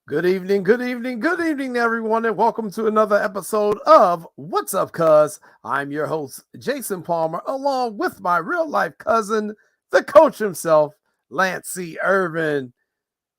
Good evening, everyone, and welcome to another episode of What's Up, Cuz. I'm your host, Jason Palmer, along with my real life cousin, the coach himself, Lance C. Irvin.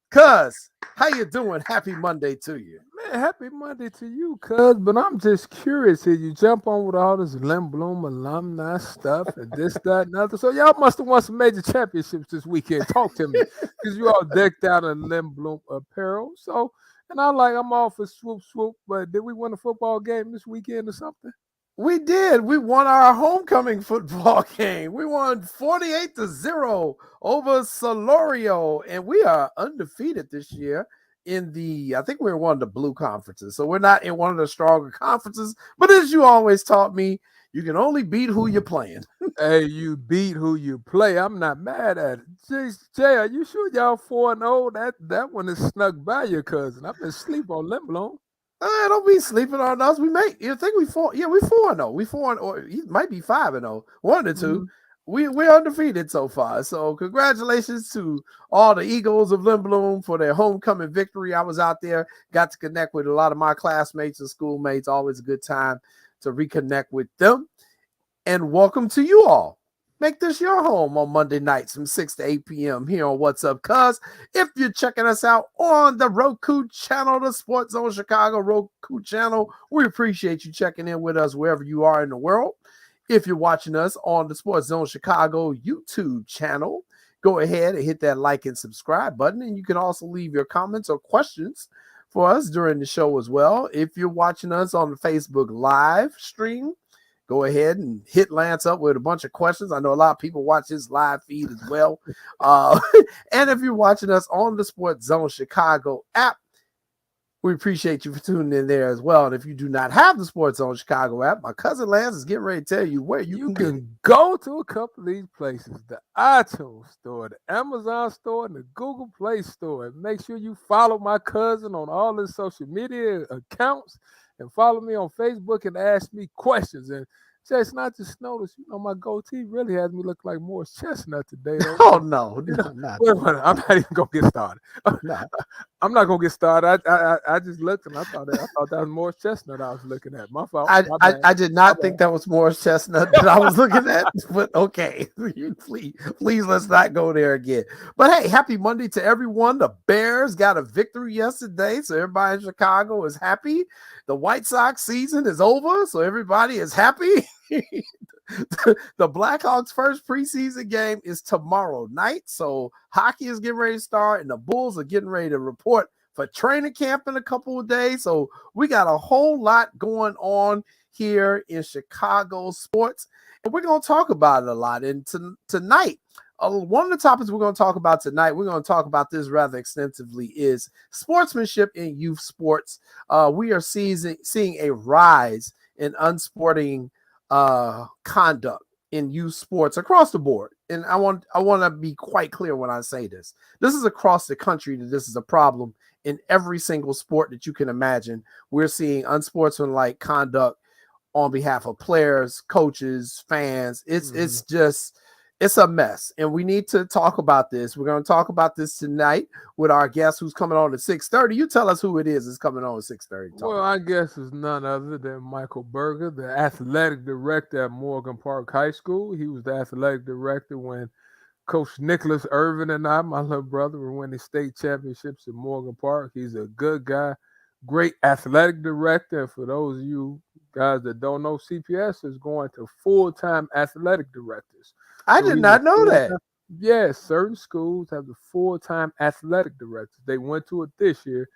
Cuz, how you doing? Happy Monday to you. Man, happy Monday to you, cuz. But I'm just curious here. You jump on with all this Lim Bloom alumni stuff and this, that, and other. So y'all must have won some major championships this weekend. Talk to me. Because you all decked out in Lim Bloom apparel. So, and I'm all for swoop, swoop. But did we win a football game this weekend or something? We did. We won our homecoming football game. We won 48-0 over Solorio, and we are undefeated this year I think we're in one of the blue conferences. So we're not in one of the stronger conferences. But as you always taught me, you can only beat who you're playing. Hey, you beat who you play. I'm not mad at it. Jay, are you sure y'all 4-0? That one is snuck by your cousin. I've been asleep on Lim Bloom. Don't be sleeping on us. We may. You think we four? Yeah, we 4-0. We 4, or it might be 5-0. One or two. We're undefeated so far. So congratulations to all the Eagles of Lindblom for their homecoming victory. I was out there, got to connect with a lot of my classmates and schoolmates. Always a good time to reconnect with them. And welcome to you all. Make this your home on Monday nights from 6 to 8 p.m. here on What's Up, Cuz. If you're checking us out on the Roku channel, the Sports Zone Chicago Roku channel, we appreciate you checking in with us wherever you are in the world. If you're watching us on the Sports Zone Chicago YouTube channel, go ahead and hit that like and subscribe button. And you can also leave your comments or questions for us during the show as well. If you're watching us on the Facebook live stream, go ahead and hit Lance up with a bunch of questions. I know a lot of people watch his live feed as well. And if you're watching us on the Sports Zone Chicago app, we appreciate you for tuning in there as well. And if you do not have the Sports Zone Chicago app, my cousin Lance is getting ready to tell you where you can go to a couple of these places: the iTunes store, the Amazon store, and the Google Play store. And make sure you follow my cousin on all his social media accounts and follow me on Facebook and ask me questions. And Jason, I just noticed, my goatee really has me look like Morris Chestnut today. Oh, no. I'm not even going to get started. No. I'm not going to get started. I just looked and I thought that was Morris Chestnut I was looking at. My fault. I did not think that was Morris Chestnut that I was looking at, but okay. Please let's not go there again. But hey, happy Monday to everyone. The Bears got a victory yesterday, so everybody in Chicago is happy. The White Sox season is over, so everybody is happy. The Blackhawks' first preseason game is tomorrow night, so hockey is getting ready to start, and the Bulls are getting ready to report for training camp in a couple of days. So we got a whole lot going on here in Chicago sports, and we're going to talk about it a lot. And tonight, one of the topics we're going to talk about tonight, we're going to talk about this rather extensively, is sportsmanship in youth sports. We are seeing a rise in unsporting conduct in youth sports across the board. And I want to be quite clear when I say this. This is across the country that this is a problem in every single sport that you can imagine. We're seeing unsportsmanlike conduct on behalf of players, coaches, fans. It's a mess, and we need to talk about this. We're going to talk about this tonight with our guest who's coming on at 6:30. You tell us who it is that's coming on at 6:30. Well, I guess it's none other than Michael Berger, the athletic director at Morgan Park High School. He was the athletic director when Coach Nicholas Irvin and I, my little brother, were winning state championships at Morgan Park. He's a good guy, great athletic director. And for those of you guys that don't know, CPS is going to full-time athletic directors. I did not know that. Yes, certain schools have the full-time athletic directors. They went to it this year,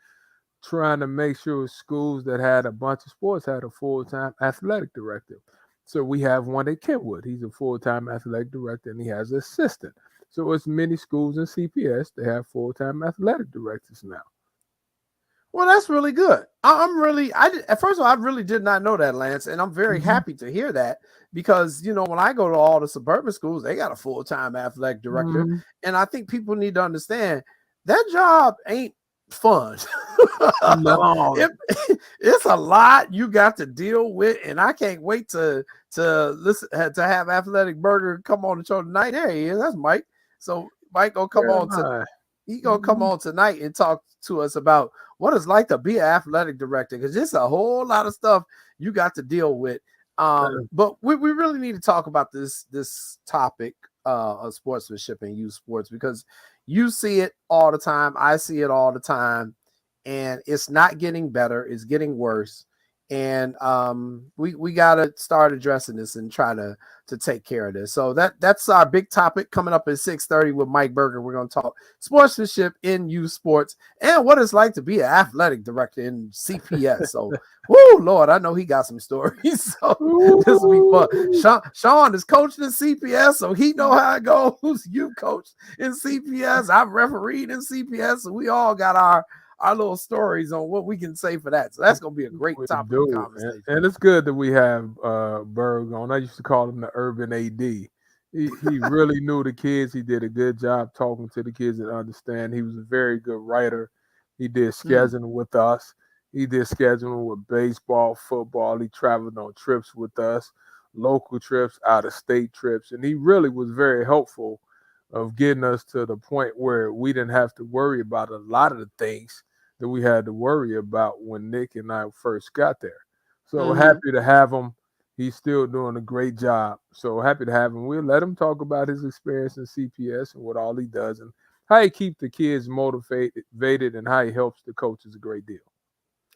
trying to make sure schools that had a bunch of sports had a full-time athletic director. So we have one at Kentwood. He's a full-time athletic director, and he has an assistant. So it's many schools in CPS that have full-time athletic directors now. Well, that's really good. At first of all, I really did not know that, Lance, and I'm very happy to hear that because, when I go to all the suburban schools, they got a full-time athletic director, and I think people need to understand that job ain't fun. No. It's a lot you got to deal with, and I can't wait to listen to have Athletic Burger come on the show tonight. There he is. That's Mike. So Mike gonna come on to He gonna come on tonight and talk to us about what it's like to be an athletic director, because it's a whole lot of stuff you got to deal with. But we really need to talk about this topic of sportsmanship and youth sports, because you see it all the time. I see it all the time, and it's not getting better. It's getting worse. And we got to start addressing this and try to take care of this. So that's our big topic coming up at 6:30 with Mike Berger. We're going to talk sportsmanship in youth sports and what it's like to be an athletic director in CPS. So, whoo, Lord, I know he got some stories. So this will be fun. Sean is coaching in CPS, so he know how it goes. You coach in CPS. I've refereed in CPS, so we all got our little stories on what we can say for that. So that's going to be a great topic of conversation. And it's good that we have Berg on. I used to call him the urban AD. He really knew the kids. He did a good job talking to the kids and understand. He was a very good writer. He did scheduling with us. He did scheduling with baseball, football. He traveled on trips with us, local trips, out-of-state trips. And he really was very helpful of getting us to the point where we didn't have to worry about a lot of the things that we had to worry about when Nick and I first got there. So happy to have him. He's still doing a great job. So happy to have him. We'll let him talk about his experience in CPS and what all he does and how he keeps the kids motivated and how he helps the coaches a great deal.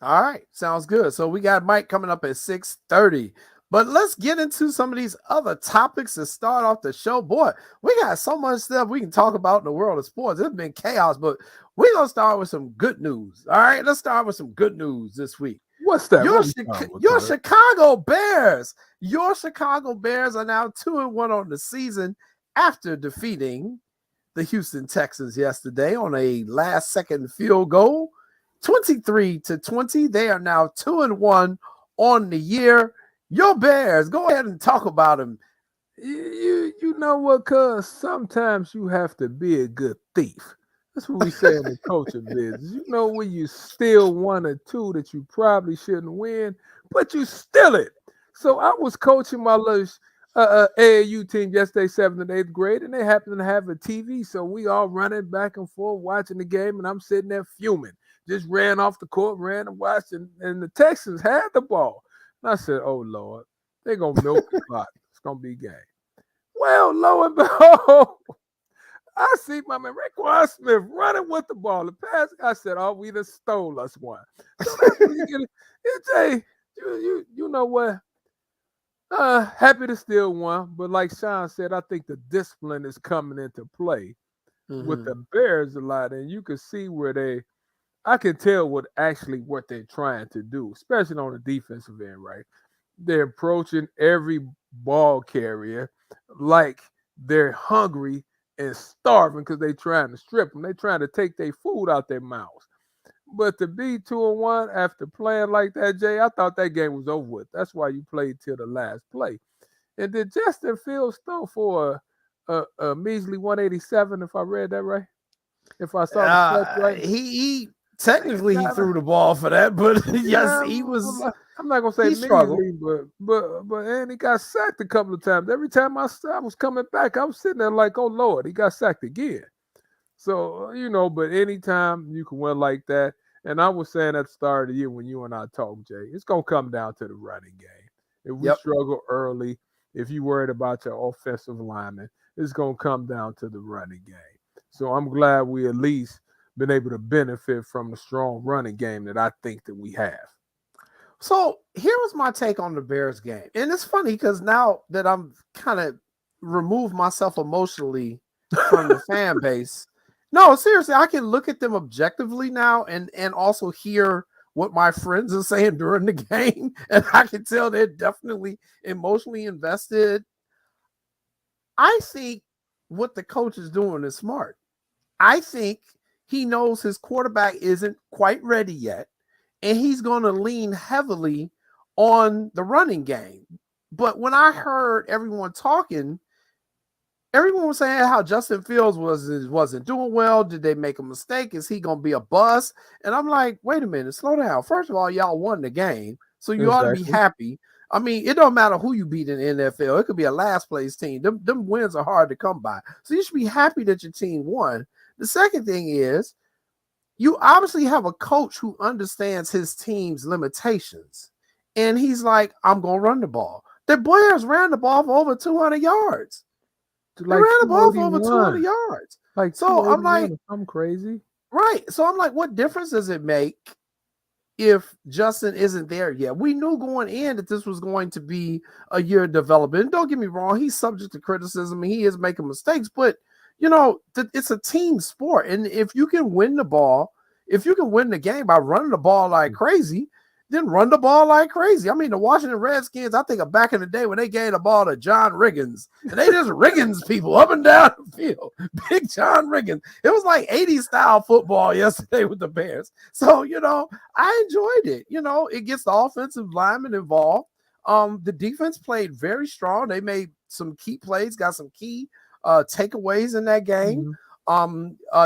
All right. Sounds good. So we got Mike coming up at 6:30. But let's get into some of these other topics to start off the show. Boy, we got so much stuff we can talk about in the world of sports. It's been chaos, but we're going to start with some good news. All right, let's start with some good news this week. What's that? Your Chicago Bears. Your Chicago Bears are now 2-1 on the season after defeating the Houston Texans yesterday on a last-second field goal, 23-20. They are now 2-1 on the year. Your Bears, go ahead and talk about them. You know what, cuz sometimes you have to be a good thief. That's what we say in the coaching business. You know when you steal one or two that you probably shouldn't win, but you steal it. So I was coaching my little AAU team yesterday, 7th and 8th grade, and they happened to have a TV. So we all running back and forth watching the game, and I'm sitting there fuming. Just ran off the court, ran and watched, and the Texans had the ball. And I said, oh, Lord, they're going to milk the clock. It's going to be game. Well, lo and behold, I see my man Raekwon Smith running with the ball. The pass, I said, oh, we just stole us one. So that's when you get it. Jay, you know what? Happy to steal one. But like Sean said, I think the discipline is coming into play with the Bears a lot. And you can see where I can tell what they're trying to do, especially on the defensive end, right? They're approaching every ball carrier like they're hungry and starving because they're trying to strip them. They're trying to take their food out their mouths. But to be 2-1 after playing like that, Jay, I thought that game was over with. That's why you played till the last play. And then Justin Fields throw for a measly 187, if I read that right. If I saw the stats right. He technically he threw the ball for that, but yes, he was. I'm not gonna say measly, but and he got sacked a couple of times. Every time I was coming back, I was sitting there like, oh Lord, he got sacked again. So but anytime you can win like that, and I was saying at the start of the year when you and I talked, Jay, it's gonna come down to the running game. If we struggle early, if you worried about your offensive lineman, it's gonna come down to the running game. So I'm glad we at least been able to benefit from the strong running game that I think that we have. So here was my take on the Bears game. And it's funny because now that I'm kind of removed myself emotionally from the fan base. No, seriously, I can look at them objectively now and also hear what my friends are saying during the game. And I can tell they're definitely emotionally invested. I think what the coach is doing is smart. I think he knows his quarterback isn't quite ready yet, and he's going to lean heavily on the running game. But when I heard everyone talking, everyone was saying how Justin Fields wasn't doing well. Did they make a mistake? Is he going to be a bust? And I'm like, wait a minute, slow down. First of all, y'all won the game, so you ought to be happy. I mean, it don't matter who you beat in the NFL. It could be a last place team. Them wins are hard to come by. So you should be happy that your team won. The second thing is you obviously have a coach who understands his team's limitations. And he's like, I'm going to run the ball. The Bears ran the ball for over 200 yards. They Like ran the ball for over 200 281. yards. Like So I'm like, 281. I'm crazy. right. So I'm like, what difference does it make if Justin isn't there yet? We knew going in that this was going to be a year of development. And don't get me wrong, he's subject to criticism and he is making mistakes, but it's a team sport. And if you can win the ball, if you can win the game by running the ball like crazy, then run the ball like crazy. I mean, the Washington Redskins, I think of back in the day when they gave the ball to John Riggins, and they just Riggins people up and down the field. Big John Riggins. It was like 80s style football yesterday with the Bears. So, I enjoyed it. It gets the offensive linemen involved. The defense played very strong. They made some key plays, got some key takeaways in that game.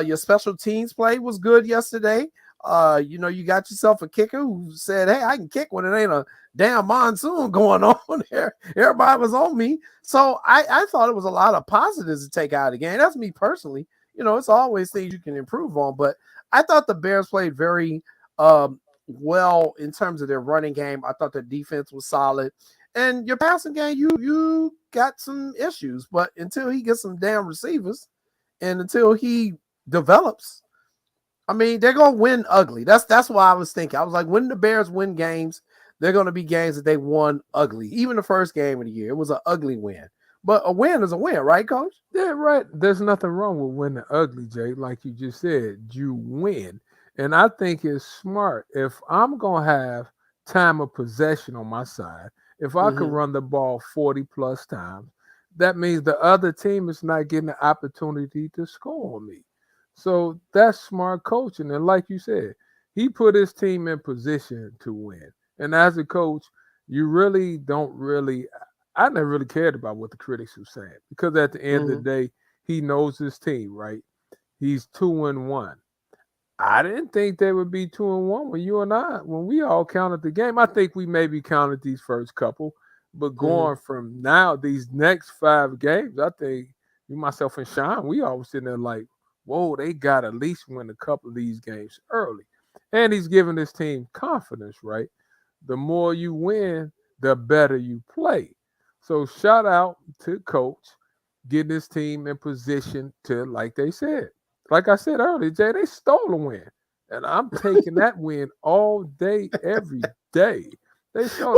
Your special teams play was good yesterday. You got yourself a kicker who said, hey, I can kick when it ain't a damn monsoon going on there. Everybody was on me. So I thought it was a lot of positives to take out of the game. That's me personally. It's always things you can improve on. But I thought the Bears played very well in terms of their running game. I thought the defense was solid. And your passing game, you got some issues. But until he gets some damn receivers and until he develops, I mean, they're going to win ugly. That's why I was thinking. I was like, when the Bears win games, they're going to be games that they won ugly. Even the first game of the year, it was an ugly win. But a win is a win, right, Coach? Yeah, right. There's nothing wrong with winning ugly, Jay. Like you just said, you win. And I think it's smart. If I'm going to have time of possession on my side, if I could run the ball 40 plus times, that means the other team is not getting the opportunity to score on me. So that's smart coaching. And like you said, he put his team in position to win. And as a coach, you really I never really cared about what the critics were saying, because at the end of the day, he knows his team, right? He's 2-1. I didn't think they would be 2-1 when we all counted the game. I think we maybe counted these first couple, but going from now, these next 5 games, I think you, myself, and Sean, we all was sitting there like, whoa, they got to at least win a couple of these games early. And he's giving his team confidence, right? The more you win, the better you play. So shout out to Coach getting his team in position to, like I said earlier, Jay, they stole a win. And I'm taking that win all day, every day. They stole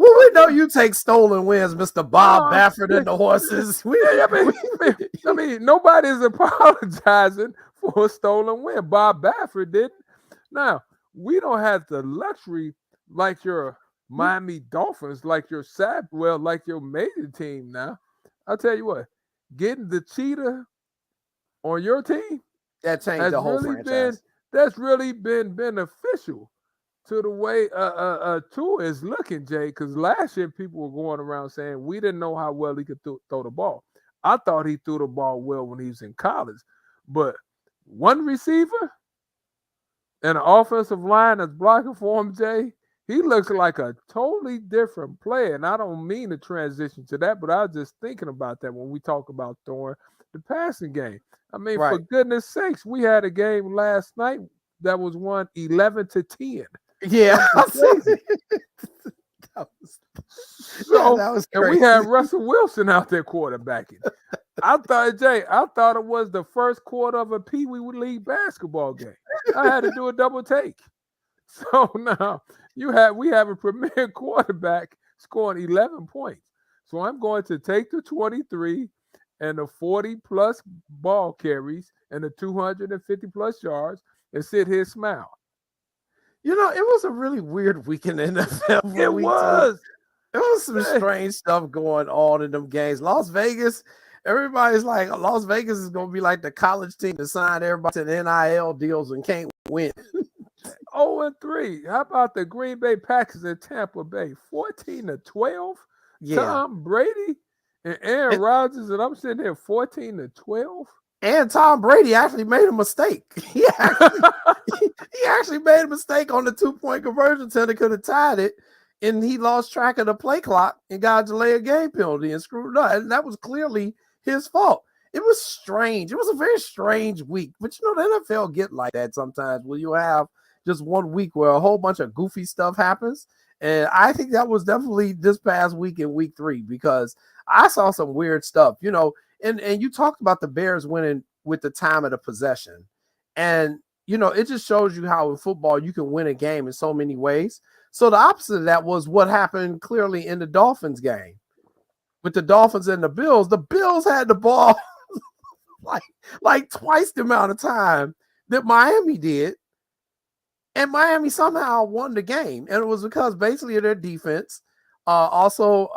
Well, we know you take stolen wins, Mr. Bob Baffert and the horses. I mean, nobody's apologizing for a stolen win. Bob Baffert didn't. Now, we don't have the luxury like your Miami Dolphins, like your like your major team now. I'll tell you what, getting the cheetah on your team, that changed the whole franchise. That's really been beneficial to the way Tua is looking, Jay, because last year people were going around saying we didn't know how well he could throw the ball. I thought he threw the ball well when he was in college, but one receiver and an offensive line that's blocking for him, Jay, he looks like a totally different player. And I don't mean to transition to that, but I was just thinking about that when we talk about throwing the passing game. I mean, for goodness sakes, we had a game last night that was won 11-10. Yeah. that was crazy. And we had Russell Wilson out there quarterbacking. I thought it was the first quarter of a Pee Wee League basketball game. I had to do a double take. So now we have a premier quarterback scoring 11 points. So I'm going to take the 23 and the 40 plus ball carries and the 250 plus yards and sit here smile. It was a really weird weekend in the NFL. It was. There was some strange stuff going on in them games. Las Vegas, everybody's like, Las Vegas is going to be like the college team to sign everybody to the NIL deals and can't win. 0-3. How about the Green Bay Packers in Tampa Bay? 14-12. Yeah. Tom Brady and Aaron Rodgers, and I'm sitting here 14-12. And Tom Brady actually made a mistake. He actually made a mistake on the 2-point conversion until they could have tied it. And he lost track of the play clock and got a delay of game penalty and screwed up. And that was clearly his fault. it was strange. It was a very strange week. But you know, the NFL get like that sometimes where you have just one week where a whole bunch of goofy stuff happens. And I think that was definitely this past week in week 3 because I saw some weird stuff, you know, and you talked about the Bears winning with the time of the possession. And, you know, it just shows you how in football you can win a game in so many ways. So the opposite of that was what happened clearly in the Dolphins game. With the Dolphins and the Bills had the ball like twice the amount of time that Miami did. And Miami somehow won the game. And it was because basically of their defense. Also,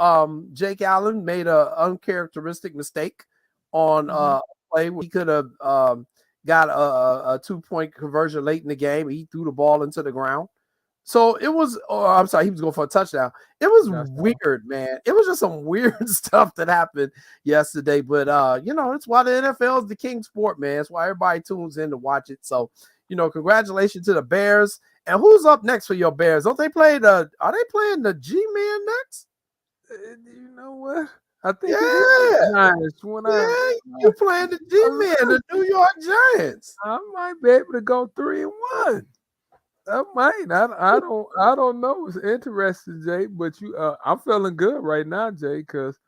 Jake Allen made an uncharacteristic mistake on play where he could have got a 2-point conversion late in the game. He threw the ball into the ground. So it was, I'm sorry, he was going for a touchdown. It was weird, man. It was just some weird stuff that happened yesterday. But, you know, it's why the NFL is the king sport, man. It's why everybody tunes in to watch it. So, you know, congratulations to the Bears. And who's up next for your Bears? Are they playing the G-Man next? You know what? I think you playing the G-Man, the New York Giants. I might be able to go 3-1. I might. I don't know. It's interesting, Jay. But I'm feeling good right now, Jay, because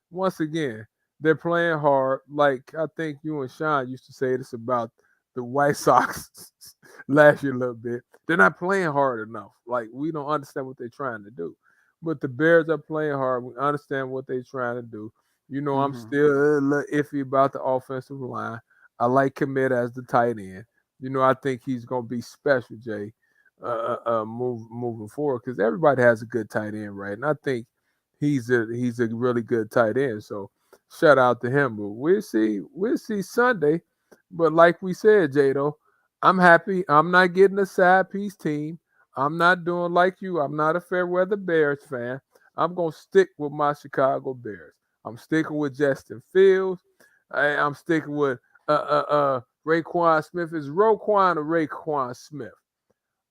once again, they're playing hard. Like I think you and Sean used to say this about the White Sox last year a little bit. They're not playing hard enough. Like we don't understand what they're trying to do. But the Bears are playing hard. We understand what they're trying to do. You know, I'm still a little iffy about the offensive line. I like Kmet as the tight end. You know, I think he's gonna be special, Jay. Moving forward because everybody has a good tight end, right? And I think he's a really good tight end. So shout out to him. But we'll see Sunday. But like we said, Jado, I'm happy. I'm not getting a side piece team. I'm not doing like you. I'm not a fair weather Bears fan. I'm gonna stick with my Chicago Bears. I'm sticking with Justin Fields. I'm sticking with Raekwon Smith. Is Roquan or Raekwon Smith?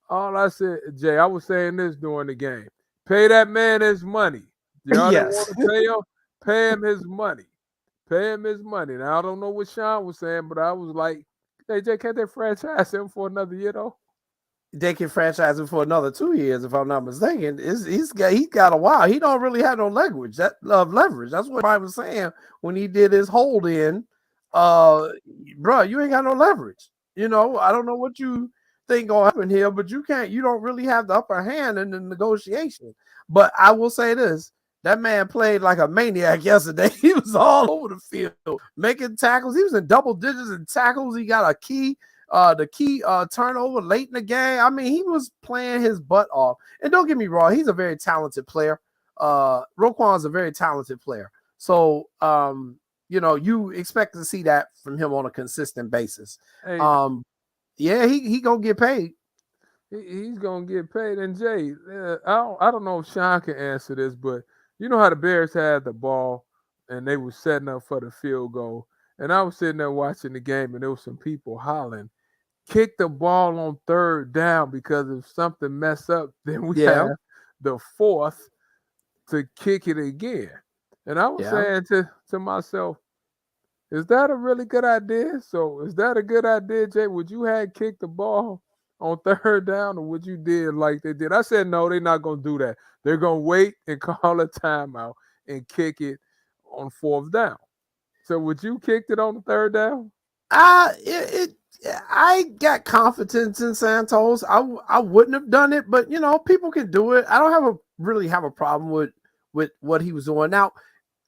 All I said, Jay, I was saying this during the game. Pay that man his money. Y'all don't want to pay him? Pay him his money. Pay him his money. Now, I don't know what Sean was saying, but I was like, hey, Jay, can't they franchise him for another year, though? They can franchise him for another 2 years, if I'm not mistaken. He's got a while. He don't really have no leverage. Leverage. That's what I was saying when he did his hold in. Bro, you ain't got no leverage. You know, I don't know what you thing gonna happen here, but you don't really have the upper hand in the negotiation. But I will say this: that man played like a maniac yesterday. He was all over the field making tackles. He was in double digits in tackles. He got the key turnover late in the game. I mean, he was playing his butt off. And don't get me wrong, he's a very talented player. Roquan's a very talented player. So you know, you expect to see that from him on a consistent basis. Hey. Yeah, he gonna get paid. He's gonna get paid. And Jay, I don't know if Sean can answer this, but you know how the Bears had the ball and they were setting up for the field goal. And I was sitting there watching the game, and there was some people hollering, "Kick the ball on 3rd down because if something mess up, then we have the 4th to kick it again." And I was saying to myself, is that a really good idea? So is that a good idea, Jay? Would you have kicked the ball on 3rd down, or would you did like they did? I said, no, they're not going to do that. They're going to wait and call a timeout and kick it on 4th down. So would you kicked it on the 3rd down? I got confidence in Santos. I wouldn't have done it, but, you know, people can do it. I don't really have a problem with what he was doing. Now,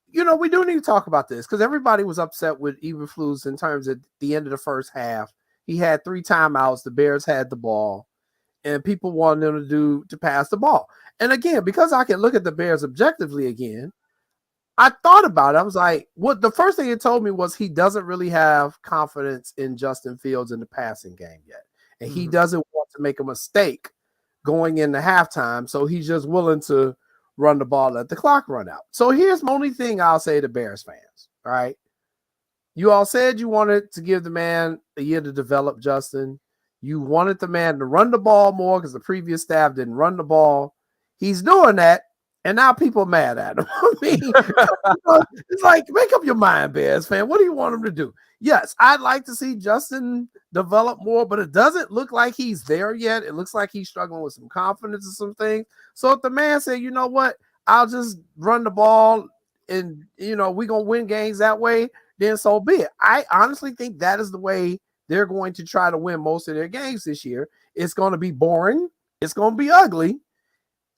you know, we do need to talk about this because everybody was upset with Eberflus in terms of the end of the first half. He had 3 timeouts. The Bears had the ball, and people wanted him to pass the ball. And again, because I can look at the Bears objectively again, I thought about it. I was like, what the first thing it told me was he doesn't really have confidence in Justin Fields in the passing game yet. And he doesn't want to make a mistake going into halftime. So he's just willing to run the ball, let the clock run out. So here's the only thing I'll say to Bears fans. All right. You all said you wanted to give the man a year to develop, Justin. You wanted the man to run the ball more because the previous staff didn't run the ball. He's doing that. And now people mad at him. I mean, it's like, make up your mind, Bears fan. What do you want him to do? Yes, I'd like to see Justin develop more, but it doesn't look like he's there yet. It looks like he's struggling with some confidence and some things. So if the man said, you know what, I'll just run the ball and, we're going to win games that way, then so be it. I honestly think that is the way they're going to try to win most of their games this year. It's going to be boring. It's going to be ugly.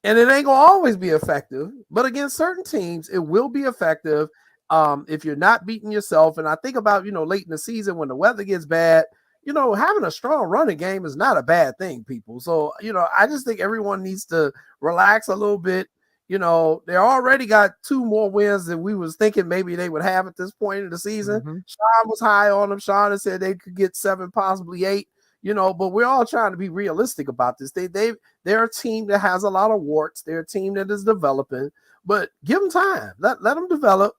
And it ain't going to always be effective, but against certain teams, it will be effective if you're not beating yourself. And I think about, late in the season when the weather gets bad, having a strong running game is not a bad thing, people. So, I just think everyone needs to relax a little bit. They already got 2 more wins than we was thinking maybe they would have at this point in the season. Mm-hmm. Sean was high on them. Sean has said they could get 7, possibly 8. But we're all trying to be realistic about this. They're a team that has a lot of warts. They're a team that is developing, but give them time. Let them develop.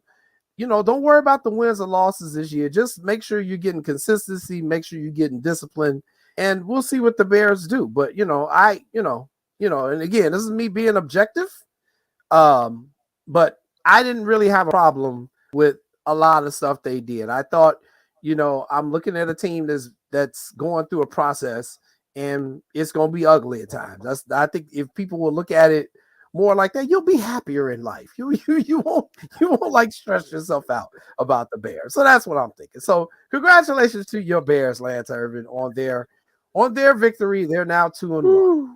Don't worry about the wins and losses this year. Just make sure you're getting consistency. Make sure you're getting discipline, and we'll see what the Bears do. But and again, this is me being objective. But I didn't really have a problem with a lot of stuff they did. I thought, I'm looking at a team that's going through a process, and it's going to be ugly at times. I think if people will look at it more like that, you'll be happier in life. You won't like stress yourself out about the Bears. So that's what I'm thinking. So congratulations to your Bears, Lance Irvin, on their victory. They're now 2-1.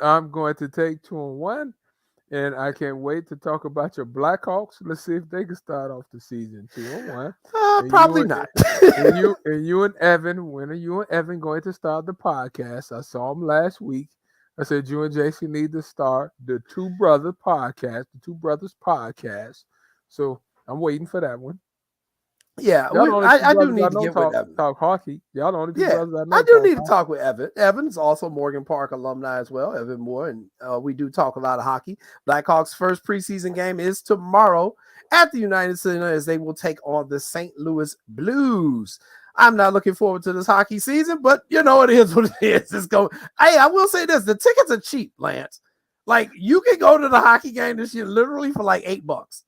I'm going to take 2-1. And I can't wait to talk about your Blackhawks. Let's see if they can start off the season 2-1. Probably not. and you and Evan, when are you and Evan going to start the podcast? I saw him last week. I said you and JC need to start the Two Brothers podcast. So I'm waiting for that one. Yeah, I do need to get with Evan. Talk hockey. Y'all the only two brothers I know. I do need to talk with Evan. Evan's also Morgan Park alumni as well, Evan Moore, and we do talk a lot of hockey. Blackhawks' first preseason game is tomorrow at the United Center as they will take on the St. Louis Blues. I'm not looking forward to this hockey season, but it is what it is. It's going. Hey, I will say this: the tickets are cheap, Lance. Like you can go to the hockey game this year literally for like $8.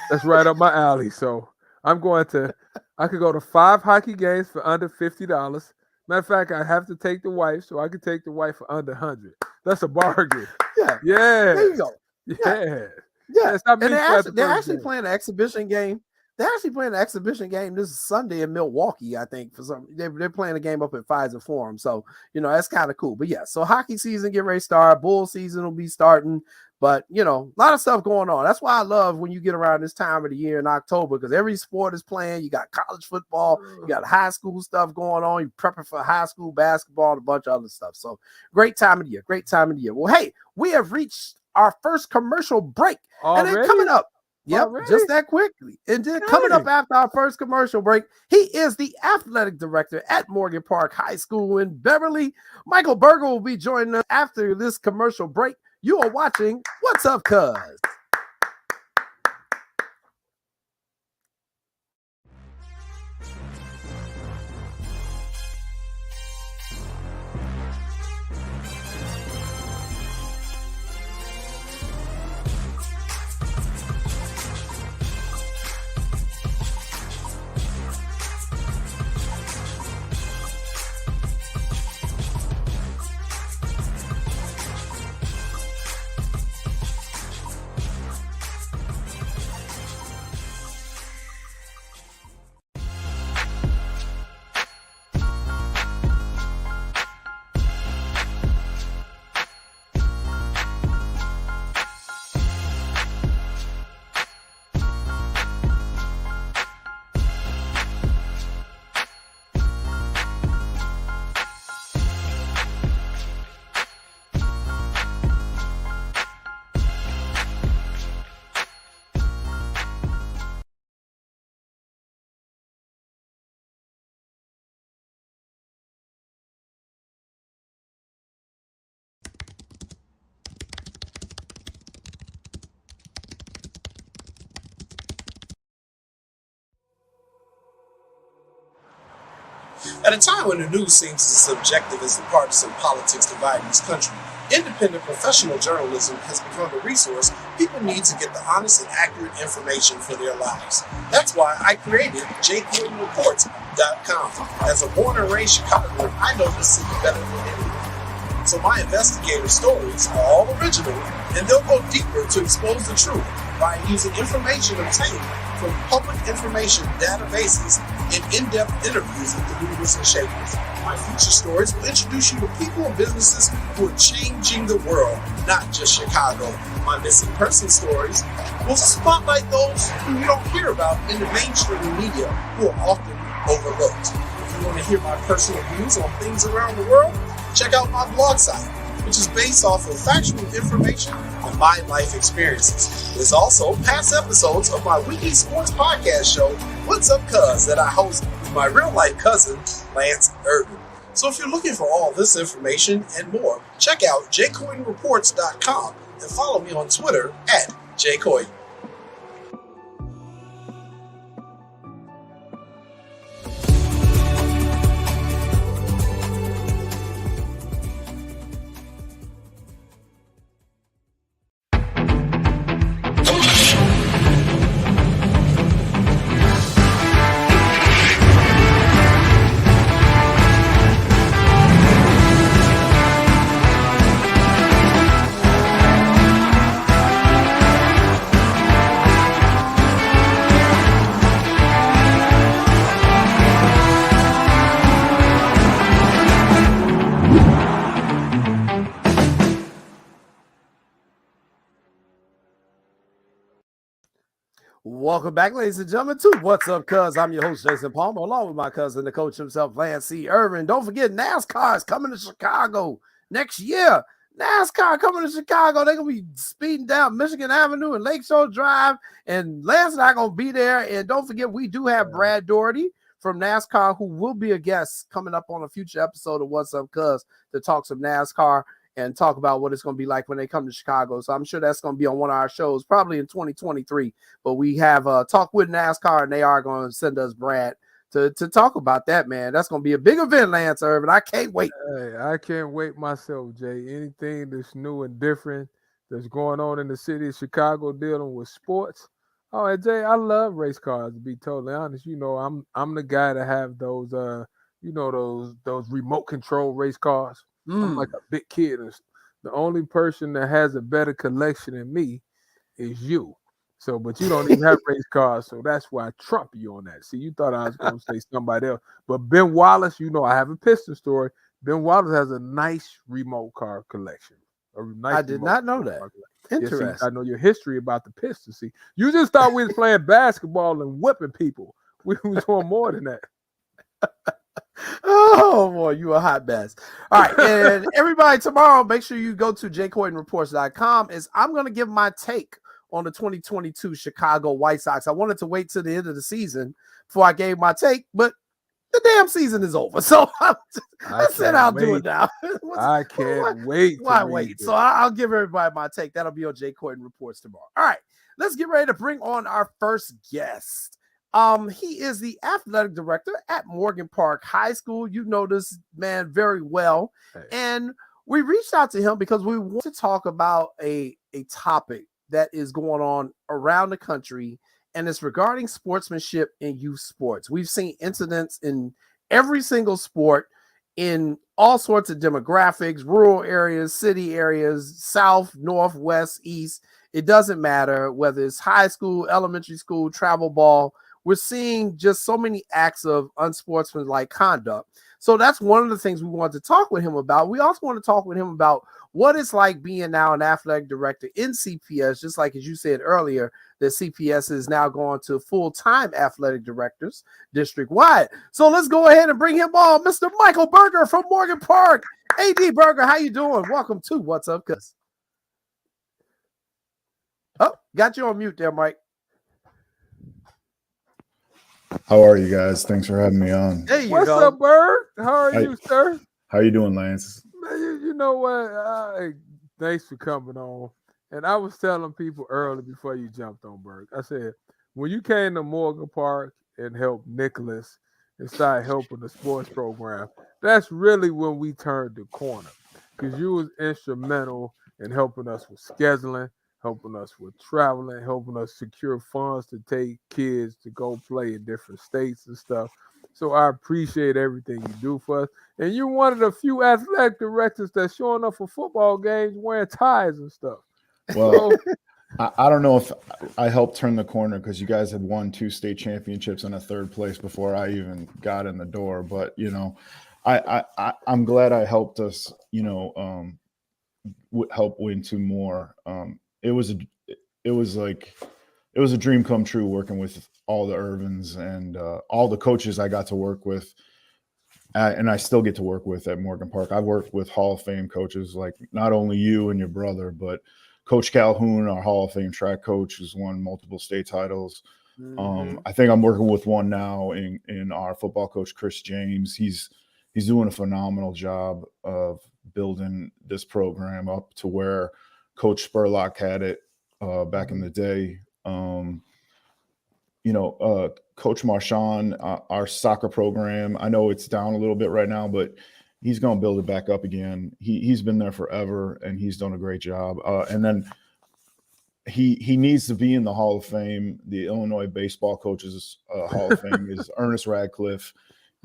That's right up my alley. So I could go to 5 hockey games for under $50. Matter of fact, I have to take the wife, so I can take the wife for under 100. That's a bargain. Yeah. There you go. Yeah. And they're actually playing an exhibition game. They're actually playing an exhibition game this Sunday in Milwaukee, I think. They're playing a game up at Pfizer Forum. So, that's kind of cool. But yeah, so hockey season get ready to start. Bull season will be starting. But, a lot of stuff going on. That's why I love when you get around this time of the year in October, because every sport is playing. You got college football, you got high school stuff going on. You're prepping for high school basketball and a bunch of other stuff. So great time of the year. Well, hey, we have reached our first commercial break. Already? And then coming up, just that quickly. And then coming up after our first commercial break, he is the athletic director at Morgan Park High School in Beverly. Michael Berger will be joining us after this commercial break. You are watching What's Up, Cuz? At a time when the news seems as subjective as the partisan politics dividing this country, Independent professional journalism has become the resource people need to get the honest and accurate information for their lives. That's why I created JCoyneReports.com. As a born and raised Chicagoan, I know this city better than anyone. So my investigative stories are all original, and they'll go deeper to expose the truth by using information obtained from public information databases and in-depth interviews with the movers and shakers. My future stories will introduce you to people and businesses who are changing the world, not just Chicago. My missing person stories will spotlight those who you don't hear about in the mainstream media who are often overlooked. If you want to hear my personal views on things around the world, check out my blog site, which is based off of factual information and my life experiences. There's also past episodes of my weekly sports podcast show, What's Up Cuz, that I host with my real-life cousin, Lance Irvin. So if you're looking for all this information and more, check out jcoynereports.com and follow me on Twitter at jcoyne. Welcome back, ladies and gentlemen, to What's Up, Cuz. I'm your host, Jason Palmer, along with my cousin, the coach himself, Lance C. Irvin. Don't forget, NASCAR is coming to Chicago next year. NASCAR coming to Chicago. They're going to be speeding down Michigan Avenue and Lakeshore Drive, and Lance and I are going to be there. And don't forget, we do have Brad Doherty from NASCAR, who will be a guest coming up on a future episode of What's Up, Cuz, to talk some NASCAR and talk about what it's going to be like when they come to Chicago. So I'm sure that's going to be on one of our shows, probably in 2023. But we have Talk with NASCAR, and they are going to send us Brad to talk about that, man. That's going to be a big event, Lance Irvin. I can't wait. Hey, I can't wait myself, Jay. Anything that's new and different that's going on in the city of Chicago dealing with sports. Oh, and Jay, I love race cars, to be totally honest. You know, I'm the guy to have those those remote control race cars. I'm like a big kid. And the only person that has a better collection than me is you. So, but you don't even have race cars, so that's why I trump you on that. See, you thought I was going to say somebody else. But Ben Wallace, you know, I have a piston story. Ben Wallace has a nice remote car collection. I did not know that. Interesting. Yeah, see, I know your history about the Pistons. See, you just thought we was playing basketball and whipping people. We was doing more than that. Oh boy, you a hot mess. All right, and everybody, tomorrow, make sure you go to jcoynereports.com. Is I'm going to give my take on the 2022 Chicago White Sox. I wanted to wait till the end of the season before I gave my take, but the damn season is over. So I said I'll do it now. I can't wait. Why wait? So I'll give everybody my take. That'll be on Jay Coyne Reports tomorrow. All right, let's get ready to bring on our first guest. He is the athletic director at Morgan Park High School. You know this man very well. Hey. And we reached out to him because we want to talk about a topic that is going on around the country, and it's regarding sportsmanship in youth sports. We've seen incidents in every single sport in all sorts of demographics, rural areas, city areas, south, north, west, east. It doesn't matter whether it's high school, elementary school, travel ball. We're seeing just so many acts of unsportsmanlike conduct. So that's one of the things we want to talk with him about. We also want to talk with him about what it's like being now an athletic director in CPS, just like as you said earlier, that CPS is now going to full-time athletic directors district-wide. So let's go ahead and bring him on, Mr. Michael Berger from Morgan Park. AD Berger, how you doing? Welcome to What's Up, Cuz. Oh, got you on mute there, Mike. How are you guys? Thanks for having me on. There you What's go. up, Bird? How are you, sir? How you doing, Lance? Man, you know what? Thanks for coming on. And I was telling people early before you jumped on, Berg. I said, when you came to Morgan Park and helped Nicholas and started helping the sports program, that's really when we turned the corner. because you was instrumental in helping us with scheduling, helping us with traveling, helping us secure funds to take kids to go play in different states and stuff. So I appreciate everything you do for us. And you're one of the few athletic directors that's showing up for football games wearing ties and stuff. Well, So, I don't know if I helped turn the corner because you guys had won 2 state championships and a 3rd place before I even got in the door. But I'm glad I helped us. Help win 2 more. It was a dream come true working with all the Irvins and all the coaches I got to work with. And I still get to work with at Morgan Park. I've worked with Hall of Fame coaches like not only you and your brother, but Coach Calhoun, our Hall of Fame track coach, has won multiple state titles. I think I'm working with one now in our football coach, Chris James. He's doing a phenomenal job of building this program up to where Coach Spurlock had it back in the day. Coach Marchand, our soccer program, I know it's down a little bit right now, but he's going to build it back up again. He's been there forever, and he's done a great job. And then he needs to be in the Hall of Fame. The Illinois Baseball Coaches Hall of Fame is Ernest Radcliffe.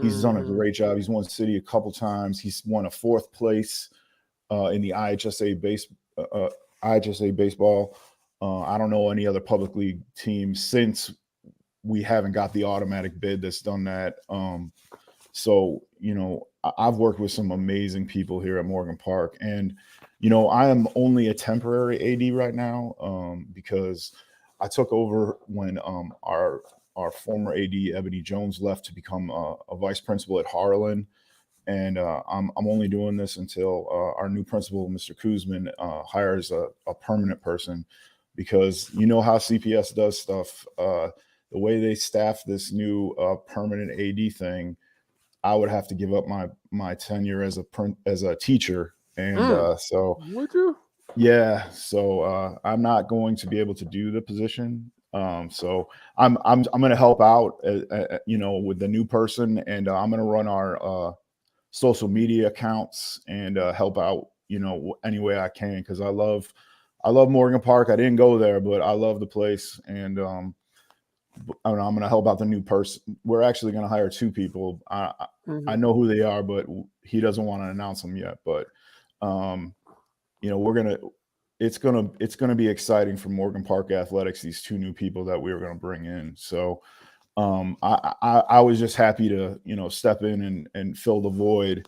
He's done a great job. He's won city a couple times. He's won a 4th place in the IHSA baseball. I don't know any other public league team since we haven't got the automatic bid that's done that. So I've worked with some amazing people here at Morgan Park, and I am only a temporary AD right now because I took over when our former AD Ebony Jones left to become a vice principal at Harlan, and I'm only doing this until our new principal, Mr. Kuzman, hires a permanent person, because how CPS does stuff. The way they staff this new permanent AD thing, I would have to give up my tenure as a teacher, and so would you? Yeah, so I'm not going to be able to do the position. So I'm going to help out, with the new person, and I'm going to run our social media accounts and help out, any way I can, because I love Morgan Park. I didn't go there, but I love the place, and I'm going to help out the new person. We're actually going to hire 2 people. I know who they are, but he doesn't want to announce them yet. But it's gonna be exciting for Morgan Park Athletics, these 2 new people that we were going to bring in. So I was just happy to step in and fill the void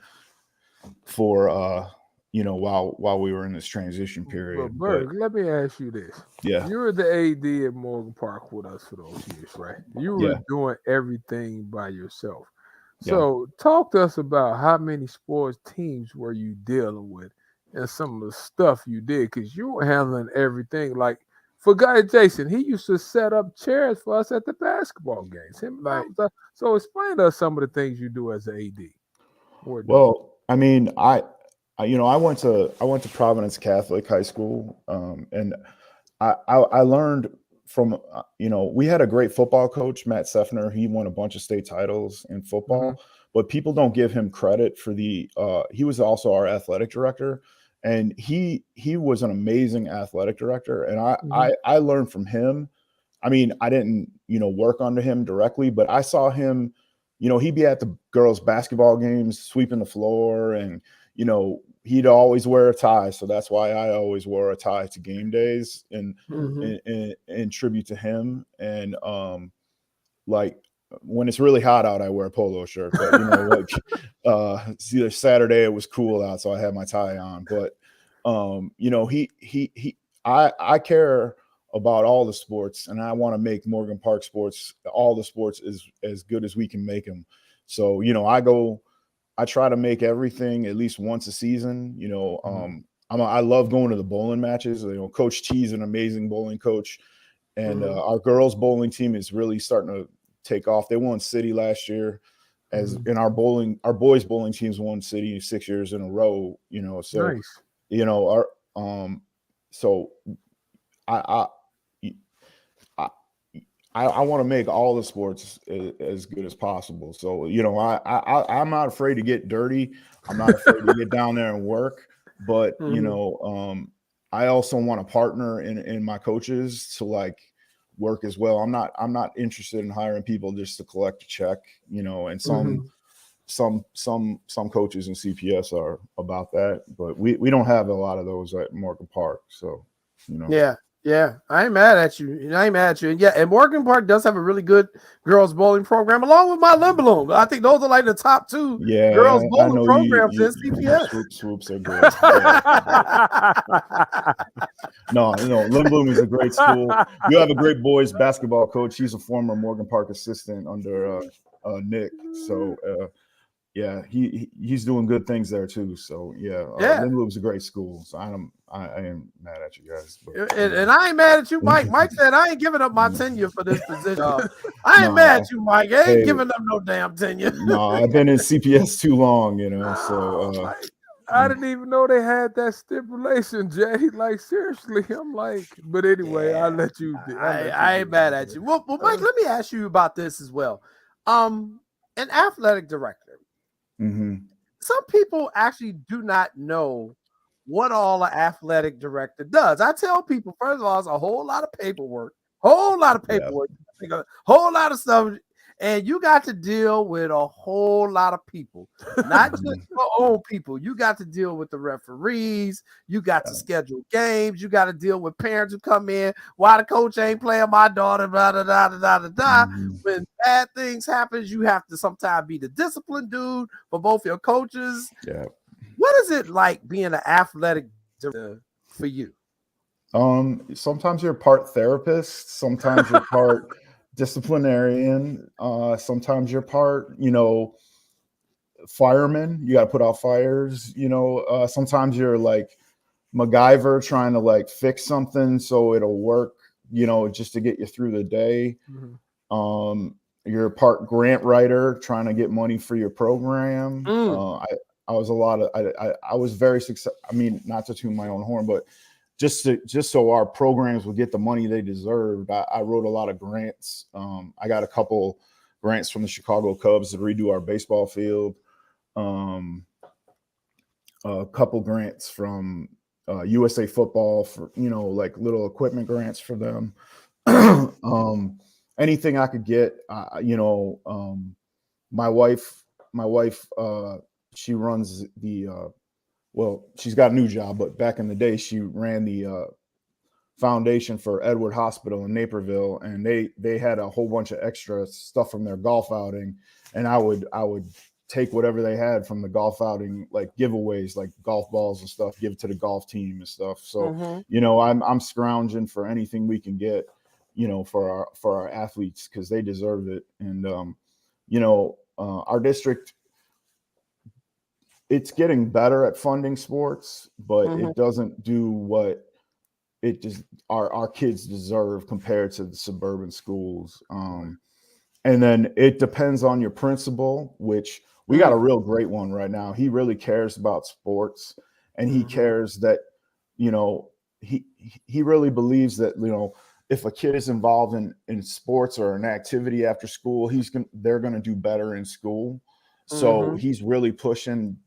for while we were in this transition period. But Berg, let me ask you this. Yeah. You were the AD at Morgan Park with us for those years, right? You were doing everything by yourself. So talk to us about how many sports teams were you dealing with and some of the stuff you did, because you were handling everything. Like for Guy Jason, he used to set up chairs for us at the basketball games. So explain to us some of the things you do as an AD. Well, I mean, I went to Providence Catholic High School, and I learned from we had a great football coach, Matt Seffner. He won a bunch of state titles in football, but people don't give him credit for he was also our athletic director, and he was an amazing athletic director, and I learned from him. I mean, I didn't work under him directly, but I saw him. He'd be at the girls' basketball games, sweeping the floor, and he'd always wear a tie. So that's why I always wore a tie to game days and in tribute to him. And like when it's really hot out, I wear a polo shirt. But it's either Saturday, it was cool out, so I had my tie on. But I care about all the sports, and I want to make Morgan Park sports, all the sports, as good as we can make them. So I try to make everything at least once a season. I love going to the bowling matches. Coach T is an amazing bowling coach, and our girls bowling team is really starting to take off. They won city last year, and our boys bowling teams won city 6 years in a row. So nice. So I want to make all the sports as good as possible. So, I'm not afraid to get dirty. I'm not afraid to get down there and work. but Mhm. I also want to partner in my coaches to like work as well. I'm not interested in hiring people just to collect a check, and Mhm. some coaches in CPS are about that, but we don't have a lot of those at Morgan Park. So, Yeah, yeah. I ain't mad at you. I ain't mad at you. And yeah, and Morgan Park does have a really good girls bowling program, along with my Limbalone. I think those are like the top two yeah, girls I bowling know programs in CPS. swoops are good. Yeah, but no, Lindblom is a great school. You have a great boys basketball coach. He's a former Morgan Park assistant under Nick. So yeah, he's doing good things there too. So yeah, Yeah. Lindblom's a great school. So I ain't mad at you guys. But, And I ain't mad at you, Mike. Mike said I ain't giving up my tenure for this position. I ain't mad at you, Mike. I ain't giving up no damn tenure. No, I've been in CPS too long, so I didn't even know they had that stipulation, Jay. Like seriously, I'm like, but anyway, I'll let you. I ain't mad at you. Well, Mike, let me ask you about this as well. An athletic director. Some people actually do not know what all an athletic director does. I tell people, first of all, it's a whole lot of paperwork, whole lot of stuff, and you got to deal with a whole lot of people, not just your own people. You got to deal with the referees. You got to schedule games. You got to deal with parents who come in. Why the coach ain't playing my daughter? Blah, blah, blah, blah, blah, blah. When bad things happen, you have to sometimes be the disciplined dude for both your coaches. Yeah. What is it like being an athletic director for you? Sometimes you're part therapist, sometimes you're part disciplinarian, sometimes you're part, fireman. You got to put out fires, sometimes you're like MacGyver trying to like fix something so it'll work, just to get you through the day. You're a part grant writer trying to get money for your program. I was very successful. I mean, not to toot my own horn, but just so our programs would get the money they deserved, I wrote a lot of grants. I got a couple grants from the Chicago Cubs to redo our baseball field. A couple grants from USA Football for, like little equipment grants for them. Anything I could get, my wife, she runs the, she's got a new job, but back in the day, she ran the foundation for Edward Hospital in Naperville, and they had a whole bunch of extra stuff from their golf outing, and I would take whatever they had from the golf outing, like giveaways, like golf balls and stuff, give it to the golf team and stuff. So I'm scrounging for anything we can get, for our athletes, because they deserve it. And our district, it's getting better at funding sports, but it doesn't do what it just our kids deserve compared to the suburban schools. And then it depends on your principal, which we got a real great one right now. He really cares about sports, and he cares that, he really believes that, if a kid is involved in sports or an activity after school, they're going to do better in school. So he's really pushing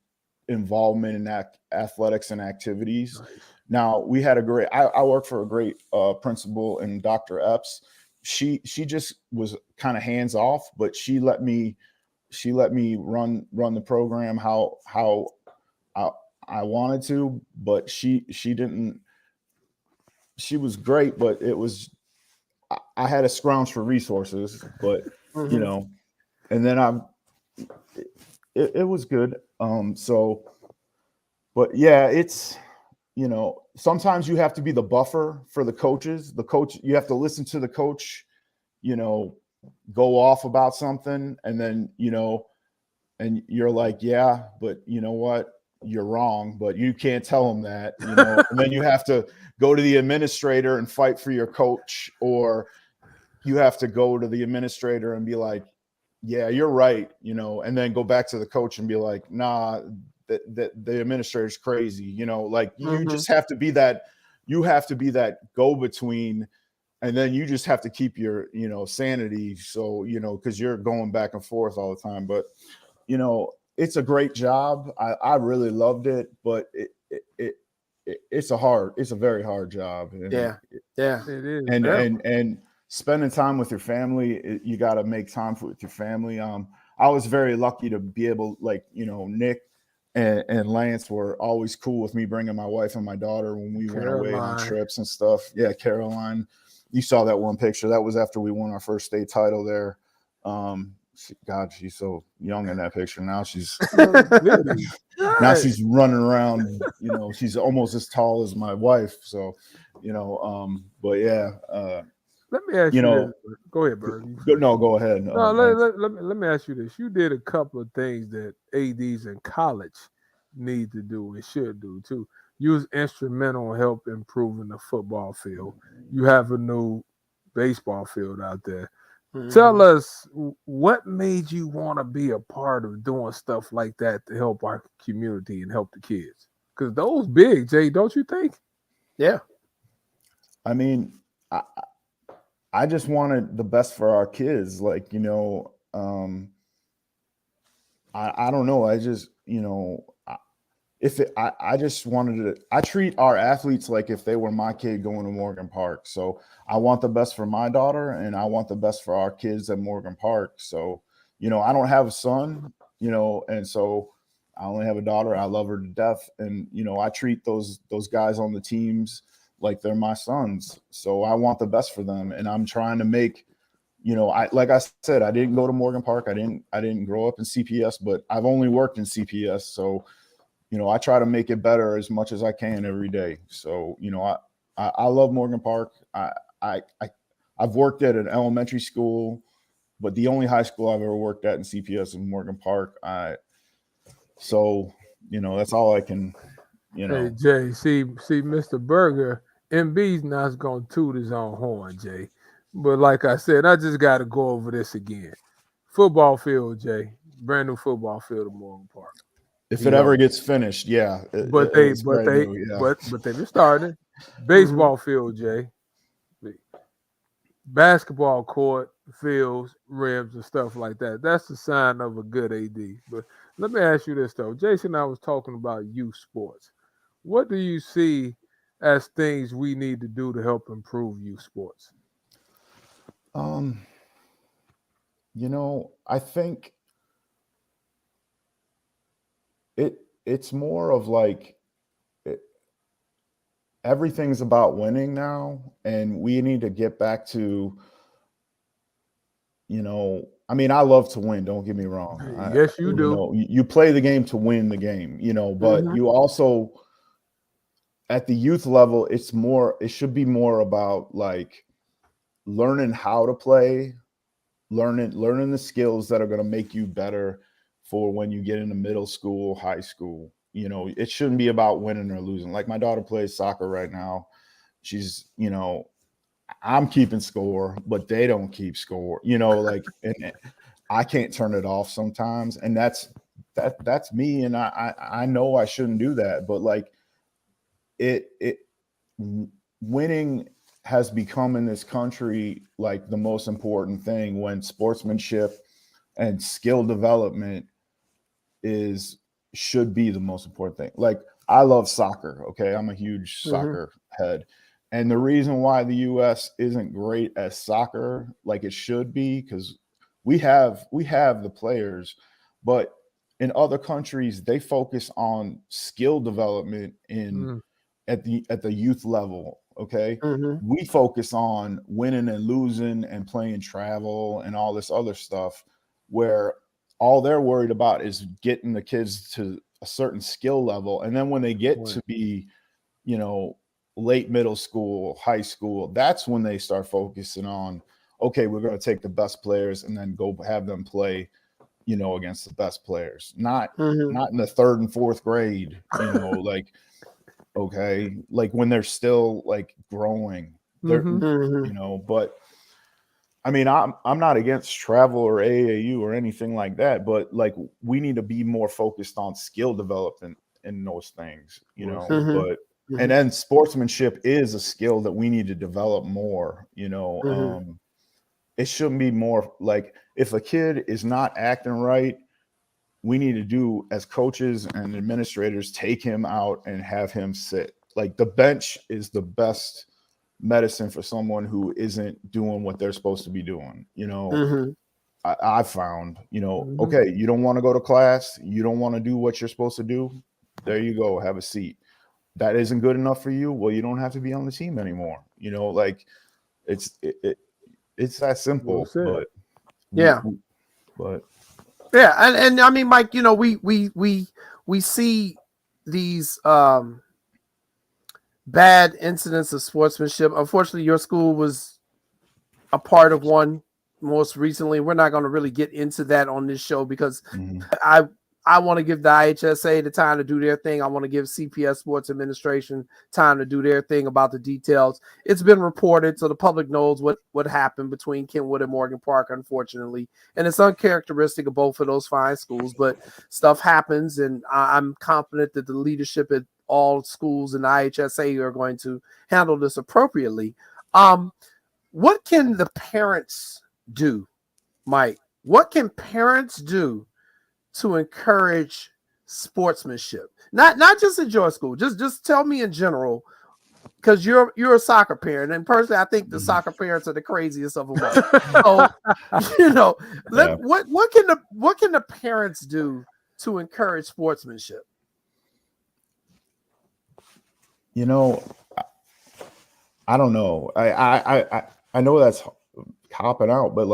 involvement in athletics and activities. Nice. Now we had I work for a great principal in Dr. Epps. She just was kind of hands off, but she let me run the program how I wanted to, but she didn't. She was great, but I had a scrounge for resources, but and then it was good. But yeah, it's, sometimes you have to be the buffer for the coaches. The coach, you have to listen to the coach, go off about something, and then, and you're like, yeah, but you know what? You're wrong, but you can't tell them that, and then you have to go to the administrator and fight for your coach, or you have to go to the administrator and be like, yeah, you're right, and then go back to the coach and be like, nah, that the administrator's crazy, you just have to be that, go-between, and then you just have to keep your, sanity. So, because you're going back and forth all the time, but, it's a great job. I really loved it, but it's a very hard job. And Yeah. It is. and spending time with your family, you got to make time with your family. I was very lucky to be able, like, Nick and Lance were always cool with me bringing my wife and my daughter when we went away on trips and stuff. Yeah, Caroline, you saw that one picture. That was after we won our first state title there. God, she's so young in that picture. Now she's running around. She's almost as tall as my wife. So, but yeah. Let me ask you this. Go ahead, Berg. No, go ahead. No, let me ask you this. You did a couple of things that ADs in college need to do and should do too. You was instrumental in help improving the football field. You have a new baseball field out there. Mm-hmm. Tell us what made you want to be a part of doing stuff like that to help our community and help the kids? Because those big, Jay, don't you think? Yeah. I mean, I just wanted the best for our kids. Like, I don't know. I just, I just wanted to, I treat our athletes like if they were my kid going to Morgan Park. So I want the best for my daughter and I want the best for our kids at Morgan Park. So, I don't have a son, and so I only have a daughter. I love her to death. And, I treat those guys on the teams like they're my sons. So I want the best for them. And I'm trying to make, like I said, I didn't go to Morgan Park. I didn't grow up in CPS, but I've only worked in CPS. So, I try to make it better as much as I can every day. So, I love Morgan Park. I've worked at an elementary school, but the only high school I've ever worked at in CPS is Morgan Park. So, that's all I can, Hey, Jay, see, Mr. Berger, MB's not going to toot his own horn, Jay. But like I said, I just got to go over this again. Football field, Jay. Brand new football field at Morgan Park. If it ever gets finished, yeah. But they've been starting. Baseball field, Jay. Basketball court, fields, rims, and stuff like that. That's the sign of a good AD. But let me ask you this, though. Jason and I was talking about youth sports. What do you see as things we need to do to help improve youth sports? I think it's more of like everything's about winning now, and we need to get back to, I love to win, don't get me wrong. Yes, you do. You play the game to win the game, but you also, at the youth level, it should be more about like learning how to play, learning the skills that are going to make you better for when you get into middle school, high school. It shouldn't be about winning or losing. Like my daughter plays soccer right now. She's, I'm keeping score, but they don't keep score, and I can't turn it off sometimes. And that's me. And I know I shouldn't do that, but like winning has become in this country like the most important thing, when sportsmanship and skill development should be the most important thing. Like I love soccer. Okay. I'm a huge soccer head. And the reason why the US isn't great at soccer like it should be, because we have the players, but in other countries, they focus on skill development at the youth level. Okay. We focus on winning and losing and playing travel and all this other stuff, where all they're worried about is getting the kids to a certain skill level. And then when they get to be, late middle school, high school, that's when they start focusing on, okay, we're going to take the best players and then go have them play, against the best players, not in the third and fourth grade, like, okay, like when they're still like growing, but I'm not against travel or AAU or anything like that, but like we need to be more focused on skill development in those things, but and then sportsmanship is a skill that we need to develop more, it shouldn't be more like if a kid is not acting right, we need to do as coaches and administrators, take him out and have him sit. Like the bench is the best medicine for someone who isn't doing what they're supposed to be doing. I found, okay, you don't want to go to class, you don't want to do what you're supposed to do. There you go, have a seat. That isn't good enough for you. Well, you don't have to be on the team anymore. Like it's that simple. But yeah, and I mean, Mike, we see these bad incidents of sportsmanship. Unfortunately, your school was a part of one most recently. We're not going to really get into that on this show because I want to give the IHSA the time to do their thing. I want to give CPS Sports Administration time to do their thing about the details. It's been reported, so the public knows what happened between Kenwood and Morgan Park, unfortunately. And it's uncharacteristic of both of those fine schools, but stuff happens, and I'm confident that the leadership at all schools and the IHSA are going to handle this appropriately. What can the parents do, Mike? What can parents do to encourage sportsmanship? Not just at your school. Just tell me in general, because you're a soccer parent, and personally, I think the soccer parents are the craziest of them all. So, what can the parents do to encourage sportsmanship? I don't know. I know that's hopping out, but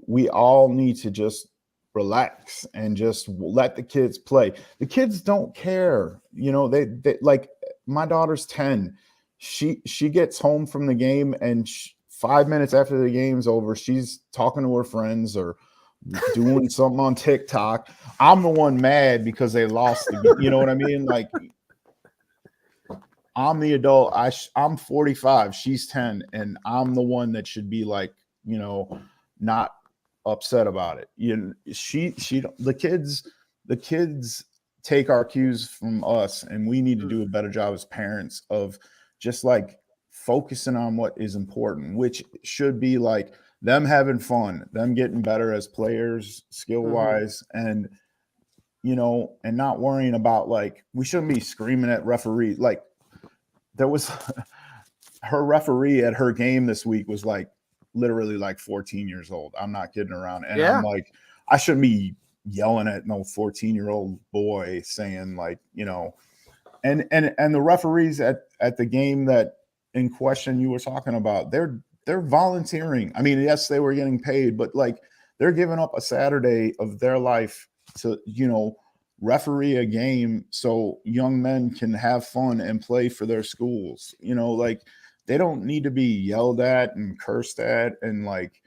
we all need to just relax and just let the kids play. The kids don't care. They like, my daughter's 10. She gets home from the game and 5 minutes after the game's over, she's talking to her friends or doing something on TikTok. I'm the one mad because they lost the game. You know what I mean? Like, I'm the adult. I'm 45. She's 10, and I'm the one that should be like, not upset about it. The kids take our cues from us, and we need to do a better job as parents of just like focusing on what is important, which should be like them having fun, them getting better as players skill wise, and and not worrying about, like, we shouldn't be screaming at referees. Like, there was her referee at her game this week was like literally like 14 years old. I'm not kidding around. And I'm like, I shouldn't be yelling at no 14-year-old boy saying, like, and the referees at the game that in question you were talking about, they're volunteering. I mean, yes, they were getting paid, but like, they're giving up a Saturday of their life to, referee a game so young men can have fun and play for their schools. Like, they don't need to be yelled at and cursed at and like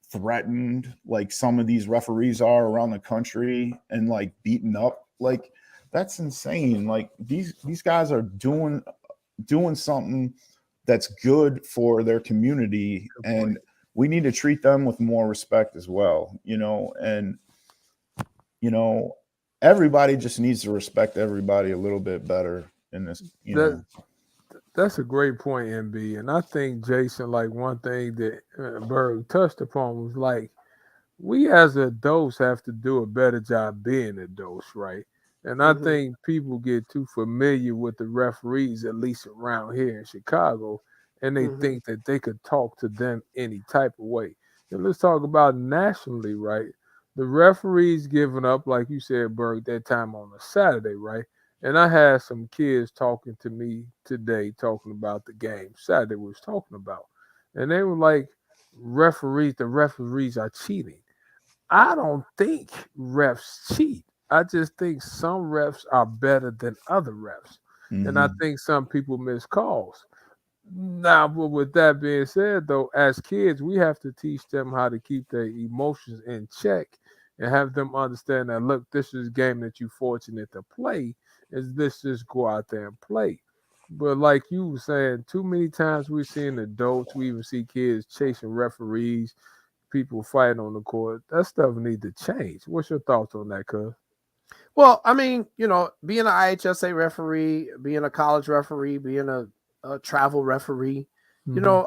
threatened like some of these referees are around the country and like beaten up. Like, that's insane. Like, these guys are doing something that's good for their community, and we need to treat them with more respect as well. And everybody just needs to respect everybody a little bit better in this. That's a great point, MB. And I think, Jason, like, one thing that Berg touched upon was like, we as adults have to do a better job being adults, right? And I think people get too familiar with the referees, at least around here in Chicago, and they think that they could talk to them any type of way. And let's talk about nationally, right? The referees giving up, like you said, Berg, that time on a Saturday, right? And I had some kids talking to me today, talking about the game Saturday we was talking about. And they were like, the referees are cheating. I don't think refs cheat. I just think some refs are better than other refs. And I think some people miss calls. Now, but with that being said, though, as kids, we have to teach them how to keep their emotions in check and have them understand that, look, this is a game that you're fortunate to play. Let's just go out there and play. But like you were saying, too many times we're seeing adults, we even see kids chasing referees, people fighting on the court. That stuff needs to change. What's your thoughts on that, cuz? Well, I mean, being an IHSA referee, being a college referee, being a travel referee,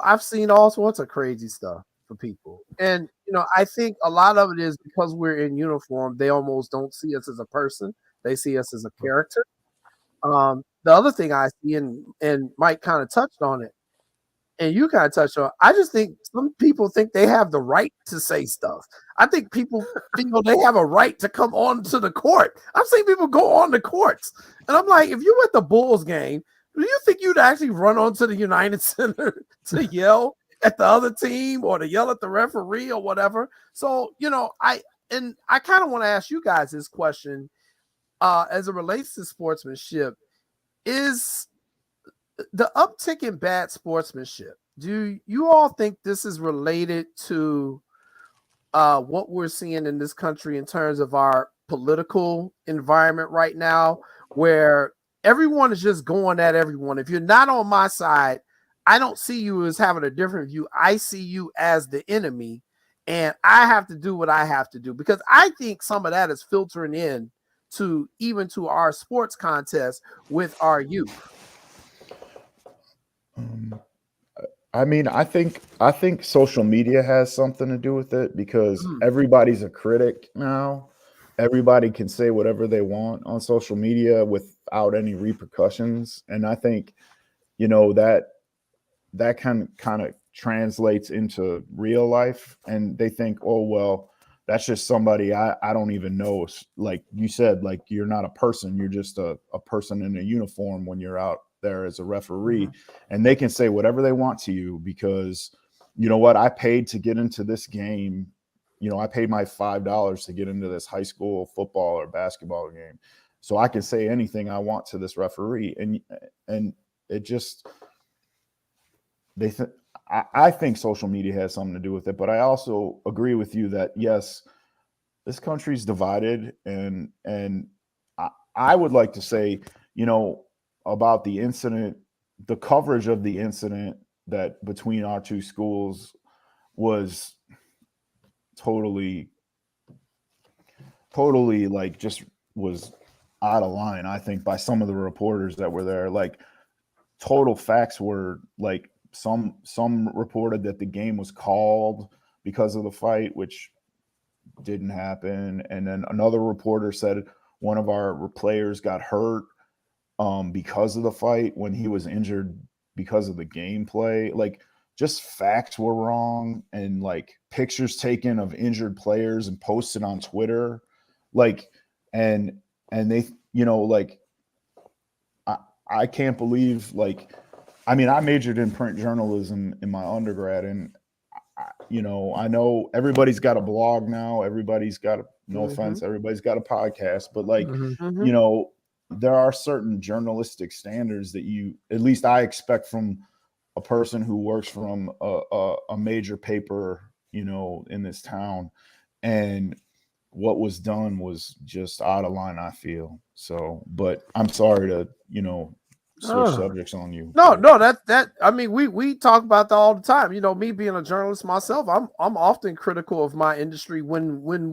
I've seen all sorts of crazy stuff for people. And, I think a lot of it is because we're in uniform, they almost don't see us as a person. They see us as a character. The other thing I see, and Mike kind of touched on it, and you kind of touched on it, I just think some people think they have the right to say stuff. I think people feel they have a right to come on to the court. I've seen people go on the courts, and I'm like, if you were at the Bulls game, do you think you'd actually run onto the United Center to yell at the other team or to yell at the referee or whatever? So, I kind of want to ask you guys this question as it relates to sportsmanship. Is the uptick in bad sportsmanship, do you all think this is related to what we're seeing in this country in terms of our political environment right now, where everyone is just going at everyone? If you're not on my side, I don't see you as having a different view. I see you as the enemy, and I have to do what I have to do, because I think some of that is filtering in to even to our sports contests with our youth. I mean, I think social media has something to do with it, because everybody's a critic now. Everybody can say whatever they want on social media without any repercussions, and I think that kind of translates into real life, and they think, oh well, that's just somebody I don't even know. Like you said, like, you're not a person, you're just a person in a uniform when you're out there as a referee, and they can say whatever they want to you, because you know what, I paid to get into this game. I paid my $5 to get into this high school football or basketball game, so I can say anything I want to this referee, and it just, I think social media has something to do with it. But I also agree with you that yes, this country's divided, and I would like to say, about the incident, the coverage of the incident that between our two schools was totally like just was out of line, I think, by some of the reporters that were there. Like, total facts were like, some reported that the game was called because of the fight, which didn't happen. And then another reporter said one of our players got hurt because of the fight when he was injured because of the gameplay. Like, just facts were wrong, and like pictures taken of injured players and posted on Twitter. Like, and they, like, I can't believe, like, I mean, I majored in print journalism in my undergrad, and I know everybody's got a blog now. Everybody's got no offense, everybody's got a podcast, but like, there are certain journalistic standards that at least I expect from a person who works from a major paper, in this town. And what was done was just out of line, I feel. So, but I'm sorry to, switch subjects on you. No, that I mean, we talk about that all the time. Me being a journalist myself, I'm often critical of my industry when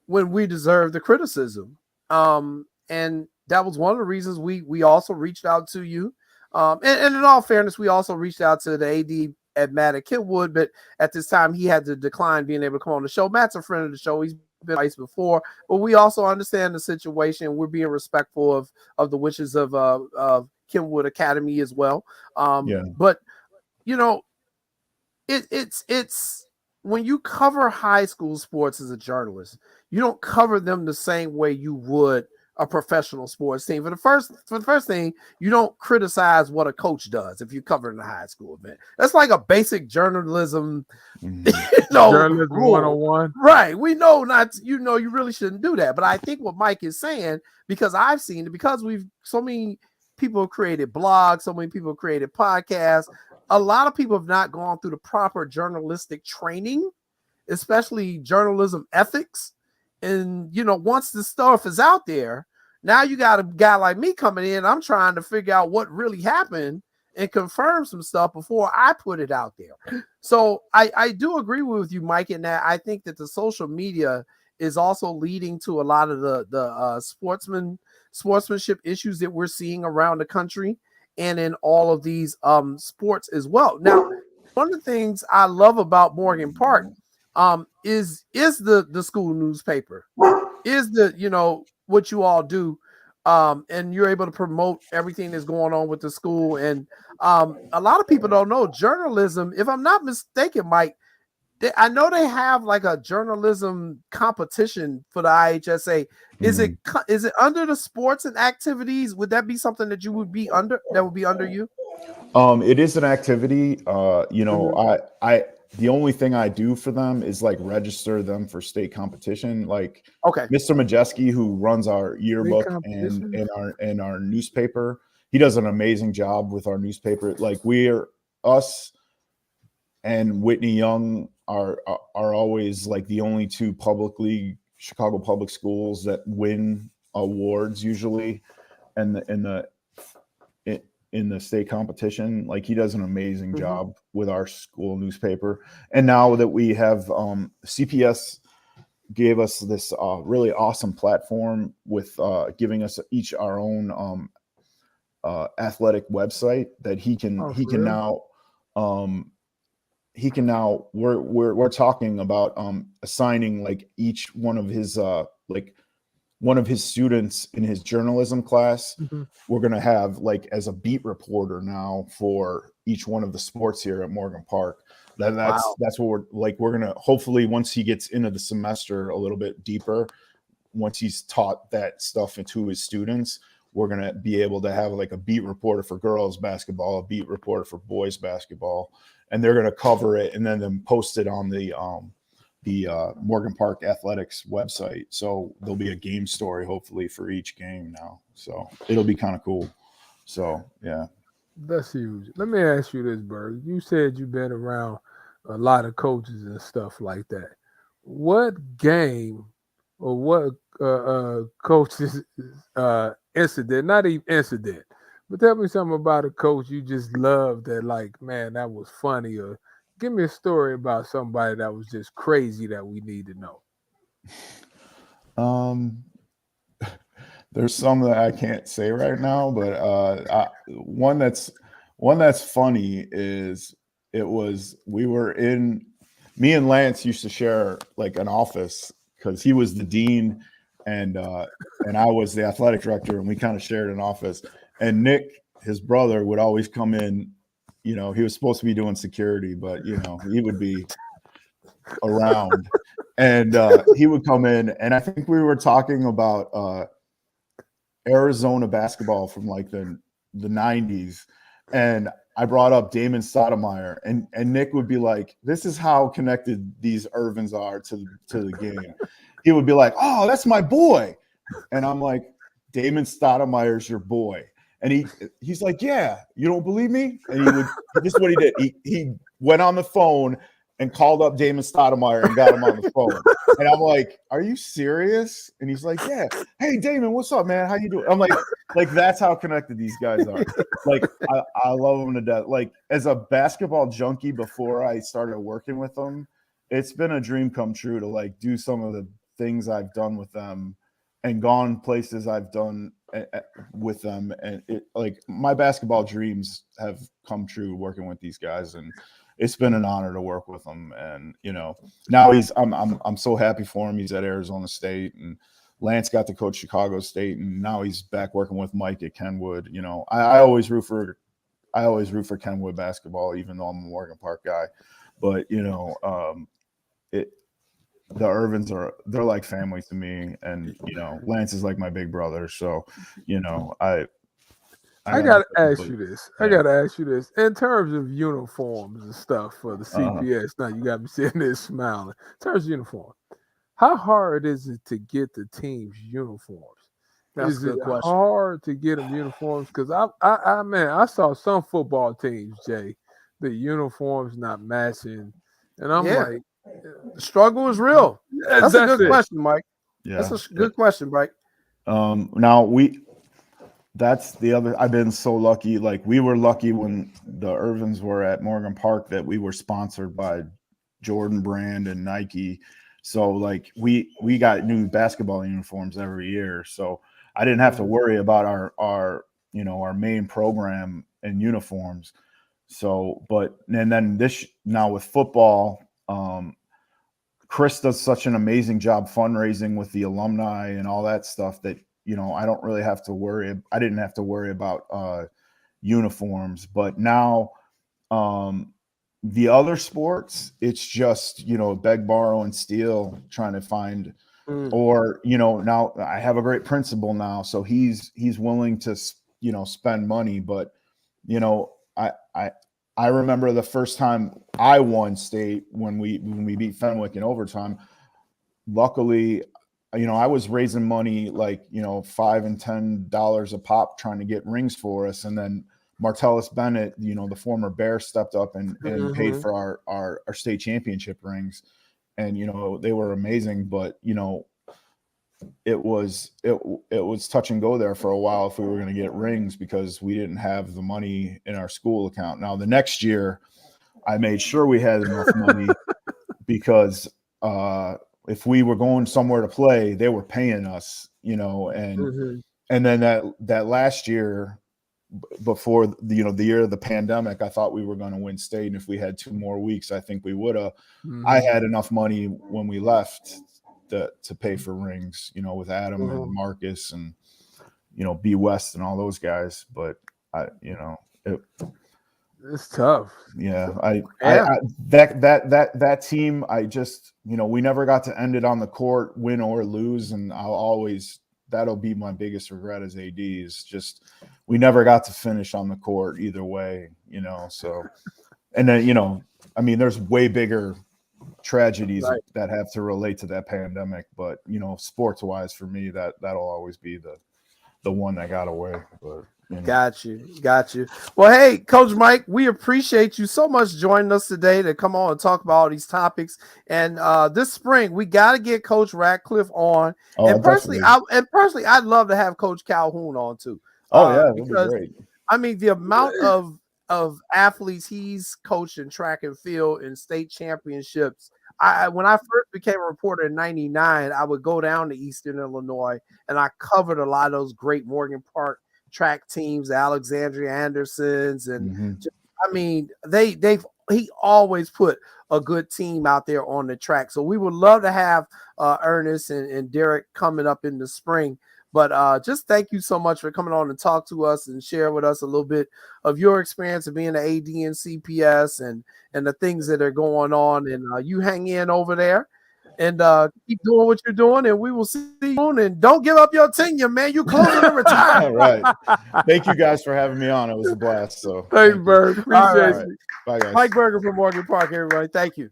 we deserve the criticism. And that was one of the reasons we also reached out to you. And in all fairness, we also reached out to the AD at Matt at Kenwood, but at this time he had to decline being able to come on the show. Matt's a friend of the show. He's been twice before, but we also understand the situation. We're being respectful of the wishes of Kenwood Academy as well. But it's when you cover high school sports as a journalist, you don't cover them the same way you would a professional sports team. For the first thing, you don't criticize what a coach does if you're covering a high school event. That's like a basic journalism, journalism 101. Right. We know you really shouldn't do that. But I think what Mike is saying, because I've seen it, because so many people have created blogs, so many people have created podcasts. A lot of people have not gone through the proper journalistic training, especially journalism ethics. And, once the stuff is out there, now you got a guy like me coming in. I'm trying to figure out what really happened and confirm some stuff before I put it out there. So I do agree with you, Mike, in that I think that the social media is also leading to a lot of the sportsmanship issues that we're seeing around the country and in all of these sports as well. Now, one of the things I love about Morgan Park, is the school newspaper, is what you all do, and you're able to promote everything that's going on with the school. And a lot of people don't know journalism. If I'm not mistaken, Mike, I know they have like a journalism competition for the IHSA. Is it under the sports and activities? Would that be something that you would be under? That would be under you? It is an activity. I the only thing I do for them is like register them for state competition. Like Okay. Mr. Majeski, who runs our yearbook and our newspaper, he does an amazing job with our newspaper. Like us and Whitney Young are always like the only two publicly Chicago public schools that win awards usually, and in the state competition. Like he does an amazing job with our school newspaper. And now that we have CPS gave us this really awesome platform with giving us each our own athletic website that he can now we're talking about assigning like each one of his one of his students in his journalism class. We're going to have like as a beat reporter now for each one of the sports here at Morgan Park. That's what we're going to hopefully, once he gets into the semester a little bit deeper, once he's taught that stuff into his students, we're going to be able to have like a beat reporter for girls basketball, a beat reporter for boys basketball, and they're going to cover it and then post it on the Morgan Park Athletics website. So there'll be a game story hopefully for each game now. So it'll be kind of cool. So yeah. That's huge. Let me ask you this, Berg. You said you've been around a lot of coaches and stuff like that. What game or what coach's incident, not even incident, but tell me something about a coach you just loved that, like, man, that was funny, or give me a story about somebody that was just crazy that we need to know. There's some that I can't say right now, but one that's funny is me and Lance used to share like an office because he was the dean and I was the athletic director, and we kind of shared an office. And Nick, his brother, would always come in. You know, he was supposed to be doing security, but you know, he would be around, and he would come in. And I think we were talking about Arizona basketball from like the 90s, and I brought up Damon Stoudemire, and Nick would be like, "This is how connected these Irvins are to the game." He would be like, "Oh, that's my boy," and I'm like, "Damon Stoudemire's your boy." And he's like, "Yeah, you don't believe me?" And this is what he did. He went on the phone and called up Damon Stoudemire and got him on the phone. And I'm like, "Are you serious?" And he's like, "Yeah. Hey, Damon, what's up, man? How you doing?" I'm like that's how connected these guys are. Like, I love them to death. Like, as a basketball junkie before I started working with them, it's been a dream come true to like do some of the things I've done with them and gone places I've done with them. And it, like, my basketball dreams have come true working with these guys, and it's been an honor to work with him. And, you know, now I'm so happy for him. He's at Arizona State, and Lance got to coach Chicago State, and now he's back working with Mike at Kenwood. You know, I always root for Kenwood basketball, even though I'm a Morgan Park guy. But, you know, the Irvins they're like family to me, and, you know, Lance is like my big brother. So, you know, I gotta ask you this. I gotta ask you this. In terms of uniforms and stuff for the CPS, now you got me sitting there smiling. In terms of uniform, how hard is it to get the team's uniforms? That's Is a good it question. hard to get them uniforms? Because I saw some football teams, Jay, the uniforms not matching, and I'm like, the struggle is real. That's a good question, Mike. Yeah, that's a good question, Mike. Now that's the other. I've been so lucky. Like, we were lucky when the Irvins were at Morgan Park that we were sponsored by Jordan Brand and Nike. So like we got new basketball uniforms every year. So I didn't have to worry about our main program and uniforms. So, but and then now with football, Chris does such an amazing job fundraising with the alumni and all that stuff that, you know, I don't really have to worry. I didn't have to worry about uniforms, but now the other sports, it's just, you know, beg, borrow, and steal, trying to find, or, you know, now I have a great principal now, so he's willing to, you know, spend money. But, you know, I remember the first time I won state when we beat Fenwick in overtime. Luckily, you know, I was raising money like, you know, $5 and $10 a pop trying to get rings for us, and then Martellus Bennett, you know, the former Bear, stepped up and paid for our state championship rings, and, you know, they were amazing. But, you know, it was touch and go there for a while if we were going to get rings, because we didn't have the money in our school account. Now the next year I made sure we had enough money because if we were going somewhere to play, they were paying us, you know, and then that last year before the, you know, the year of the pandemic, I thought we were going to win state, and if we had 2 more weeks, I think we would have. I had enough money when we left to pay for rings, you know, with Adam and Marcus and, you know, B West and all those guys. But you know, it's tough. Yeah, that team, I just, you know, we never got to end it on the court, win or lose, and that'll be my biggest regret as AD, is just we never got to finish on the court either way, you know. So, and then, you know, I mean, there's way bigger tragedies that have to relate to that pandemic, but, you know, sports wise, for me, that'll always be the one that got away. But, you know. Got you. Well, hey, Coach Mike, we appreciate you so much joining us today to come on and talk about all these topics. And this spring, we got to get Coach Ratcliffe on. And personally, I'd love to have Coach Calhoun on too. Because, be great. I mean, the amount of athletes he's coached in track and field in state championships. When I first became a reporter in '99, I would go down to Eastern Illinois, and I covered a lot of those great Morgan Park track teams, Alexandria Andersons, and I mean, he always put a good team out there on the track. So we would love to have Ernest and Derek coming up in the spring. But just thank you so much for coming on and talk to us and share with us a little bit of your experience of being an AD and CPS and the things that are going on. And you hang in over there and keep doing what you're doing, and we will see you soon. And don't give up your tenure, man. You closing to retire. Right. Thank you guys for having me on. It was a blast. So thanks, Berg. Appreciate you. Bye, guys. Mike Berger from Morgan Park, everybody. Thank you.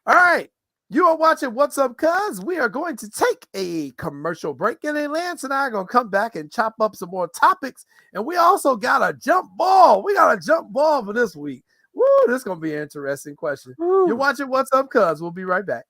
All right. You are watching What's Up, Cuz. We are going to take a commercial break, and then Lance and I are going to come back and chop up some more topics. And we also got a jump ball. We got a jump ball for this week. Woo, this is going to be an interesting question. Woo. You're watching What's Up, Cuz. We'll be right back.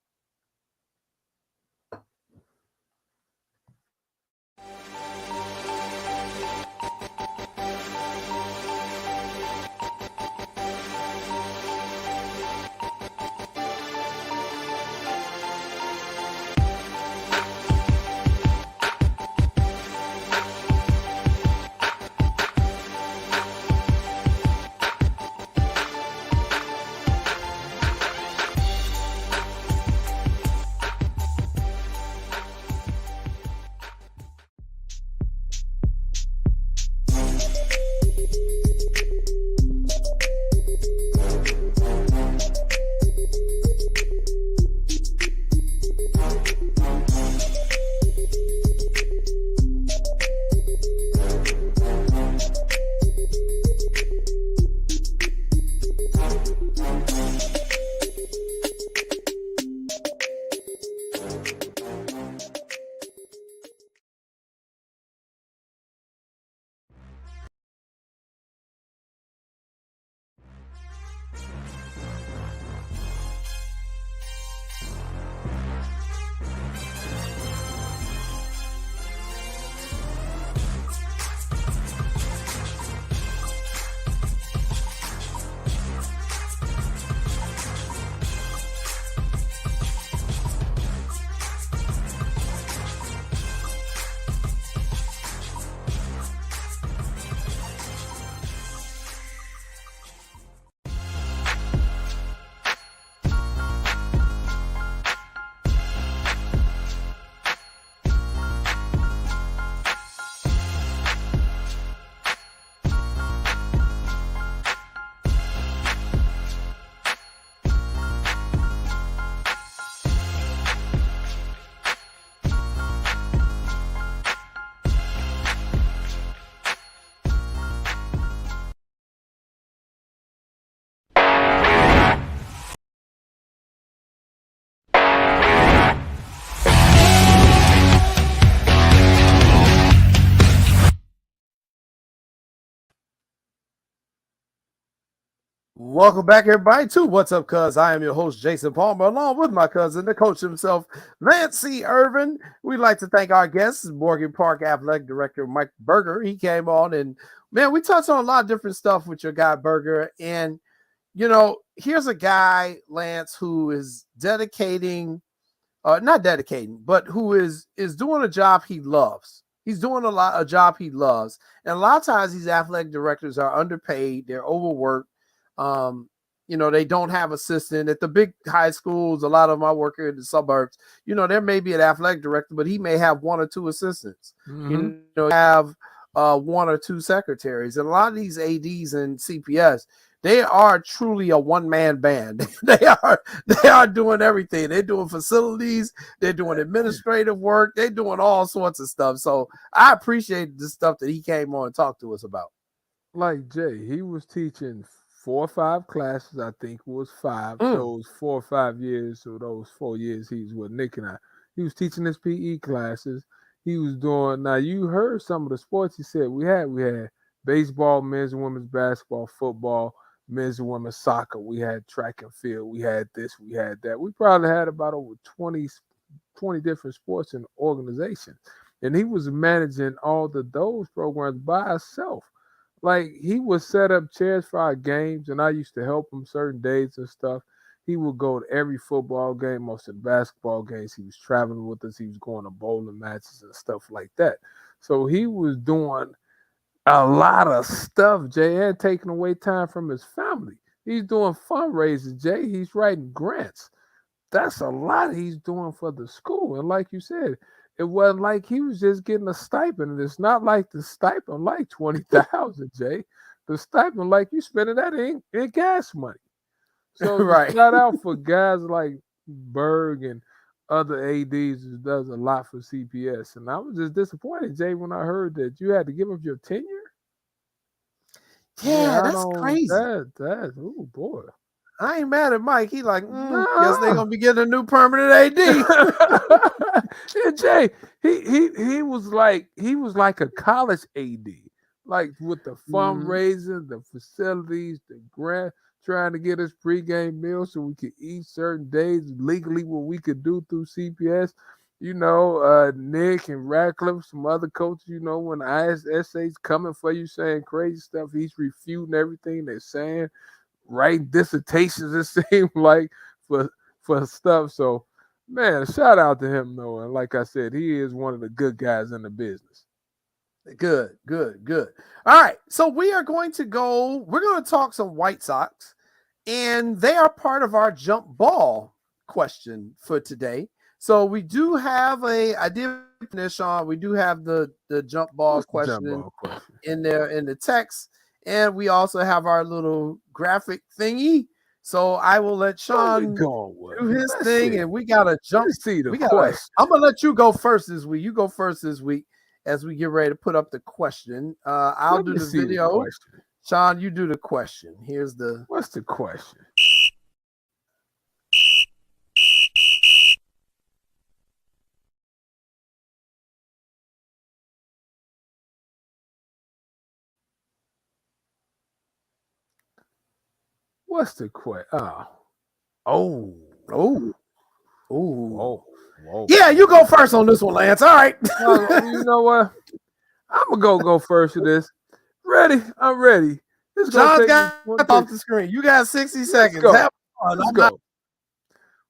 Welcome back, everybody, to What's Up, Cuz. I am your host, Jason Palmer, along with my cousin, the coach himself, Lance C. Irvin. We'd like to thank our guests, Morgan Park Athletic Director Mike Berger. He came on, and man, we touched on a lot of different stuff with your guy Berger. And here's a guy, Lance, who is not dedicating, but who is doing a job he loves. He's doing a job he loves, and a lot of times these athletic directors are underpaid, they're overworked. They don't have assistant at the big high schools. A lot of them are working in the suburbs. There may be an athletic director, but he may have one or two assistants. Have one or two secretaries. And a lot of these ADs and CPS, they are truly a one-man band. they are doing everything. They're doing facilities. They're doing administrative work. They're doing all sorts of stuff. So I appreciate the stuff that he came on and talked to us about. Like Jay, he was teaching 4 or 5 classes. I think it was 5. Those 4 or 5 years, or those 4 years he was with Nick and I. He was teaching his PE classes. He was doing, now you heard some of the sports he said we had baseball, men's and women's basketball, football, men's and women's soccer. We had track and field. We had this, we had that. We probably had about over 20 different sports in the organization. And he was managing all those programs by himself. Like, he would set up chairs for our games, and I used to help him certain days and stuff. He would go to every football game, most of the basketball games. He was traveling with us. He was going to bowling matches and stuff like that. So he was doing a lot of stuff, Jay, and taking away time from his family. He's doing fundraisers, Jay. He's writing grants. That's a lot he's doing for the school. And like you said, it wasn't like he was just getting a stipend. It's not like the stipend like 20,000, Jay. The stipend like you spending that in gas money. So right. Shout out for guys like Berg and other ADs who does a lot for CPS. And I was just disappointed, Jay, when I heard that you had to give up your tenure. Yeah, that's crazy. That's oh boy. I ain't mad at Mike. He like, guess they're gonna be getting a new permanent AD. Yeah, Jay, he was like a college AD, like with the fundraising, the facilities, the grant, trying to get us pregame meals so we could eat certain days legally, what we could do through CPS. Nick and Radcliffe, some other coaches, when ISSA's coming for you saying crazy stuff, he's refuting everything they're saying. Writing dissertations, it seemed like, for stuff. So, man, shout out to him, though. And like I said, he is one of the good guys in the business. Good. All right. So we're going to talk some White Sox, and they are part of our jump ball question for today. So we do have I did finish on, we do have the jump ball question in there in the text. And we also have our little graphic thingy. So I will let Sean do his thing, and we got to jump. I'm going to let you go first this week. You go first this week as we get ready to put up the question. I'll do the video. Sean, you do the question. What's the question? What's the question? Oh. Yeah, you go first on this one, Lance. All right. You know what? I'm going to go first for this. Ready? I'm ready. John's got off the screen. You got 60 seconds. Let's go.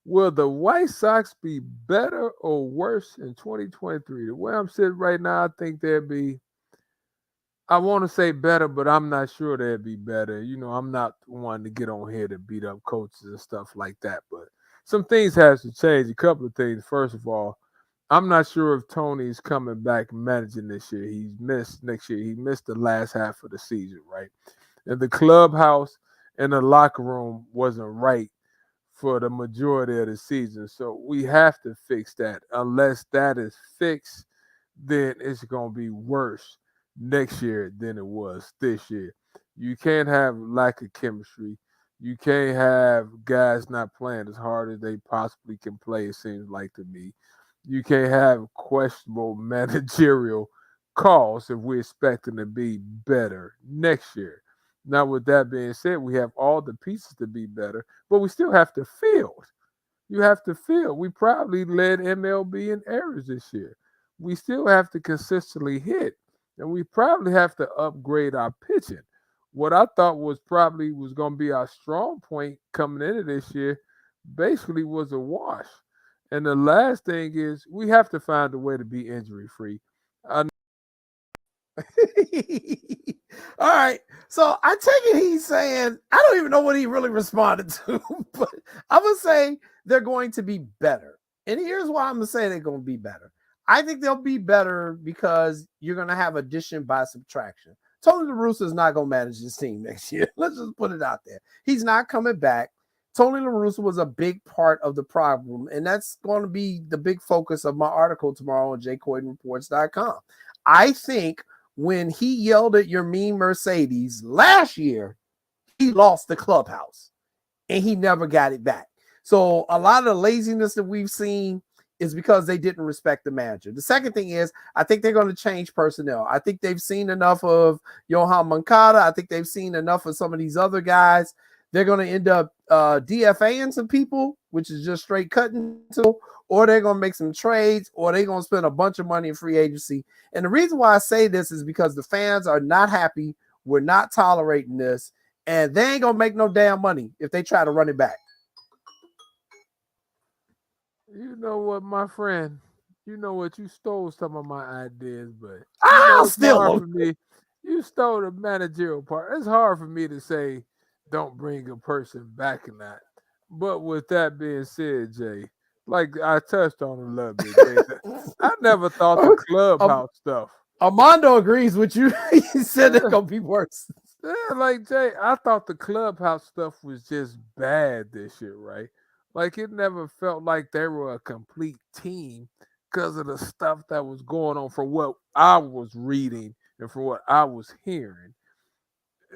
Will the White Sox be better or worse in 2023? The way I'm sitting right now, I think I want to say better, but I'm not sure they'd be better. I'm not one to get on here to beat up coaches and stuff like that. But some things have to change. A couple of things. First of all, I'm not sure if Tony's coming back managing this year. He's missed next year. He missed the last half of the season, right? And the clubhouse and the locker room wasn't right for the majority of the season. So we have to fix that. Unless that is fixed, then it's going to be worse next year than it was this year. You can't have lack of chemistry. You can't have guys not playing as hard as they possibly can play, it seems like to me. You can't have questionable managerial calls if we're expecting to be better next year. Now, with that being said, we have all the pieces to be better, but we still have to field. You have to field. We probably led MLB in errors this year. We still have to consistently hit, and we probably have to upgrade our pitching. What I thought was going to be our strong point coming into this year basically was a wash. And the last thing is we have to find a way to be injury free. All right. So I take it he's saying, I don't even know what he really responded to, but I'm going to say they're going to be better. And here's why I'm going to say they're going to be better. I think they'll be better because you're going to have addition by subtraction. Tony La Russa is not going to manage this team next year. Let's just put it out there. He's not coming back. Tony La Russa was a big part of the problem, and that's going to be the big focus of my article tomorrow on jcoydenreports.com. I think when he yelled at your mean Mercedes last year, he lost the clubhouse, and he never got it back. So a lot of the laziness that we've seen is because they didn't respect the manager. The second thing is, I think they're going to change personnel. I think they've seen enough of Yohan Moncada. I think they've seen enough of some of these other guys. They're going to end up DFAing some people, which is just straight cutting to, or they're going to make some trades, or they're going to spend a bunch of money in free agency. And the reason why I say this is because the fans are not happy. We're not tolerating this, and they ain't going to make no damn money if they try to run it back. You know what, my friend? You know what? You stole some of my ideas, but I'll it's steal hard them. for me. You stole the managerial part. It's hard for me to say don't bring a person back in that. But with that being said, Jay, like I touched on a little bit, Jay, I never thought the clubhouse stuff. Armando agrees with you. He said it's going to be worse. Yeah, like Jay, I thought the clubhouse stuff was just bad this year, right? Like it never felt like they were a complete team because of the stuff that was going on for what I was reading and for what I was hearing.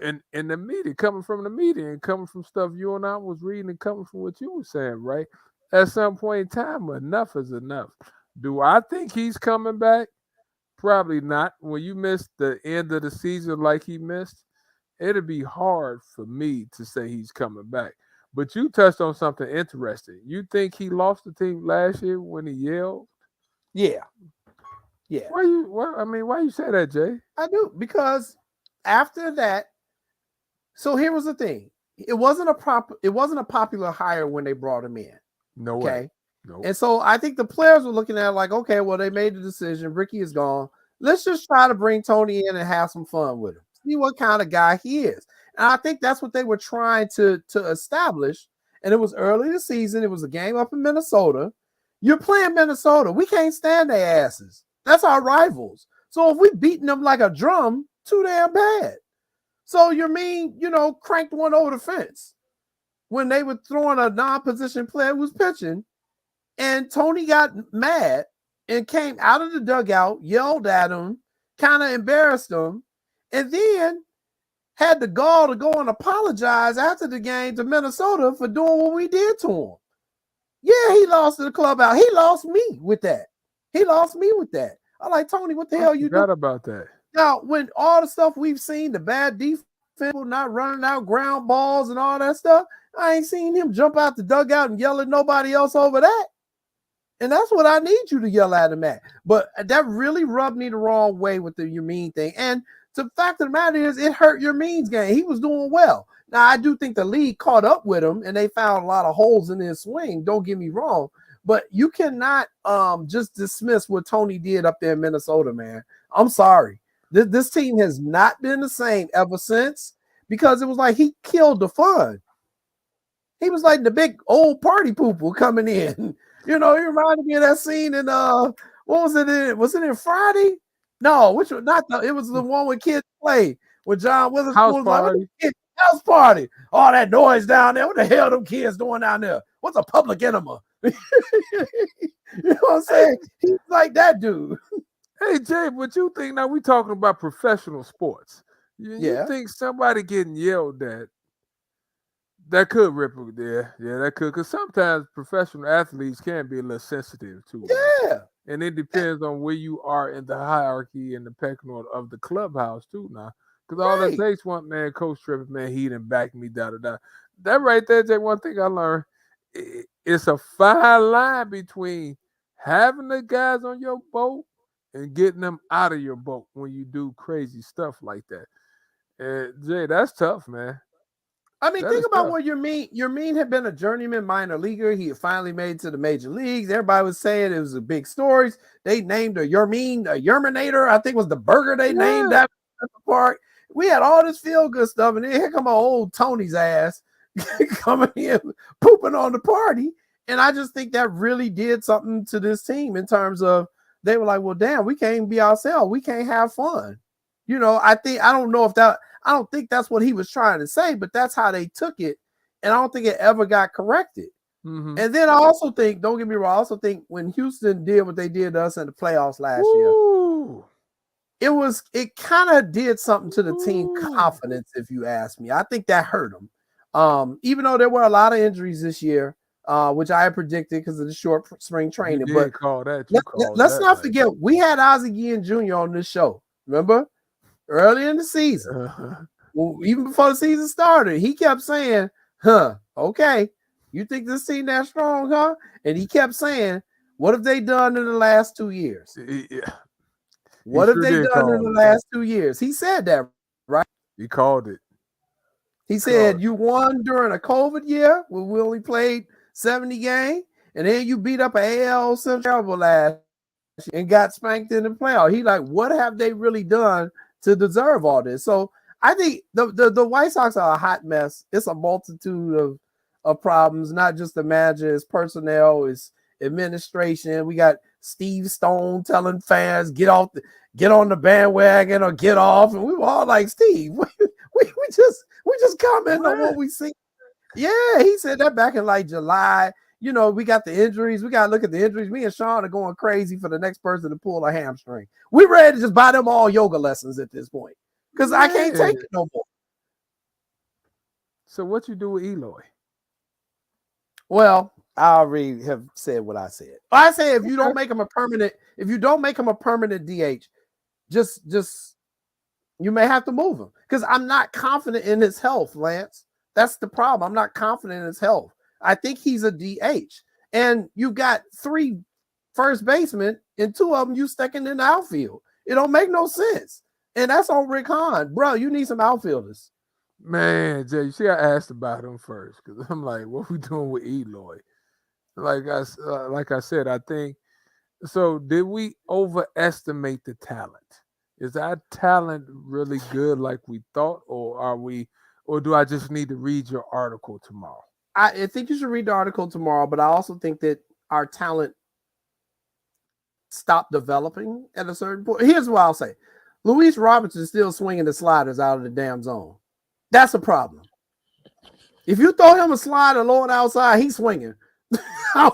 And in the media, coming from the media and coming from stuff you and I was reading and coming from what you were saying, right? At some point in time, enough is enough. Do I think he's coming back? Probably not. When you miss the end of the season like he missed, it'd be hard for me to say he's coming back. But you touched on something interesting. You think he lost the team last year when he yelled? Yeah. Why you say that, Jay? I do, because after that, so here was the thing. It wasn't a popular hire when they brought him in. No Okay. way. No. And so I think the players were looking at it like, okay, well, they made the decision. Ricky is gone. Let's just try to bring Tony in and have some fun with him. See what kind of guy he is. And I think that's what they were trying to establish. And it was early in the season. It was a game up in Minnesota. You're playing Minnesota. We can't stand their asses. That's our rivals. So if we beating them like a drum, too damn bad. So cranked one over the fence when they were throwing a non-position player who was pitching. And Tony got mad and came out of the dugout, yelled at him, kind of embarrassed him, and then had the gall to go and apologize after the game to Minnesota for doing what we did to him. Yeah, he lost to the clubhouse. He lost me with that. I'm like, Tony, what the hell you forgot doing about that? Now, when all the stuff we've seen, the bad defense, not running out ground balls and all that stuff, I ain't seen him jump out the dugout and yell at nobody else over that. And that's what I need you to yell at him at. But that really rubbed me the wrong way with the your mean thing. And the fact of the matter is, it hurt your means game. He was doing well. Now, I do think the league caught up with him and they found a lot of holes in his swing. Don't get me wrong. But you cannot just dismiss what Tony did up there in Minnesota, man. I'm sorry. This team has not been the same ever since, because it was like he killed the fun. He was like the big old party pooper coming in. He reminded me of that scene in what was it in? Was it in Friday? No, it was the one with Kids Play with John Witherspoon. House party. House party. All that noise down there. What the hell them kids doing down there? What's a public enema? You know what I'm saying? He's like that dude. Hey, Jay, what you think now? We talking about professional sports. You think somebody getting yelled at, that could ripple there. Yeah, that could. Because sometimes professional athletes can be a little sensitive too. Yeah. And it depends on where you are in the hierarchy and the pecking order of the clubhouse too now. Because all it Right. takes one man, Coach Trippett, man, he didn't back me, da da da. That right there, Jay, one thing I learned, it's a fine line between having the guys on your boat and getting them out of your boat when you do crazy stuff like that. And Jay, that's tough, man. I mean, That think is about tough. what Yermin had been a journeyman minor leaguer. He had finally made it to the major leagues. Everybody was saying it was a big stories. They named a Yermin a Yerminator. I think it was the burger they named Yeah. that at the park. We had all this feel good stuff, and then here come old Tony's ass coming in pooping on the party. And I just think that really did something to this team in terms of they were like, well, damn, we can't be ourselves. We can't have fun. You know, I don't think that's what he was trying to say, but that's how they took it. And I don't think it ever got corrected. Mhm. And then I also think, don't get me wrong, I also think when Houston did what they did to us in the playoffs last year, Ooh. it kind of did something to the team Ooh. confidence, if you ask me. I think that hurt them. Even though there were a lot of injuries this year, which I had predicted because of the short spring training. You But did call that. You called let's that, not like- forget, we had Ozzie Guillen Jr. on this show. Remember? Early in the season. Uh-huh. Well, even before the season started, he kept saying, okay, you think this team that strong, huh? And he kept saying, what have they done in the last 2 years? Yeah. What have sure they did done call in the it. last 2 years? He said that, right? He called it. He said, Called it. you won during a COVID year when we only played 70 games, and then you beat up an AL Central last year and got spanked in the playoff. He like, what have they really done to deserve all this? So I think the White Sox are a hot mess. It's a multitude of problems, not just the manager, it's personnel, it's administration. We got Steve Stone telling fans get on the bandwagon or get off, and we were all like, Steve, we just comment on what we see. Yeah, he said that back in like July. You know, we got the injuries. We got to look at the injuries. Me and Sean are going crazy for the next person to pull a hamstring. We ready to just buy them all yoga lessons at this point because I can't take it no more. So what you do with Eloy? Well, I already have said what I said. I say if you don't make him a permanent DH, just you may have to move him because I'm not confident in his health, Lance. That's the problem. I'm not confident in his health. I think he's a DH, and you've got 3 first basemen, and 2 of them you sticking in the outfield. It don't make no sense, and that's on Rick Hahn, bro. You need some outfielders. Man, Jay, you see, I asked about him first because I'm like, what we doing with Eloy? Like I said, I think so. Did we overestimate the talent? Is our talent really good like we thought, or do I just need to read your article tomorrow? I think you should read the article tomorrow, but I also think that our talent stopped developing at a certain point. Here's what I'll say. Luis Robertson is still swinging the sliders out of the damn zone. That's a problem. If you throw him a slider low and outside, he's swinging. I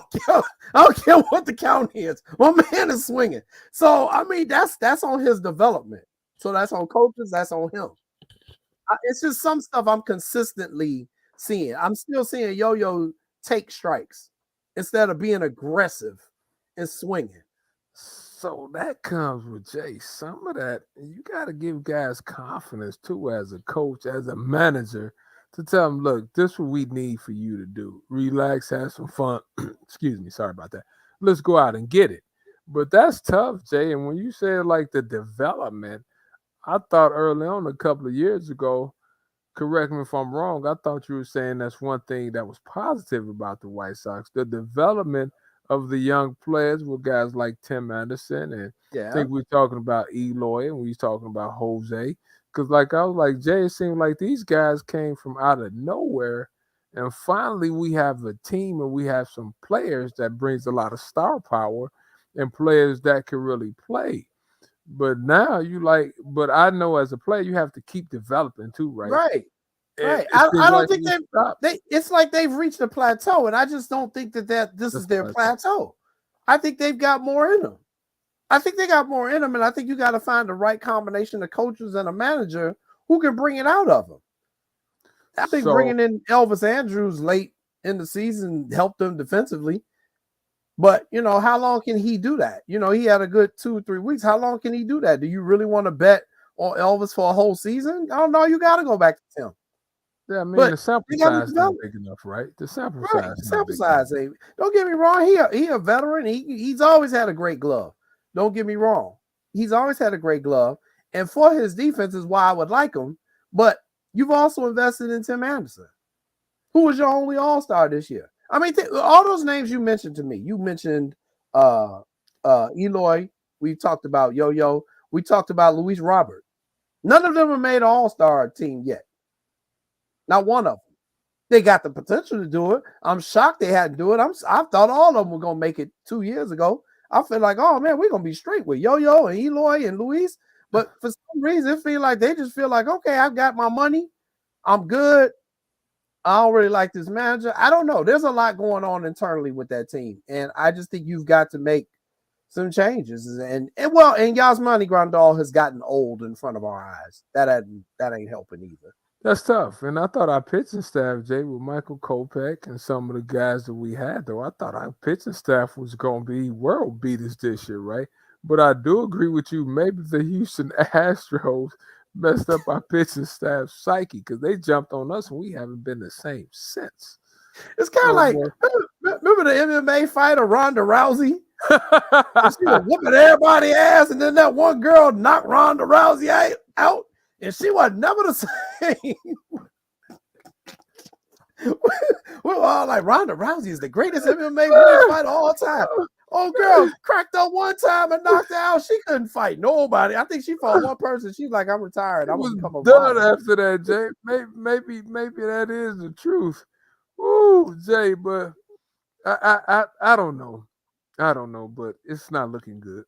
don't care what the count is. My man is swinging. So, I mean, that's on his development. So that's on coaches. That's on him. It's just some stuff I'm consistently seeing. I'm still seeing Yo-Yo take strikes instead of being aggressive and swinging. So that comes with Jay. Some of that, you got to give guys confidence too as a coach, as a manager, to tell them, look, this is what we need for you to do. Relax, have some fun. Excuse me, sorry about that. Let's go out and get it. But that's tough, Jay. And when you said like the development, I thought early on a couple of years ago, correct me if I'm wrong, I thought you were saying that's one thing that was positive about the White Sox, the development of the young players with guys like Tim Anderson, and I think we're talking about Eloy, and we're talking about Jose. Because like I was like, Jay, it seemed like these guys came from out of nowhere, and finally we have a team and we have some players that brings a lot of star power and players that can really play. But now but I know as a player, you have to keep developing too, right? Right. Right. I don't think it's like they've reached a plateau, and I just don't think that this is their plateau. I think they've got more in them. I think they got more in them, and I think you got to find the right combination of coaches and a manager who can bring it out of them. I think bringing in Elvis Andrews late in the season helped them defensively. But, you know, how long can he do that? You know, he had a good 2 or 3 weeks. How long can he do that? Do you really want to bet or Elvis for a whole season. I don't know. You got to go back to Tim. Yeah, I mean But the sample they gotta size not develop. big enough, right? The sample Right, size the not sample big size. enough. Don't get me wrong. He a veteran. He's always had a great glove. Don't get me wrong. He's always had a great glove, and for his defense is why I would like him. But you've also invested in Tim Anderson, who was your only All-Star this year. I mean, all those names you mentioned to me. You mentioned Eloy. We talked about Yo-Yo. We talked about Luis Robert. None of them have made an All-Star team yet. Not one of them. They got the potential to do it. I'm shocked they hadn't do it. I thought all of them were gonna make it 2 years ago. I feel like, oh man, we're gonna be straight with Yo-Yo and Eloy and Luis. But for some reason, it feel like they just feel like, okay, I've got my money. I'm good. I don't really like this manager. I don't know. There's a lot going on internally with that team, and I just think you've got to make some changes. And Yasmani Grandal has gotten old in front of our eyes. That ain't helping either. That's tough. And I thought our pitching staff, Jay, with Michael Kopech and some of the guys that we had, though, I thought our pitching staff was going to be world beaters this year, right? But I do agree with you. Maybe the Houston Astros messed up our pitching staff psyche because they jumped on us and we haven't been the same since. It's kind of like, remember the MMA fighter Ronda Rousey? She was whooping everybody's ass, and then that one girl knocked Ronda Rousey out, and she was never the same. We're all like, Ronda Rousey is the greatest MMA fighter of all time. Oh, girl cracked up one time and knocked her out. She couldn't fight nobody. I think she fought one person. She's like, I'm retired. I was done after that, Jay. Maybe that is the truth. Ooh, Jay, but I don't know. I don't know, but it's not looking good.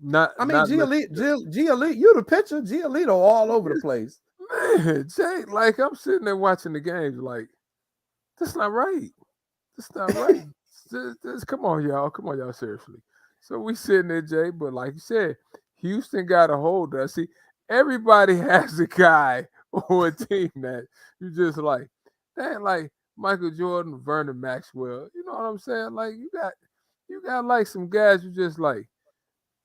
Giolito, you the pitcher. Giolito all over the place. Man, Jay, like I'm sitting there watching the games, like that's not right. That's not right. Come on, y'all, seriously. So we sitting there, Jay, but like you said, Houston got a hold of us. See, everybody has a guy or a team that you just like, dang, like Michael Jordan, Vernon Maxwell. You know what I'm saying? Like you got like some guys you just like,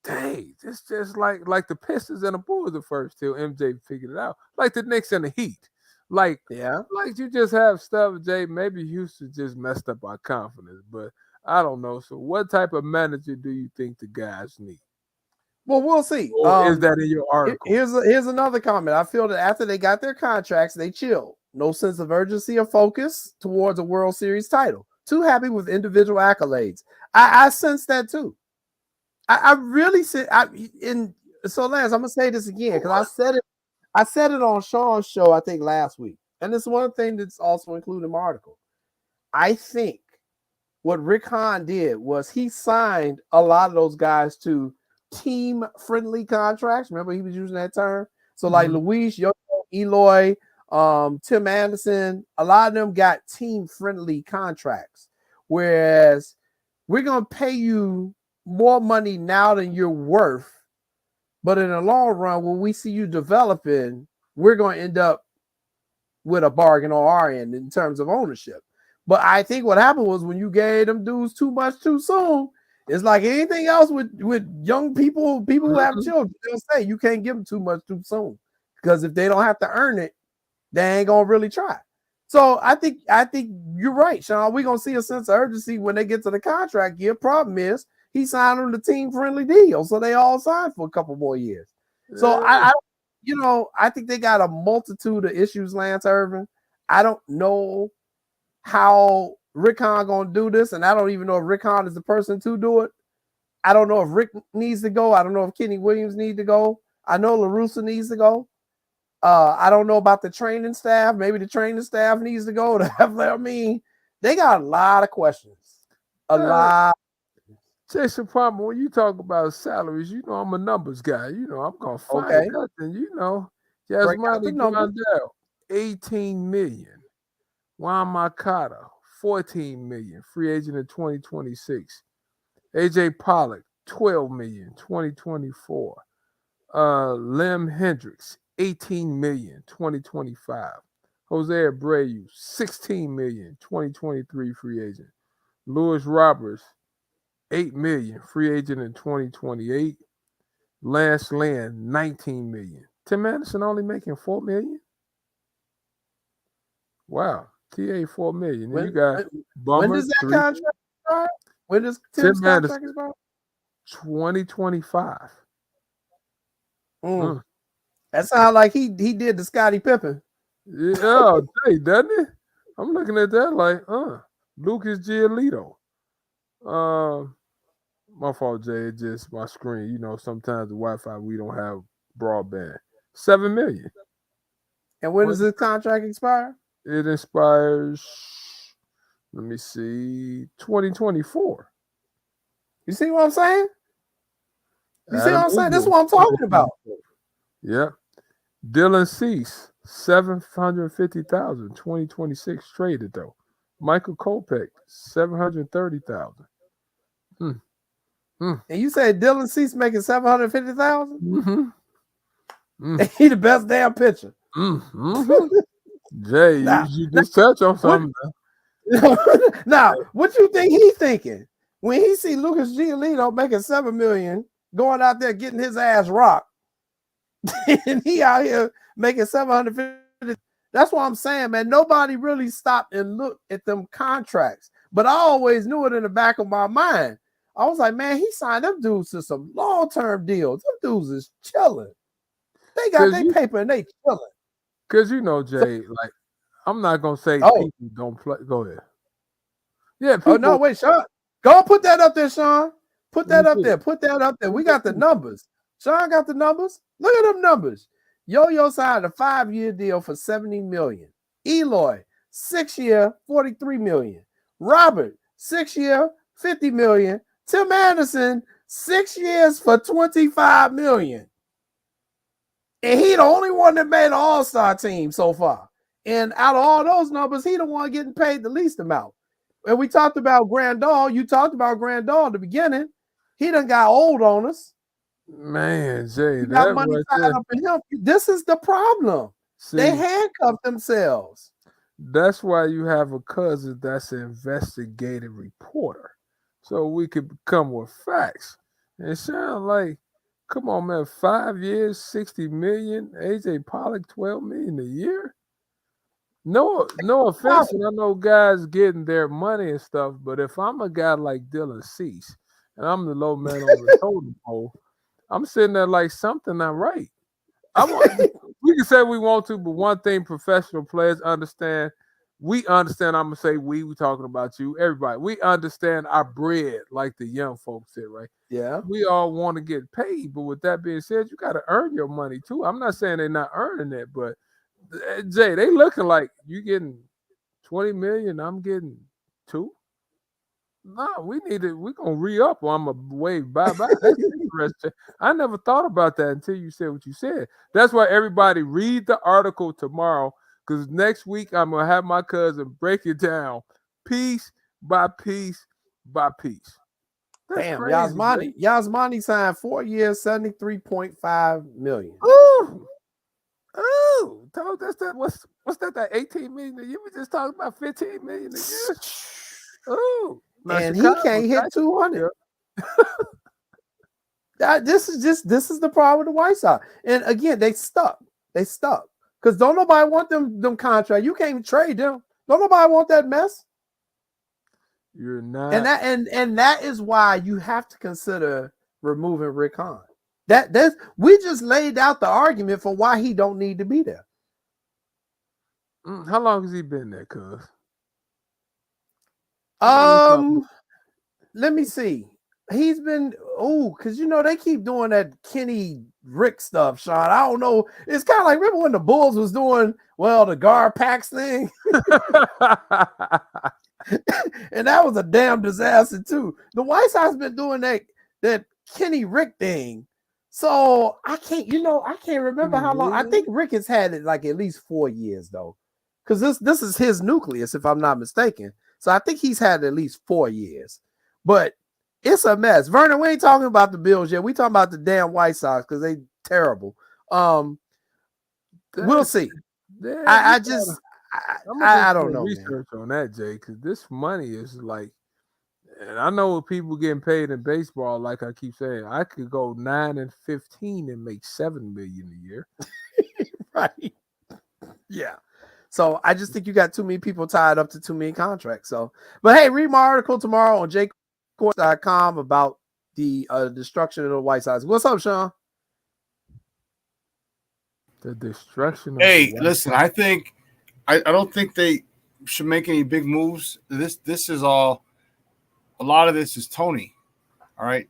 dang, it's just like the Pistons and the Bulls at first till MJ figured it out. Like the Knicks and the Heat. Like you just have stuff, Jay. Maybe Houston just messed up our confidence, but I don't know. So what type of manager do you think the guys need? Well, we'll see. Or is that in your article? Here's another comment. I feel that after they got their contracts, they chilled. No sense of urgency or focus towards a World Series title. Too happy with individual accolades. I sense that too. I really said so Lance, I'm gonna say this again because I said it on Sean's show, I think last week. And it's one thing that's also included in my article. I think what Rick Hahn did was he signed a lot of those guys to team-friendly contracts. Remember, he was using that term. So like Luis, Yo-Yo, Eloy, Tim Anderson, a lot of them got team-friendly contracts. Whereas we're gonna pay you more money now than you're worth. But in the long run, when we see you developing, we're going to end up with a bargain on our end in terms of ownership. But I think what happened was when you gave them dudes too much too soon, it's like anything else with young people who have children, they'll say you can't give them too much too soon. Because if they don't have to earn it, they ain't going to really try. So I think you're right, Sean. We're going to see a sense of urgency when they get to the contract year. Problem is, he signed on the team-friendly deal, so they all signed for a couple more years. So I think they got a multitude of issues, Lance Irvin. I don't know how Rick Hahn gonna do this, and I don't even know if Rick Hahn is the person to do it. I don't know if Rick needs to go. I don't know if Kenny Williams needs to go. I know La Russa needs to go. I don't know about the training staff. Maybe the training staff needs to go. I mean, they got a lot of questions. A lot. Jason Palmer, when you talk about salaries, you know I'm a numbers guy. You know I'm gonna find nothing. You know, Yasmani Grandal, $18 million. Juan Moncada, $14 million, free agent in 2026. AJ Pollock, $12 million, 2024. Lem Hendricks, $18 million, 2025. Jose Abreu, $16 million, 2023 free agent. Luis Roberts, $8 million, free agent in 2028. Lance Lynn, $19 million, Tim Anderson only making $4 million. Wow, TA $4 million. And When, you got when Bummer does that 3. contract expire? When does Tim's Tim contract Anderson expire? 2025. Mm. That sounds like he did the Scottie Pippen. Yeah, hey, doesn't it? I'm looking at that like, Lucas Giolito. My fault, Jay. It's just my screen. You know, sometimes the Wi-Fi we don't have broadband. $7 million. And when does his contract expire? It expires. Let me see, 2024. You see what I'm saying? You see Adam what I'm saying? This is Ugle, what I'm talking about. Yeah. Dylan Cease, 750,000, 2026 traded though. Michael Kopech, 730,000. And you say Dylan Cease making 750,000? Mm-hmm. He the best damn pitcher. Mm-hmm. Jay, Nah, you just touch on something. Now, what you think he thinking when he see Lucas Giolito making $7 million, going out there getting his ass rocked, and he out here making 750? That's what I'm saying, man. Nobody really stopped and looked at them contracts, but I always knew it in the back of my mind. I was like, man, he signed them dudes to some long-term deals. Them dudes is chilling. They got their paper and they chilling. Because you know, Jay, like, I'm not gonna say people don't play. Go ahead. Yeah. People, Oh no, wait, Sean. Go put that up there, Sean. Put that up there. Put that up there. We got the numbers. Sean got the numbers. Look at them numbers. Yo-Yo signed a 5-year deal for $70 million. Eloy, 6-year, $43 million. Robert, 6-year, $50 million. Tim Anderson, 6 years for $25 million. And he the only one that made an all-star team so far. And out of all those numbers, he the one getting paid the least amount. And we talked about Grandal. You talked about Grandal at the beginning. He done got old on us. Man, Jay, he got money tied up in him. This is the problem. See, they handcuffed themselves. That's why you have a cousin that's an investigative reporter. So we could come with facts. And sound like, come on, man, 5 years, $60 million. AJ Pollock, $12 million a year. No offense, and I know guys getting their money and stuff, but if I'm a guy like Dylan Cease and I'm the low man on the totem pole, I'm sitting there like something not right. We can say we want to, but one thing professional players understand, we understand. I'm gonna say we talking about you, everybody. We understand our bread, like the young folks said, right? Yeah. We all want to get paid, but with that being said, you got to earn your money too. I'm not saying they're not earning it, but Jay, they looking like you getting 20 million. I'm getting 2. No, we're gonna re-up or I'm gonna wave bye-bye. That's interesting. I never thought about that until you said what you said. That's why everybody read the article tomorrow, because next week I'm gonna have my cousin break it down piece by piece by piece. That's damn crazy, Yasmani signed 4 years, $73.5 million. Oh, that's that. What's that? That $18 million a year? We just talking about $15 million a year. Oh, and Chicago, he can't hit 200. This is the problem with the White Sox. And again, they stuck because don't nobody want them contracts. You can't even trade them. Don't nobody want that mess. You're not, and that is why you have to consider removing Rick Hahn. We just laid out the argument for why he don't need to be there. How long has he been there, cuz? Let me see. He's been because they keep doing that Kenny Rick stuff, Sean. I don't know. It's kind of like, remember when the Bulls was doing the guard packs thing? And that was a damn disaster too. The White Sox been doing that Kenny Rick thing. So I can't remember how long. I think Rick has had it like at least 4 years though, because this is his nucleus, if I'm not mistaken. So I think he's had at least 4 years, but it's a mess. Vernon, we ain't talking about the Bills yet. We talking about the damn White Sox because they terrible. We'll see. I don't know. Research on that, Jay, because this money is like, And I know with people getting paid in baseball, like I keep saying, I could go 9-15 and make $7 million a year. Right. Yeah. So I just think you got too many people tied up to too many contracts. So, but hey, read my article tomorrow on jcourts.com about the destruction of the White Sox. What's up, Sean? The destruction. Hey, listen, I don't think they should make any big moves. This is all. A lot of this is Tony. All right,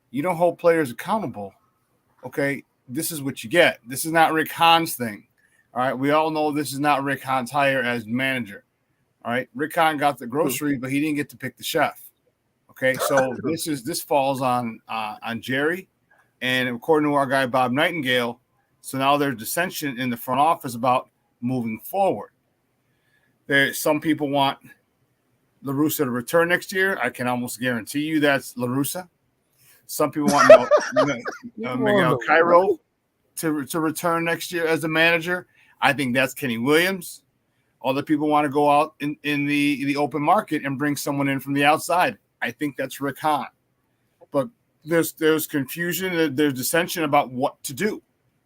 you don't hold players accountable. Okay, this is what you get. This is not Rick Hahn's thing. All right, we all know this is not Rick Hahn's hire as manager. All right, Rick Hahn got the groceries, but he didn't get to pick the chef. Okay, so this falls on Jerry, and according to our guy Bob Nightingale, so now there's dissension in the front office about moving forward. Some people want La Russa to return next year. I can almost guarantee you that's La Russa. Some people want Miguel Cairo to return next year as the manager. I think that's Kenny Williams. Other people want to go out in the open market and bring someone in from the outside. I think that's Rick Hahn. But there's confusion, there's dissension about what to do.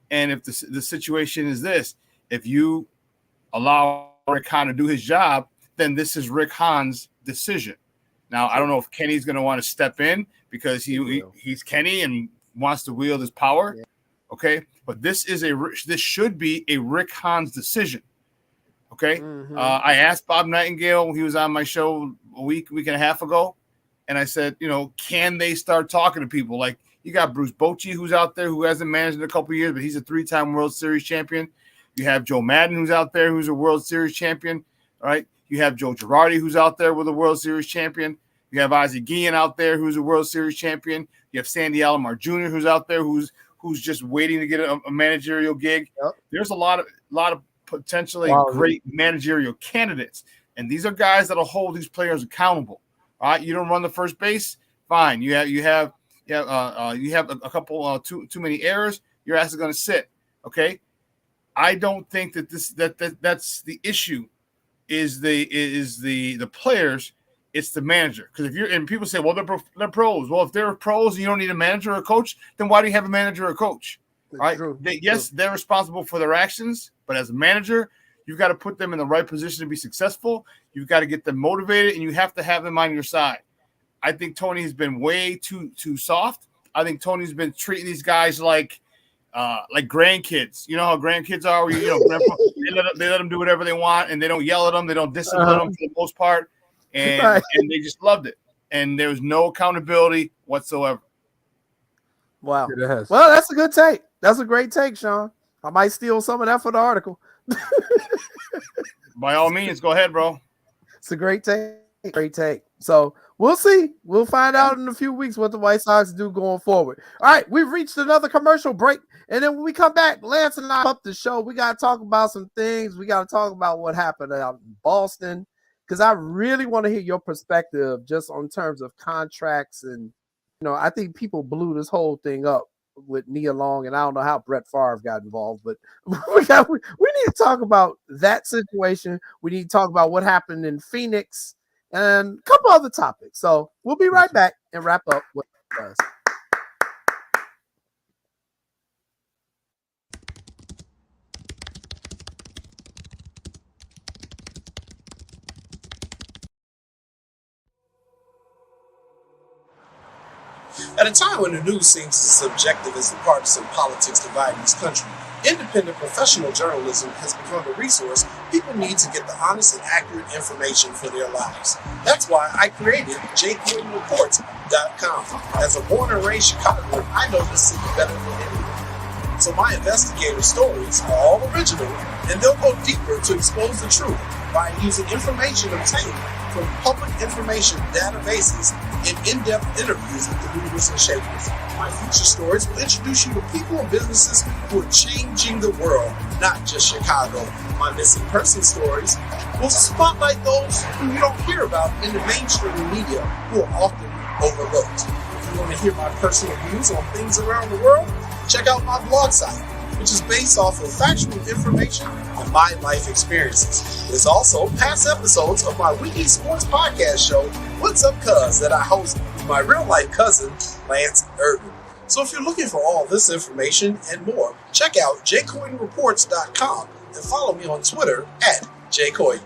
And if the situation is this, if you allow Rick Hahn to do his job, then this is Rick Hahn's decision. Now, I don't know if Kenny's going to want to step in because he's Kenny and wants to wield his power. Yeah. Okay, but this should be a Rick Hahn's decision. Okay, I asked Bob Nightingale when he was on my show a week and a half ago, and I said, can they start talking to people? Like, you got Bruce Bochy, who's out there, who hasn't managed in a couple of years, but he's a 3-time World Series champion. You have Joe Madden, who's out there, who's a World Series champion. All right, you have Joe Girardi, who's out there with a World Series champion. You have Ozzie Guillen out there, who's a World Series champion. You have Sandy Alomar Jr., who's out there, who's just waiting to get a managerial gig. Yep. There's a lot of potentially great managerial candidates, and these are guys that'll hold these players accountable. All right, you don't run the first base, fine. You have a couple too many errors. Your ass is going to sit. Okay, I don't think that that's the issue. Is the players? It's the manager. Because and people say, well, they're pros. Well, if they're pros and you don't need a manager or a coach, then why do you have a manager or a coach? All right. They're responsible for their actions, but as a manager, you've got to put them in the right position to be successful. You've got to get them motivated, and you have to have them on your side. I think Tony has been way too soft. I think Tony's been treating these guys like grandkids. You know how grandkids are, where they let them do whatever they want, and they don't yell at them, they don't discipline them for the most part, and they just loved it. And there was no accountability whatsoever. Wow. Well, that's a good take. That's a great take, Sean. I might steal some of that for the article. By all means, go ahead, bro. It's a great take. Great take. So we'll see. We'll find out in a few weeks what the White Sox do going forward. All right, we've reached another commercial break. And then when we come back, Lance and I up the show. We got to talk about some things. We got to talk about what happened out in Boston, because I really want to hear your perspective just on terms of contracts. And, I think people blew this whole thing up with Nia Long, and I don't know how Brett Favre got involved, but we need to talk about that situation. We need to talk about what happened in Phoenix and a couple other topics. So we'll be right back and wrap up with us. At a time when the news seems as subjective as the partisan politics dividing this country, independent professional journalism has become a resource people need to get the honest and accurate information for their lives. That's why I created JCornReports.com. As a born and raised Chicagoan, I know this city better than anyone. So my investigative stories are all original, and they'll go deeper to expose the truth by using information obtained from public information databases and in-depth interviews with the movers and shakers. My future stories will introduce you to people and businesses who are changing the world, not just Chicago. My missing person stories will spotlight those who you don't hear about in the mainstream media, who are often overlooked. If you want to hear my personal views on things around the world, check out my blog site, which is based off of factual information on my life experiences. There's also past episodes of my weekly sports podcast show, What's Up Cuz, that I host with my real life cousin, Lance Irvin. So if you're looking for all this information and more, check out jcoynereports.com and follow me on Twitter at jcoyne.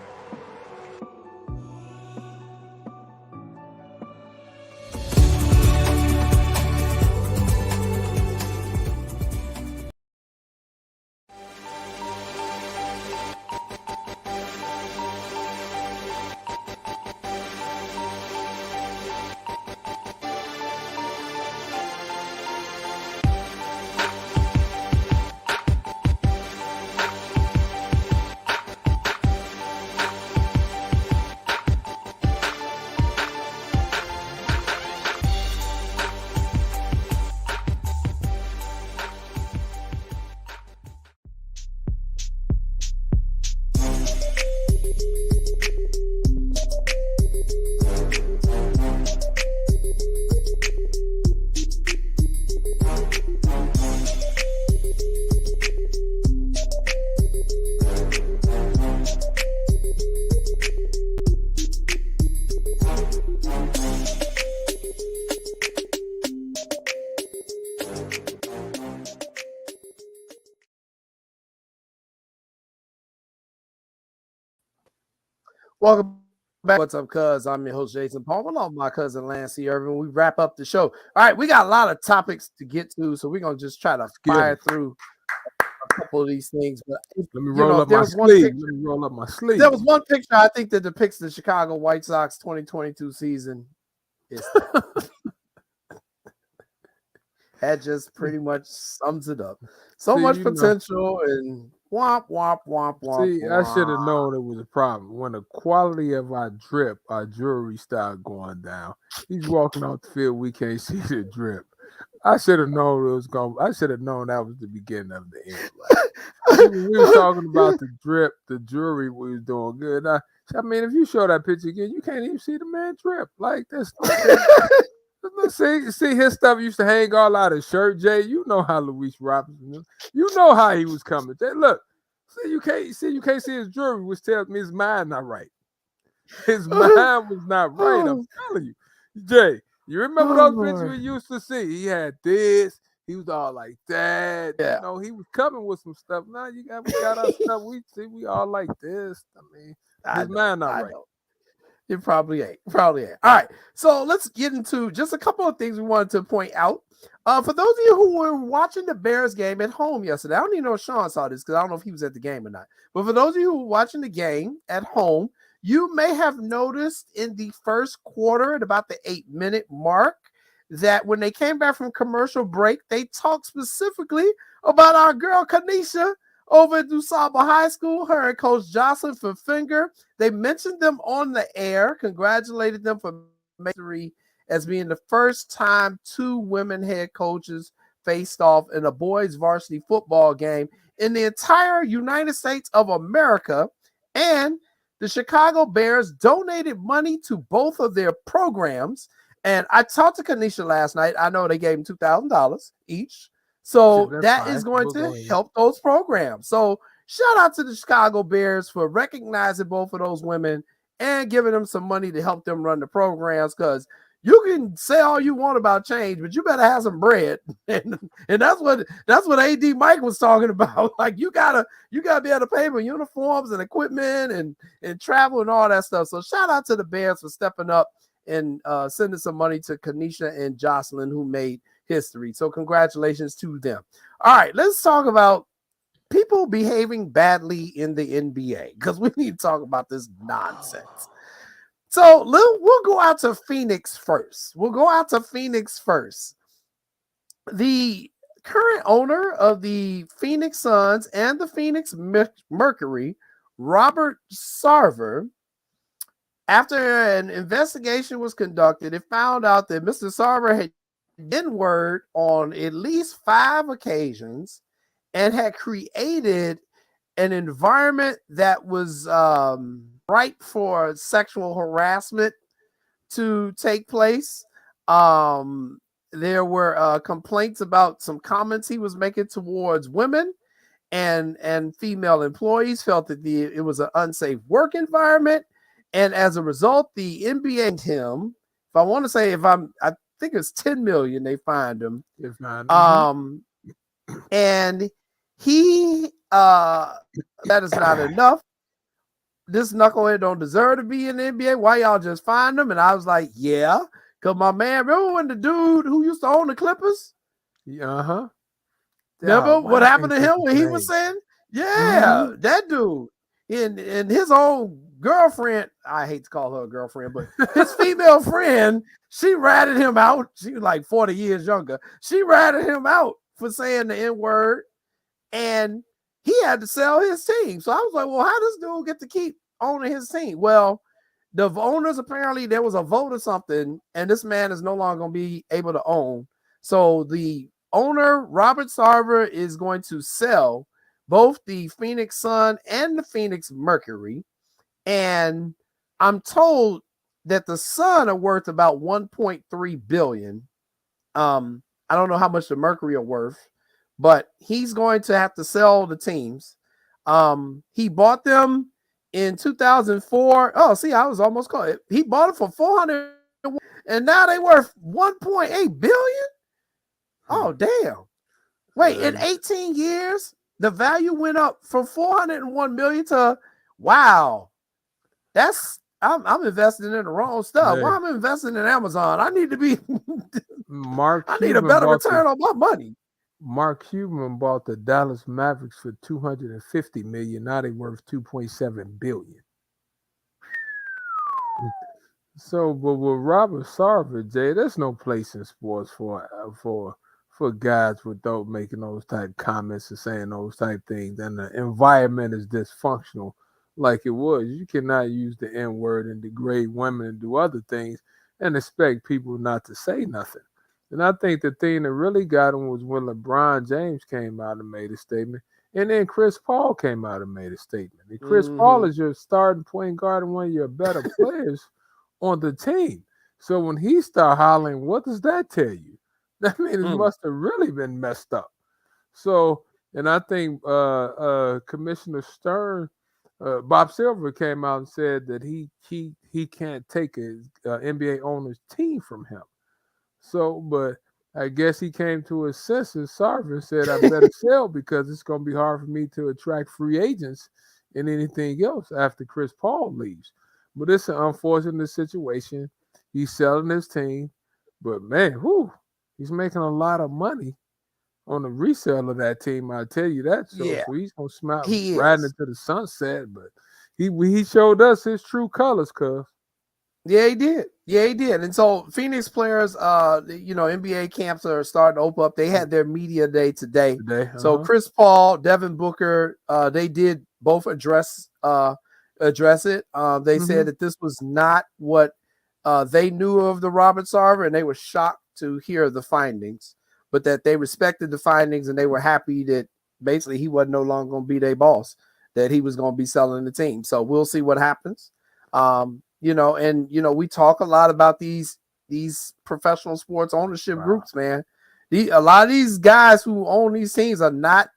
Welcome back. What's up, cuz? I'm your host, Jason Palmer, along with my cousin, Lance Irvin. We wrap up the show. All right, we got a lot of topics to get to, so we're going to just try to fire through a couple of these things. But Let me roll up my sleeve. There was one picture, I think, that depicts the Chicago White Sox 2022 season. That just pretty much sums it up. So much potential and womp, womp, womp, womp. See, I should have known it was a problem. When the quality of our drip, our jewelry started going down, he's walking off the field, we can't see the drip. I should have known it was going. I should have known that was the beginning of the end. Like, we were talking about the drip, the jewelry we was doing good. I mean, if you show that picture again, you can't even see the man drip. Like this. See his stuff used to hang all out of shirt, Jay. You know how Luis Robinson was. You know how he was coming. Jay, look, you can't see his jewelry, which tells me his mind not right. His mind was not right. I'm telling you, Jay. You remember those pictures we used to see? He had this. He was all like that. Yeah. You know, he was coming with some stuff. Now we got our stuff. We see we all like this. I mean, his mind not right. It probably ain't. All right. So let's get into just a couple of things we wanted to point out. For those of you who were watching the Bears game at home yesterday, I don't even know if Sean saw this because I don't know if he was at the game or not. But for those of you who were watching the game at home, you may have noticed in the first quarter at about the 8-minute mark that when they came back from commercial break, they talked specifically about our girl Kanisha over at DuSable High School, her and Coach Jocelyn Finger. They mentioned them on the air, congratulated them for victory as being the first time two women head coaches faced off in a boys varsity football game in the entire United States of America. And the Chicago Bears donated money to both of their programs. And I talked to Kanisha last night. I know they gave them $2,000 each. So that is going to help those programs. So shout out to the Chicago Bears for recognizing both of those women and giving them some money to help them run the programs, because you can say all you want about change, but you better have some bread. And that's what AD Mike was talking about. Like you gotta be able to pay for uniforms and equipment and travel and all that stuff. So shout out to the Bears for stepping up and sending some money to Kanisha and Jocelyn, who made history. So congratulations to them. All right, let's talk about people behaving badly in the NBA, because we need to talk about this nonsense. So we'll go out to Phoenix first. The current owner of the Phoenix Suns and the Phoenix Mercury, Robert Sarver, after an investigation was conducted, it found out that Mr. Sarver had N-word on at least 5 occasions and had created an environment that was ripe for sexual harassment to take place. There were complaints about some comments he was making towards women and female employees felt that it was an unsafe work environment, and as a result, the NBA fined him. If I want to say, I think it's $10 million they fined him. If not, And he that is not enough. This knucklehead don't deserve to be in the NBA. Why y'all just find him? And I was like, yeah, because my man, remember when the dude who used to own the Clippers? uh-huh. Remember what happened to him when he was saying, yeah, that dude and his own girlfriend, I hate to call her a girlfriend, but his female friend, she ratted him out. She was like 40 years younger. She ratted him out for saying the N-word, and he had to sell his team. So I was like, well, how does this dude get to keep owning his team? Well, the owners, apparently there was a vote or something, and this man is no longer going to be able to own. So the owner, Robert Sarver, is going to sell both the Phoenix Sun and the Phoenix Mercury. And I'm told that the Sun are worth about $1.3 billion. I don't know how much the Mercury are worth, but he's going to have to sell the teams. He bought them in 2004. Oh, see, I was almost caught. He bought it for $400, and now they worth $1.8 billion. Oh, damn. Wait, in 18 years, the value went up from $401 million to, wow. I'm investing in the wrong stuff. Why am I investing in Amazon? I need to be I need a better return on my money. Mark Cuban bought the Dallas Mavericks for $250 million. Now they worth $2.7 billion. So, but with Robert Sarver, Jay, there's no place in sports for guys without making those type comments and saying those type things. And the environment is dysfunctional like it was. You cannot use the N-word and degrade women and do other things and expect people not to say nothing. And I think the thing that really got him was when LeBron James came out and made a statement, and then Chris Paul came out and made a statement. And Chris Paul is your starting point guard and one of your better players on the team. So when he started hollering, what does that tell you? That means it must have really been messed up. So, and I think Commissioner Stern, Bob Silver came out and said that he can't take his NBA owner's team from him. So, but I guess he came to his senses. Sarver said, I better sell because it's going to be hard for me to attract free agents and anything else after Chris Paul leaves. But it's an unfortunate situation. He's selling his team. But, man, he's making a lot of money on the resale of that team. I'll tell you that. So he's going to smile riding into the sunset. But he showed us his true colors, cuz. Yeah, he did. And so Phoenix players, NBA camps are starting to open up. They had their media day today. So Chris Paul, Devin Booker, they did both address it. They said that this was not what they knew of the Robert Sarver, and they were shocked to hear the findings, but that they respected the findings and they were happy that basically he wasn't no longer going to be their boss, that he was going to be selling the team. So we'll see what happens. We talk a lot about these professional sports ownership groups, man. A lot of these guys who own these teams are not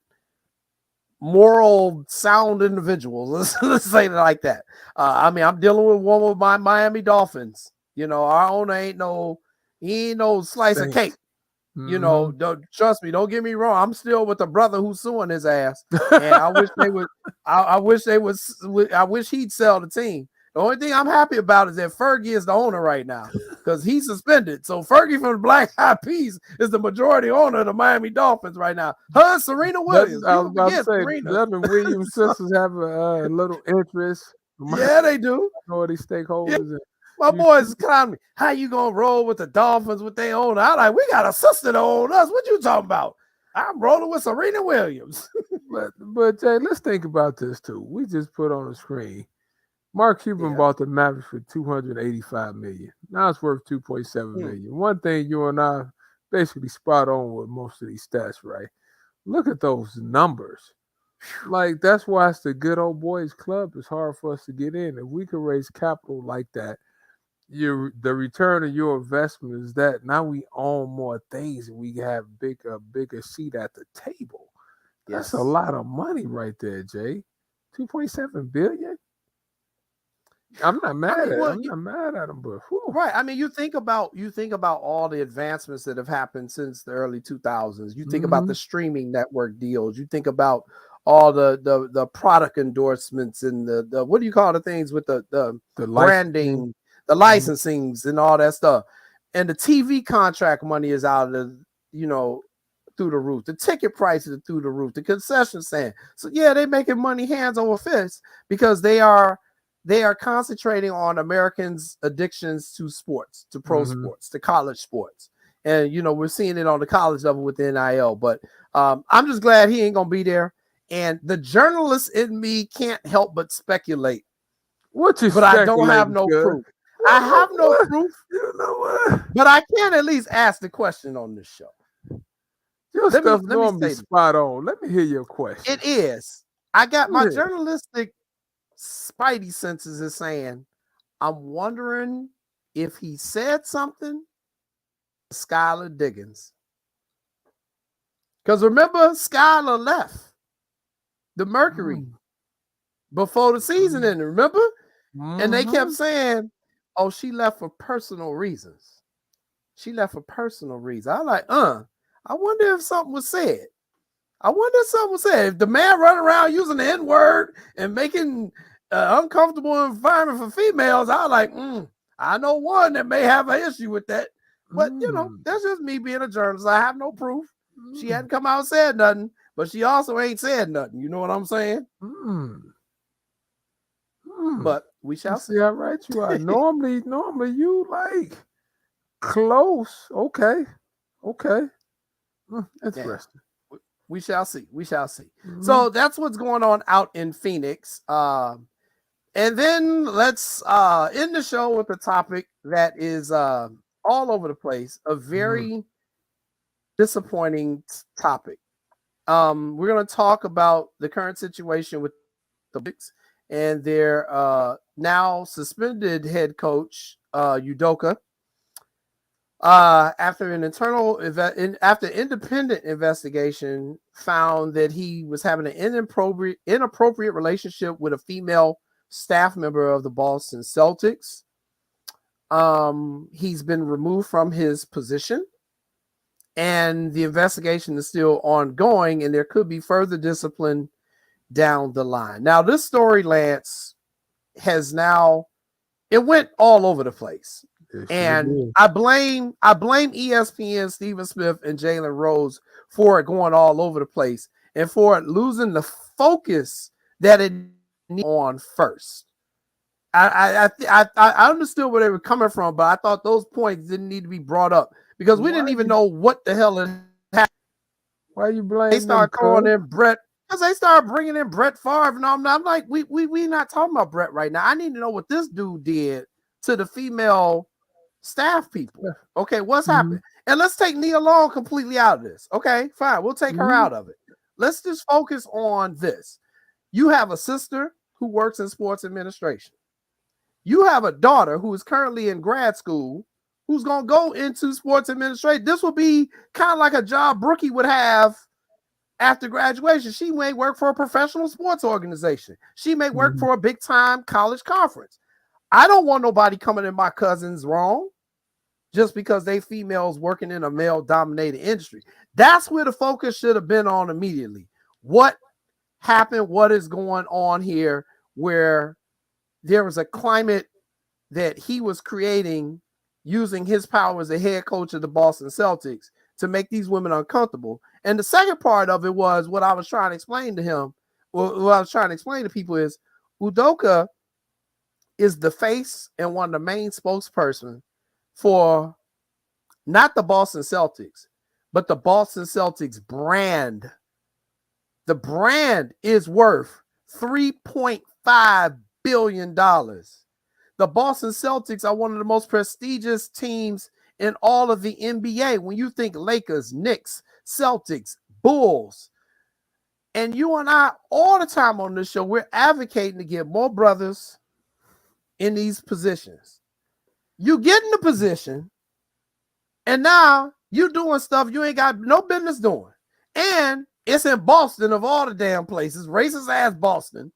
moral sound individuals. Let's say it like that. I'm dealing with one with my Miami Dolphins. Our owner ain't no slice of cake. Don't trust me. Don't get me wrong. I'm still with the brother who's suing his ass, and I wish they would. I wish he'd sell the team. The only thing I'm happy about is that Fergie is the owner right now because he's suspended. So Fergie from the Black Eyed Peas is the majority owner of the Miami Dolphins right now. Her and Serena Williams. I was about to say, Devin Williams' sisters have a little interest. Yeah, they do. Minority stakeholders. Yeah. My boys calling me, how you going to roll with the Dolphins with their owner? I'm like, we got a sister to own us. What you talking about? I'm rolling with Serena Williams. but Jay, let's think about this too. We just put on the screen. Mark Cuban bought the Mavericks for $285 million. Now it's worth $2.7 million. One thing you and I basically spot on with most of these stats, right? Look at those numbers. Like, that's why it's the good old boys club. It's hard for us to get in. If we could raise capital like that, the return of your investment is that now we own more things and we have a bigger seat at the table. That's a lot of money right there, Jay. 2.7 billion. I'm not mad at him. I'm not mad at him, but whew. Right. I mean, you think about all the advancements that have happened since the early 2000s. You think about the streaming network deals. You think about all the product endorsements and the what do you call the things with the branding, the licensings and all that stuff. And the TV contract money is out of through the roof. The ticket prices are through the roof. The concession stand. So yeah, they're making money hands over fist because they are concentrating on Americans' addictions to sports, to pro sports, to college sports. And, we're seeing it on the college level with the NIL. But I'm just glad he ain't going to be there. And the journalist in me can't help but speculate. But I don't have no proof. I have no proof. You know what? But I can at least ask the question on this show. Your stuff normally spot on. Let me hear your question. It is. I got my journalistic spidey senses is saying, I'm wondering if he said something to Skylar Diggins. Because remember, Skylar left the Mercury before the season ended, remember? And they kept saying, oh, she left for personal reasons. She left for personal reasons. I like, I wonder if something was said. If the man running around using the N-word and making uncomfortable environment for females, I like, I know one that may have an issue with that. But, that's just me being a journalist. I have no proof. She hadn't come out and said nothing, but she also ain't said nothing. You know what I'm saying? But we shall see how right you are. Normally you like close. Okay. Interesting. We shall see. So that's what's going on out in Phoenix. And then let's end the show with a topic that is all over the place, a very disappointing topic. We're going to talk about the current situation with the Knicks and their now suspended head coach, Udoka. After independent investigation found that he was having an inappropriate relationship with a female staff member of the Boston Celtics. He's been removed from his position, and the investigation is still ongoing, and there could be further discipline down the line. Now, this story, Lance, it went all over the place. And I blame ESPN, Stephen Smith, and Jalen Rose for it going all over the place and for it losing the focus that it needed on first. I understood where they were coming from, but I thought those points didn't need to be brought up because we didn't even know what the hell had happened. Why you blaming? They started calling in Brett because they started bringing in Brett Favre, and I'm like, we not talking about Brett right now. I need to know what this dude did to the female staff people. Okay, what's happening? And let's take Nia Long completely out of this. Okay, fine. We'll take her out of it. Let's just focus on this. You have a sister who works in sports administration. You have a daughter who is currently in grad school who's going to go into sports administration. This will be kind of like a job Brookie would have after graduation. She may work for a professional sports organization. She may work for a big-time college conference. I don't want nobody coming in my cousins wrong just because they females working in a male-dominated industry. That's where the focus should have been on immediately. What happened? What is going on here where there was a climate that he was creating using his power as a head coach of the Boston Celtics to make these women uncomfortable? And the second part of it was what I was trying to explain to him, what I was trying to explain to people is Udoka is the face and one of the main spokespersons for not the Boston Celtics, but the Boston Celtics brand. The brand is worth $3.5 billion. The Boston Celtics are one of the most prestigious teams in all of the NBA. When you think Lakers, Knicks, Celtics, Bulls, and you and I all the time on this show, we're advocating to get more brothers in these positions. You get in the position, and now you're doing stuff you ain't got no business doing. And It's in Boston of all the damn places, racist ass Boston.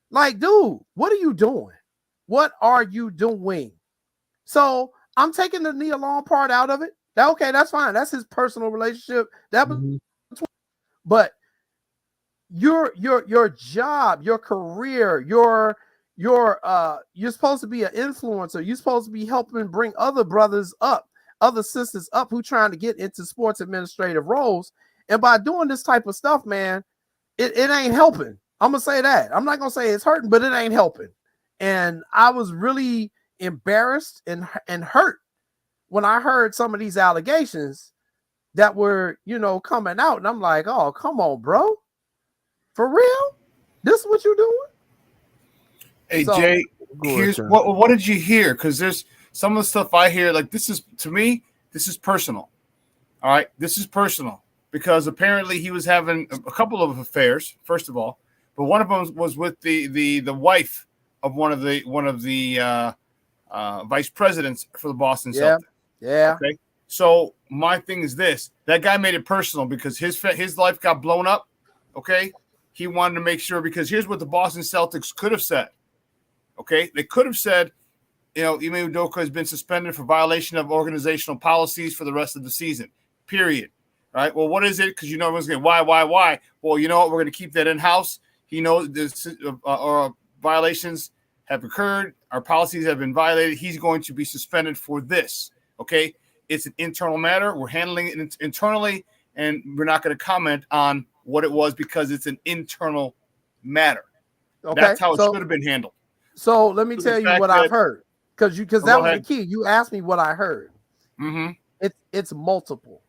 Like, dude, what are you doing? What are you doing? So I'm taking the Nia Long part out of it. Okay, that's fine. That's his personal relationship. But your job, your career, you're supposed to be an influencer. You're supposed to be helping bring other brothers up, other sisters up who trying to get into sports administrative roles. And by doing this type of stuff, man, it ain't helping. I'm gonna say that. I'm not gonna say it's hurting, but it ain't helping. And I was really embarrassed and hurt when I heard some of these allegations that were, coming out. And I'm like, oh, come on, bro. For real? This is what you doing? Hey, so, Jay, here's what did you hear? Because there's some of the stuff I hear, like this is, to me, this is personal. All right, this is personal because apparently he was having a couple of affairs, first of all, but one of them was with the wife of one of the vice presidents for the Boston Celtics. Yeah. Okay. So my thing is this: that guy made it personal because his life got blown up. Okay. He wanted to make sure, because here's what the Boston Celtics could have said. Okay, they could have said, Ime Udoka has been suspended for violation of organizational policies for the rest of the season. Period. All right. Well, what is it? Because everyone's going, why? Well, you know what? We're going to keep that in house. He knows this violations have occurred. Our policies have been violated. He's going to be suspended for this. Okay. It's an internal matter. We're handling it internally, and we're not going to comment on what it was because it's an internal matter. Okay. That's how it should have been handled. So let me tell you what I've heard, because that was the key. You asked me what I heard. Mm-hmm. It's multiple.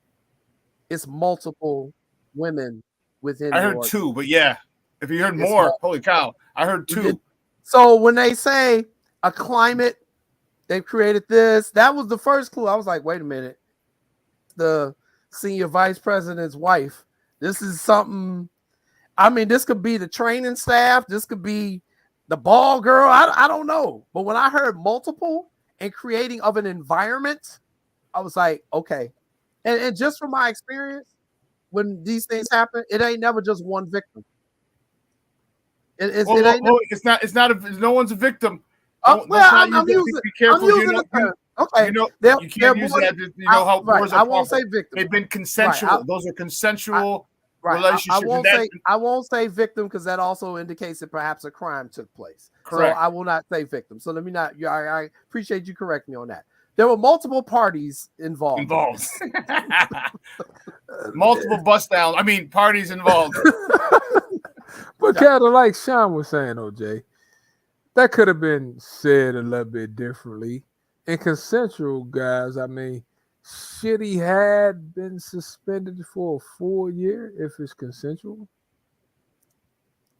It's multiple women within. I heard two, but yeah, if you heard more, holy cow, I heard two. So when they say a climate, they've created this. That was the first clue. I was like, wait a minute, the senior vice president's wife. This is something. I mean, this could be the training staff. This could be the ball girl. I don't know. But when I heard multiple and creating of an environment, I was like, okay. And just from my experience, when these things happen, it ain't never just one victim. It's not. No one's a victim. I'm using. Be careful. Okay. You can't use that. How wars are. I won't say victim. They've been consensual. Those are consensual relationships. I won't say victim because that also indicates that perhaps a crime took place. Correct. So I will not say victim. So let me not. I appreciate you correcting me on that. There were multiple parties involved. Multiple bust downs. I mean, parties involved. But kind of like Sean was saying, OJ, that could have been said a little bit differently. And consensual, guys, I mean, should he had been suspended for a full year if it's consensual?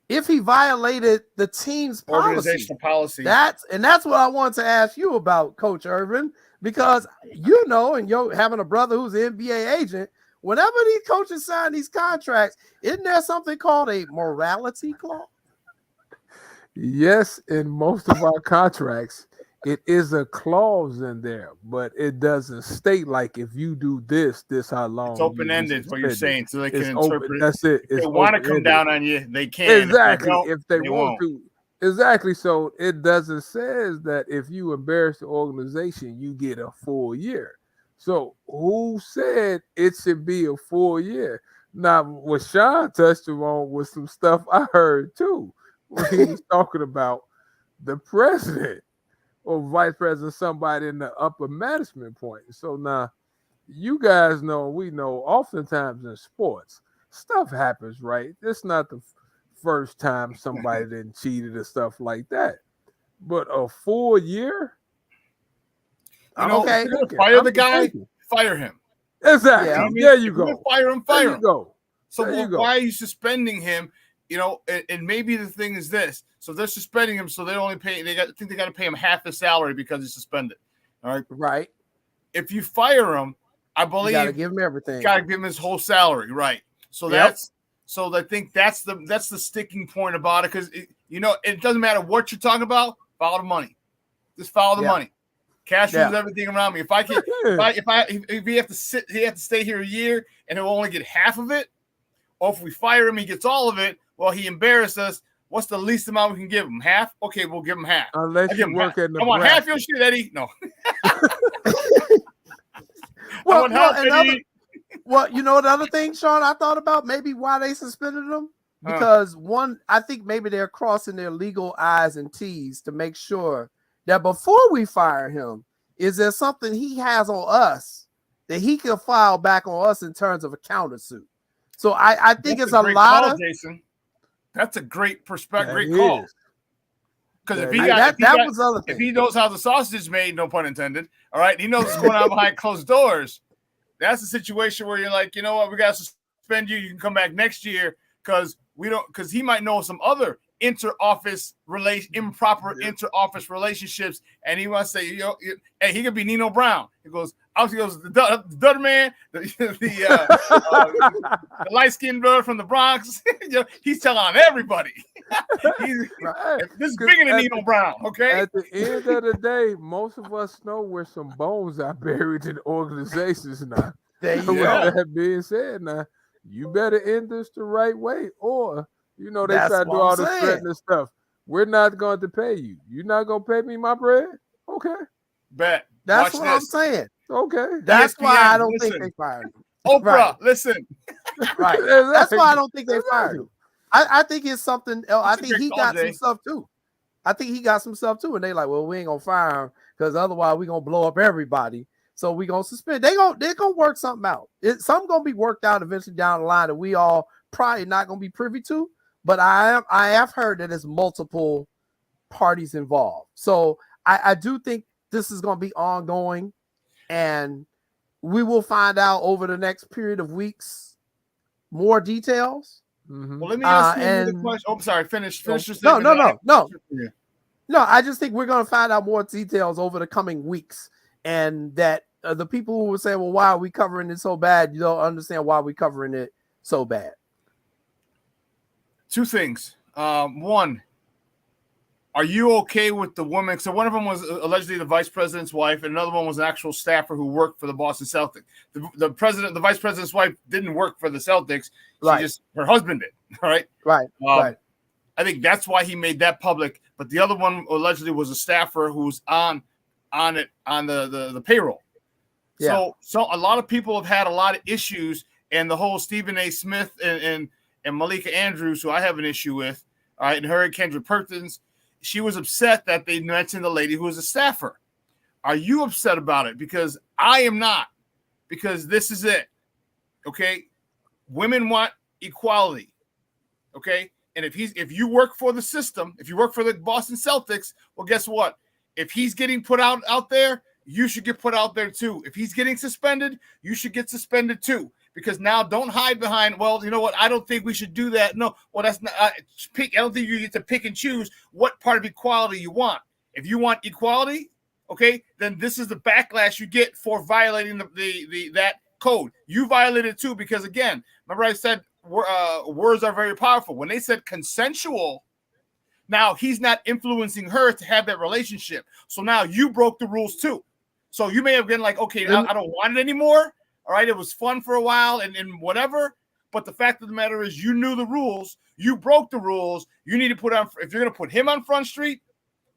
If he violated the team's organizational policy. That's what I want to ask you about, Coach Irvin, because and you're having a brother who's an NBA agent. Whenever these coaches sign these contracts, isn't there something called a morality clause? Yes, in most of our contracts, it is a clause in there, but it doesn't state like if you do this how long. It's open-ended, is what you're saying, so they can interpret it. That's it. If they want to come down on you, they can. Exactly. If they want to. Exactly. So it doesn't say that if you embarrass the organization, you get a full year. So who said it should be a full year? Now, what Sean touched on was some stuff I heard too, when he was talking about the president or vice president, somebody in the upper management point. So now you guys know, we know, oftentimes in sports, stuff happens, right? It's not the first time somebody didn't cheated or stuff like that. But a full year? Okay. Fire the guy, fire him. Exactly. Yeah, there you go. Fire him. There you go. So why are you suspending him? And maybe the thing is this. So they're suspending him, so they only pay. I think they got to pay him half his salary because he's suspended. All right. Right. If you fire him, I believe you got to give him everything. Got to give him his whole salary. Right. So that's. So I think that's the sticking point about it, because it doesn't matter what you're talking about. Follow the money. Just follow the money. Cash rules everything around me. If he have to stay here a year and he'll only get half of it, Or if we fire him, he gets all of it. Well, he embarrassed us. What's the least amount we can give him? Half? Okay, we'll give him half. Unless you work at I want half your shit, Eddie. No. Well, you know the other thing, Sean, I thought about maybe why they suspended him. Because one, I think maybe they're crossing their legal I's and T's to make sure that before we fire him, is there something he has on us that he can file back on us in terms of a countersuit? So I think it's a lot of Jason. That's a great perspective, great call. Because if he knows how the sausage is made, no pun intended, all right, he knows what's going on behind closed doors. That's a situation where you're like, you know what, we got to suspend you. You can come back next year because he might know some other improper inter-office relationships, and he wants to say, hey, he could be Nino Brown. He goes, the Dutter Man, the light-skinned brother from the Bronx. He's telling on everybody. This is bigger than Nino Brown, okay? At the end of the day, most of us know where some bones are buried in organizations now. There you With go. that being said, now, you better end this the right way, or, they That's try to do what all I'm this saying. threatening stuff. We're not going to pay you. You're not going to pay me my bread? Okay. Bet. That's Watch what I'm this. saying. Okay. That's ESPN, why I don't think listen. they fired him. Oprah, Right. listen. Right. That's why I don't think they fired him. I think it's something else. I That's a think great he call, got Jay. some stuff too. I think he got some stuff too. And they like, well, we ain't gonna fire him because otherwise we're gonna blow up everybody. So we're gonna suspend. They're gonna work something out. Something gonna be worked out eventually down the line that we all probably not gonna be privy to. But I have heard that there's multiple parties involved. So I do think this is gonna be ongoing, and we will find out over the next period of weeks more details. Mm-hmm. Well, let me ask you another and- question. Oh, I'm sorry. Finish your No, statement. no. Yeah. No, I just think we're going to find out more details over the coming weeks, and that the people who will say, well, why are we covering it so bad? You don't understand why we're covering it so bad. Two things. One, are you okay with the woman? So one of them was allegedly the vice president's wife, and another one was an actual staffer who worked for the Boston Celtics. The vice president's wife didn't work for the Celtics. Her husband did. All right. Right. Right. I think that's why he made that public. But the other one allegedly was a staffer who's on the payroll. Yeah. So a lot of people have had a lot of issues, and the whole Stephen A. Smith and Malika Andrews, who I have an issue with, all right, and her and Kendra Perkins, she was upset that they mentioned the lady who was a staffer. Are you upset about it? Because I am not. Because this is it. Okay, women want equality. Okay. And if you work for the system, if you work for the Boston Celtics, well, guess what? If he's getting put out there, you should get put out there too. If he's getting suspended, you should get suspended too. Because now don't hide behind, well, you know what? I don't think we should do that. No, well, that's not I don't think you get to pick and choose what part of equality you want. If you want equality, okay, then this is the backlash you get for violating that code. You violated too, because again, remember I said words are very powerful. When they said consensual, now he's not influencing her to have that relationship. So now you broke the rules too. So you may have been like, okay, I don't want it anymore. All right, it was fun for a while and whatever. But the fact of the matter is you knew the rules. You broke the rules. You need to put on, if you're going to put him on Front Street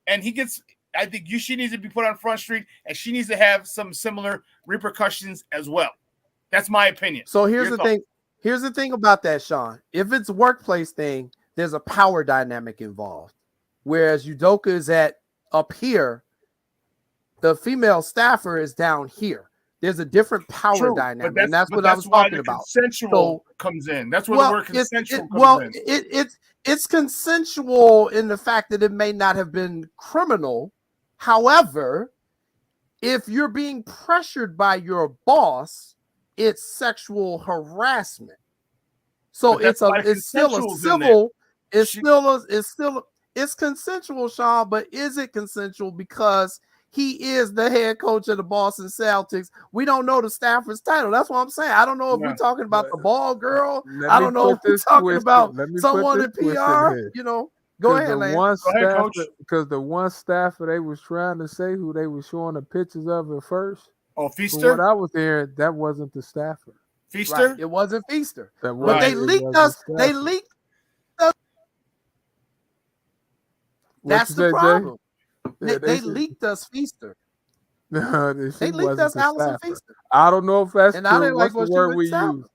and he gets, I think she needs to be put on Front Street and she needs to have some similar repercussions as well. That's my opinion. So here's the thing. Here's the thing about that, Sean. If it's a workplace thing, there's a power dynamic involved. Whereas Udoka is up here, the female staffer is down here. There's a different power dynamic, and that's what I was talking about. Consensual comes in. That's where the word consensual comes in. It's consensual in the fact that it may not have been criminal. However, if you're being pressured by your boss, it's sexual harassment. So it's still a civil. It's consensual, Sean. But is it consensual because he is the head coach of the Boston Celtics? We don't know the staffer's title. That's what I'm saying. I don't know if we're talking about the ball girl. I don't know if we're talking about someone in PR. Go ahead, Lance. Because the one staffer they was trying to say who they were showing the pictures of at first. Oh, Feaster? From what I was hearing, that wasn't the staffer. Feaster. Right. It wasn't Feaster. That But they it leaked wasn't us. They Stafford. leaked us. What That's you the say, Jay? problem. Yeah, They said- leaked us Feaster. No, They she leaked wasn't us to Allison Stafford. Feaster. I don't know if that's And I true. didn't What's like the what she word went we to Stafford. use?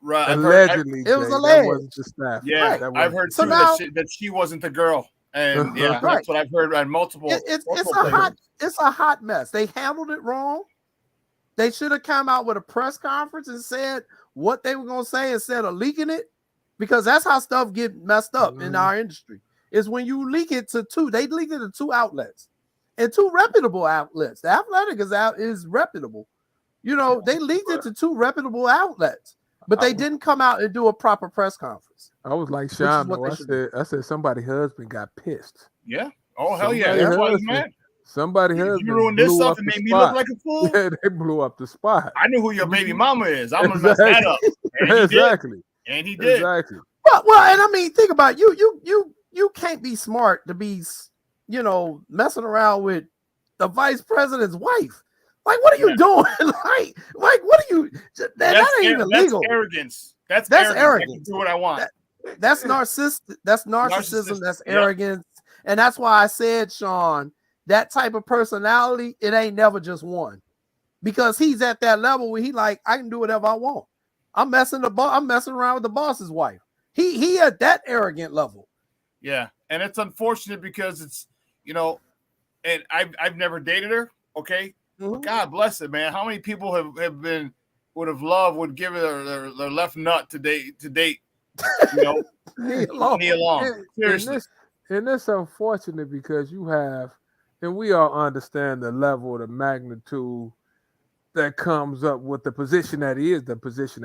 Right. Allegedly, It was Jay. alleged. That wasn't to Stafford. Yeah, Right. That I've wasn't heard to So too Stafford. now that she wasn't the girl, and yeah, Right. that's what I've heard on multiple. it's multiple a hot places. it's a hot mess. They handled it wrong. They should have come out with a press conference and said what they were going to say instead of leaking it, because that's how stuff get messed up in our industry. Is when you leak it to two. They leaked it to two outlets, and two reputable outlets. The Athletic is reputable. You know, they leaked it to two reputable outlets, but they didn't come out and do a proper press conference. I was like is Sean, what though. they should do. I said somebody's husband got pissed. Yeah. Oh hell yeah! Somebody That's why he's husband- mad. Somebody If husband you ruined this blew stuff up and the made me look spot. like a fool, Yeah, they blew up the spot. I knew who your baby mama is. I'm gonna mess that up. And he Exactly. did. And he did. Exactly. Well, and I mean, think about it. You can't be smart to be, messing around with the vice president's wife. Like, what are you doing? like, what are you? That ain't even legal. That's arrogance. That's arrogance. arrogance. I can do what I want. That's narcissism. That's narcissism. That's arrogance. And that's why I said, Sean, that type of personality, it ain't never just one, because he's at that level where he like, I can do whatever I want. I'm messing around with the boss's wife. He at that arrogant level. Yeah, and it's unfortunate because it's, and I've never dated her. Okay, but God bless it, man. How many people would give her their left nut to date? Nia Long. Seriously. And that's unfortunate because you have, and we all understand the level, the magnitude that comes up with the position that he is, the position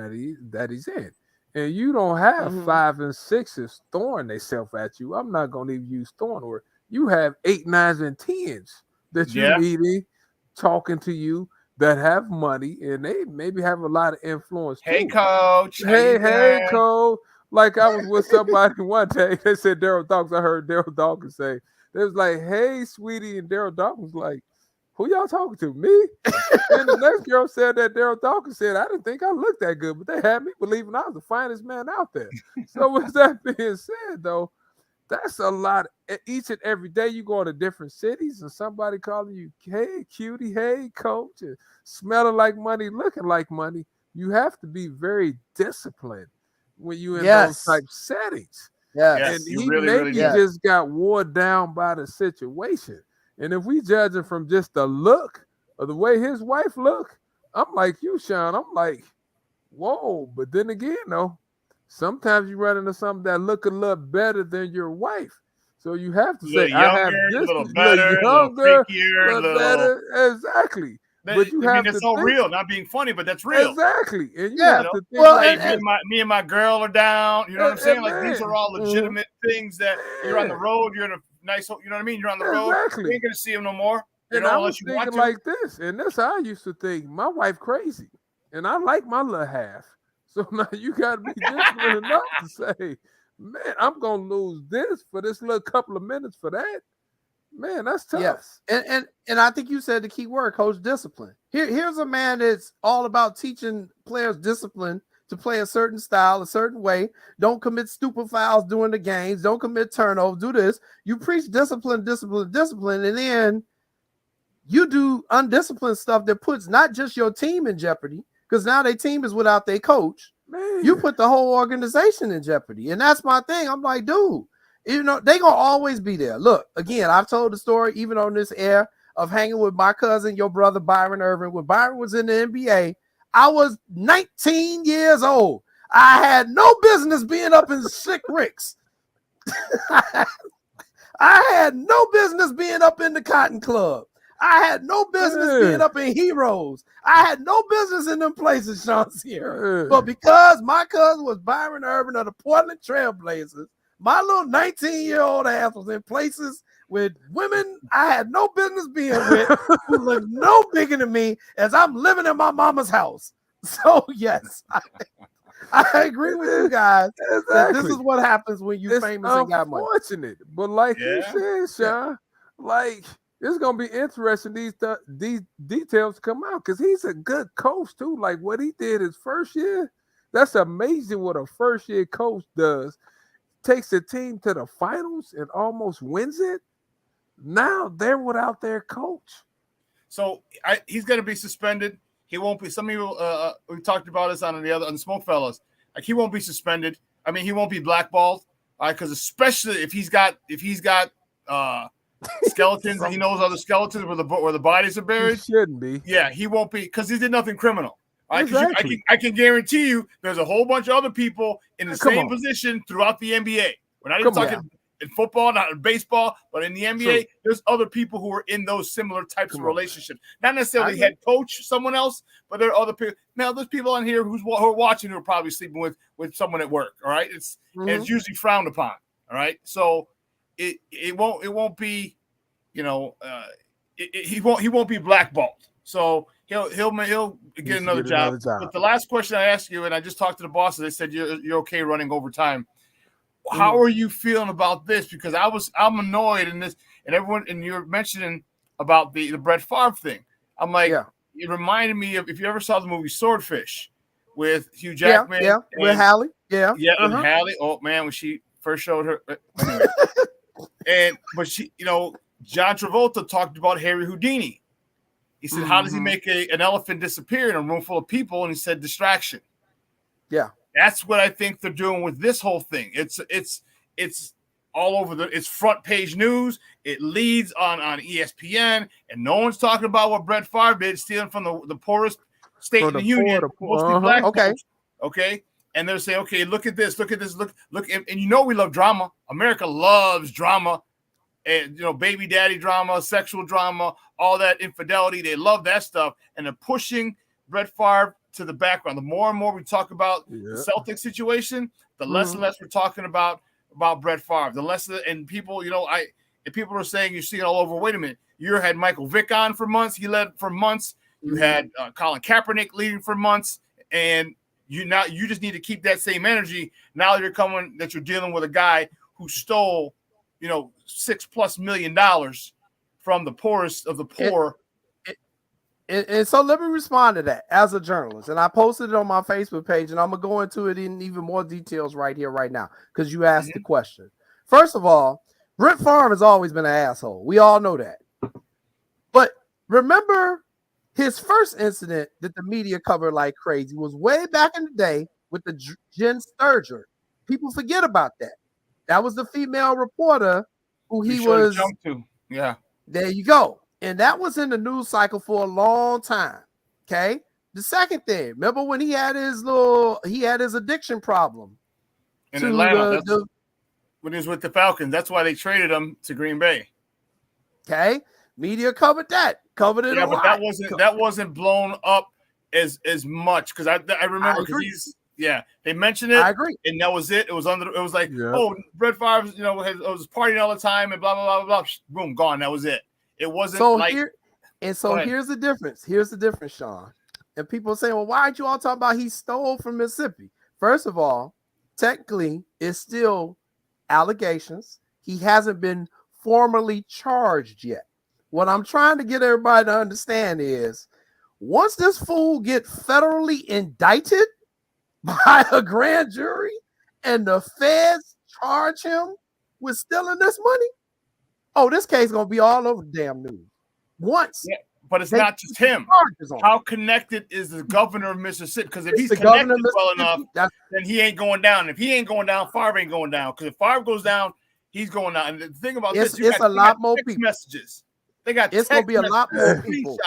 that he's in. And you don't have 5 and 6s throwing themselves at you. I'm not going to even use throwing word. You have 8, 9s, and 10s that you're meeting, talking to you, that have money, and they maybe have a lot of influence. Hey, too. coach. Hey, coach. Like I was with somebody one day. They said Daryl Dawkins. I heard Daryl Dawkins say, they was like, hey, sweetie. And Daryl Dawkins was like, who y'all talking to? Me? And the next girl said that Daryl Dawkins said, I didn't think I looked that good, but they had me believing I was the finest man out there. So with that being said, though, that's a lot. Each and every day you go to different cities and somebody calling you, hey, cutie, hey, coach, and smelling like money, looking like money. You have to be very disciplined when you in those type settings. Yeah, and he maybe just got wore down by the situation. And if we judge him from just the look or the way his wife look, I'm like you, Sean. I'm like, whoa. But then again, though, sometimes you run into something that look a little better than your wife. So you have to say, I have this, a little better, younger, a little better. Exactly. But you have it's to so think, real, not being funny, but that's real. Exactly. And you have to think like, me and my girl are down. You know what I'm saying? Like, these are all legitimate things that you're on the road, you're in a nice, you know what I mean? You're on the road. You ain't gonna see them no more. And I was thinking like this, and that's how I used to think. My wife crazy, and I like my little half. So now you got to be disciplined enough to say, man, I'm gonna lose this for this little couple of minutes for that. Man, that's tough. Yes, and I think you said the key word, coach, discipline. Here's a man that's all about teaching players discipline to play a certain style, a certain way. Don't commit stupid fouls during the games. Don't commit turnovers. Do this. You preach discipline, and then you do undisciplined stuff that puts not just your team in jeopardy, because now their team is without their coach. Man. You put the whole organization in jeopardy. And that's my thing. I'm like, dude, they gonna always be there. Look, again, I've told the story even on this air of hanging with my cousin, your brother Byron Irvin. When Byron was in the NBA, I was 19 years old. I had no business being up in Slick Rick's. I had no business being up in the Cotton Club. I had no business being up in Heroes. I had no business in them places, Sean Sierra. But because my cousin was Byron Irvin of the Portland Trailblazers, my little 19-year-old ass was in places with women I had no business being with who looked no bigger than me as I'm living in my mama's house. So, yes, I agree with you guys. That this is what happens when you're famous and got money. Unfortunate, but like you said, Sean, like It's gonna be interesting these details come out because he's a good coach too. Like what he did his first year, that's amazing. What a first year coach does, takes the team to the finals and almost wins it. Now they're without their coach. So he's going to be suspended. He won't be. Some people we talked about this on the Smoke Fellas. Like he won't be suspended. I mean, he won't be blackballed. Because especially if he's got skeletons, and he knows other skeletons where the bodies are buried. He shouldn't be. Yeah, he won't be because he did nothing criminal. All right? Exactly. I can guarantee you, there's a whole bunch of other people in the same position throughout the NBA. We're not even talking in football, not in baseball, but in the NBA, there's other people who are in those similar types of relationships. Not necessarily head coach, someone else, but there are other people. Now, there's people on here who are watching who are probably sleeping with someone at work. All right, it's usually frowned upon. All right, so it won't be, he won't be blackballed. So he'll get another job. But the last question I asked you, and I just talked to the bosses, they said you're okay running overtime. How are you feeling about this? Because I'm annoyed in this, and everyone, and you're mentioning about the Brett Favre thing. I'm like, it reminded me of if you ever saw the movie Swordfish with Hugh Jackman, with Halle, with Halle. Oh man, when she first showed her, but she, John Travolta talked about Harry Houdini. He said, "How does he make an elephant disappear in a room full of people?" And he said, "Distraction." Yeah. That's what I think they're doing with this whole thing. It's all over it's front page news. It leads on ESPN, and no one's talking about what Brett Favre did, stealing from the poorest state in the union, mostly black folks. Okay, and they're saying, okay, look at this, look, and we love drama. America loves drama, and baby daddy drama, sexual drama, all that infidelity. They love that stuff, and they're pushing Brett Favre to the background. The more and more we talk about the Celtics situation, the less and less we're talking about Brett Favre. The less, and people, if people are saying you see it all over. Wait a minute, you had Michael Vick on for months. He led for months. You had Colin Kaepernick leading for months, and you just need to keep that same energy. Now you're dealing with a guy who stole, $6+ million from the poorest of the poor. And so let me respond to that as a journalist. And I posted it on my Facebook page, and I'm going to go into it in even more details right here, right now, because you asked the question. First of all, Brett Favre has always been an asshole. We all know that. But remember his first incident that the media covered like crazy was way back in the day with the Jen Sturger. People forget about that. That was the female reporter who he was jumped to. Yeah. There you go. And that was in the news cycle for a long time. Okay. The second thing, remember when he had his addiction problem in Atlanta, when he was with the Falcons. That's why they traded him to Green Bay. Okay. Media covered it. Yeah, but that wasn't blown up as much because I remember because they mentioned it. I agree. And that was it. It was like, oh, Brett Favre, was partying all the time and blah blah blah blah. Boom, gone. That was it. It wasn't here's the difference. Here's the difference, Sean. And people say, well, why aren't you all talking about he stole from Mississippi? First of all, technically, it's still allegations. He hasn't been formally charged yet. What I'm trying to get everybody to understand is once this fool get federally indicted by a grand jury and the feds charge him with stealing this money, this case is going to be all over the damn news. But it's not just him. How connected is the governor of Mississippi? Because if he's connected well enough, then he ain't going down. If he ain't going down, Favre ain't going down. Because if Favre goes down, he's going down. And the thing about it's a lot more people. Messages. They got it's going to be a lot more people.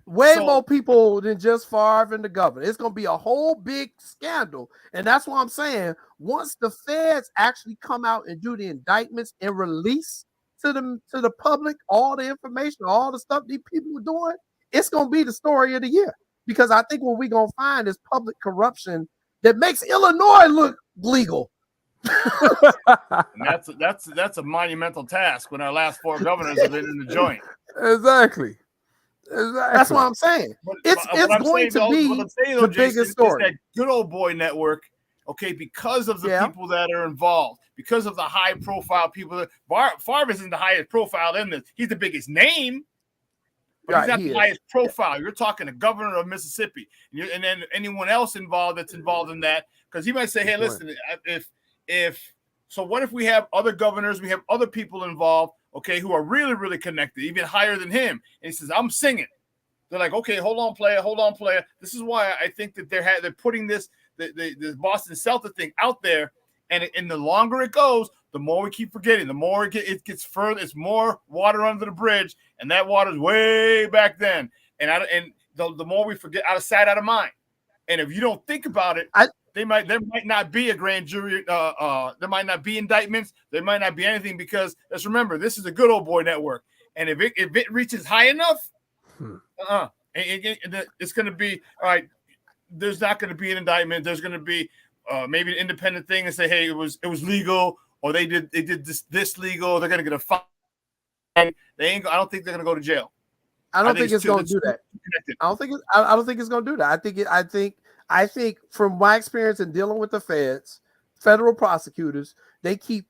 Way more people than just Favre and the governor. It's going to be a whole big scandal. And that's what I'm saying. Once the feds actually come out and do the indictments and release to the public all the information, all the stuff these people are doing, it's going to be the story of the year. Because I think what we're going to find is public corruption that makes Illinois look legal. And that's a monumental task when our last 4 governors have been in the joint. Exactly. That's what I'm saying. It's going to be the biggest story. That good old boy network okay, because of the Yeah. people that are involved, because of the high profile people. Favre isn't the highest profile in this. He's the biggest name, but he's Right, not he the is. highest profile. You're talking the governor of Mississippi, and then anyone else involved that's involved in that, because he might say, "Hey, Good point. listen, if so, what if we have other governors, we have other people involved, okay, who are really, really connected, even higher than him?" And he says, "I'm singing." They're like, "Okay, hold on, player. This is why I think that they're putting this the Boston Celtics thing out there, and the longer it goes, the more we keep forgetting, the more it gets further. It's more water under the bridge, and that water's way back then. And the more we forget, out of sight, out of mind. And if you don't think about it, there might not be a grand jury. There might not be indictments. There might not be anything, because let's remember, this is a good old boy network, and if it reaches high enough, it's going to be all right. There's not going to be an indictment. There's going to be maybe an independent thing and say, "Hey, it was legal," or they did this legal. They're going to get a fine. I don't think they're going to go to jail. I don't think it's going to do that. I don't think it's going to do that. I think from my experience in dealing with the feds, federal prosecutors, they keep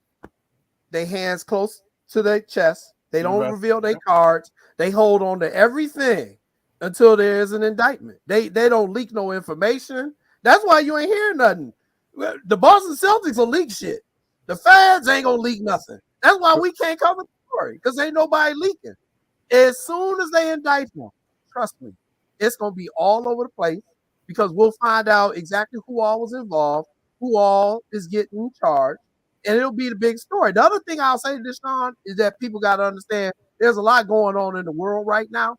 their hands close to their chest. They don't reveal their cards. They hold on to everything until there is an indictment. They don't leak no information. That's why you ain't hearing nothing. The Boston Celtics will leak shit. The feds ain't gonna leak nothing. That's why we can't cover the story, because ain't nobody leaking. As soon as they indict them, trust me, it's gonna be all over the place, because we'll find out exactly who all was involved, who all is getting charged, and it'll be the big story. The other thing I'll say to this, Sean, is that people got to understand there's a lot going on in the world right now.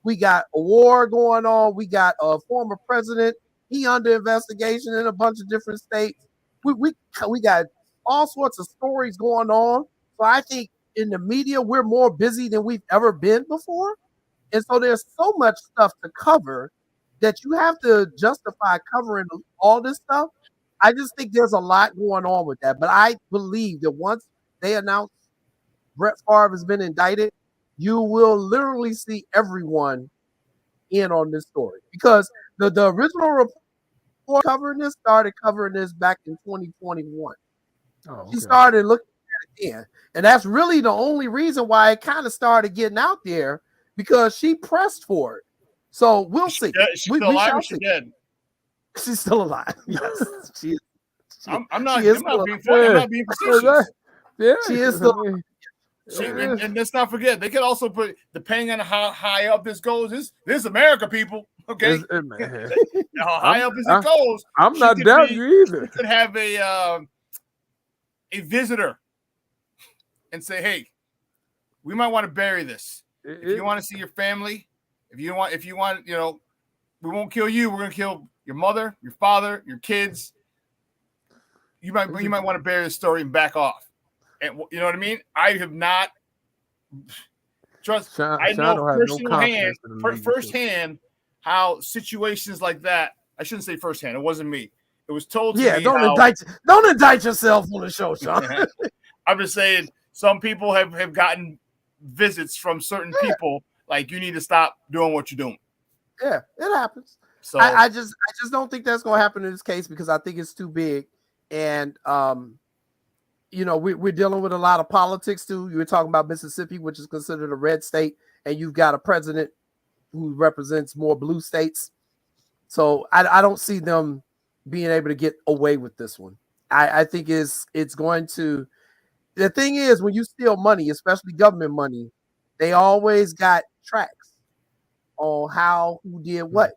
We got a war going on. We got a former president. He under investigation in a bunch of different states. We got all sorts of stories going on. So I think in the media, we're more busy than we've ever been before. And so there's so much stuff to cover that you have to justify covering all this stuff. I just think there's a lot going on with that. But I believe that once they announce Brett Favre has been indicted, you will literally see everyone in on this story, because the original report started covering this back in 2021. She started looking at it then. And that's really the only reason why it kind of started getting out there, because she pressed for it. So we'll see. She's still alive or she's dead? She's still alive. Yes. I'm not being facetious. Yeah. She is still and let's not forget, they could also put, depending on how high up this goes, this is America, people. Okay, how high up as it goes, I'm not doubting you either. You could have a visitor and say, "Hey, we might want to bury this. If you want to see your family, if you want, we won't kill you. We're gonna kill your mother, your father, your kids. You might want to bury the story and back off." And you know what I mean? I have not I know firsthand how situations like that. I shouldn't say firsthand. It wasn't me. It was told to me. Don't indict yourself on the show, Sean. I'm just saying, some people have gotten visits from certain people, like, you need to stop doing what you're doing. Yeah, it happens. So I just don't think that's going to happen in this case, because I think it's too big. And we're dealing with a lot of politics too. You were talking about Mississippi, which is considered a red state, and you've got a president who represents more blue states. So I don't see them being able to get away with this one. I think it's going to. The thing is, when you steal money, especially government money, they always got tracks on who did what.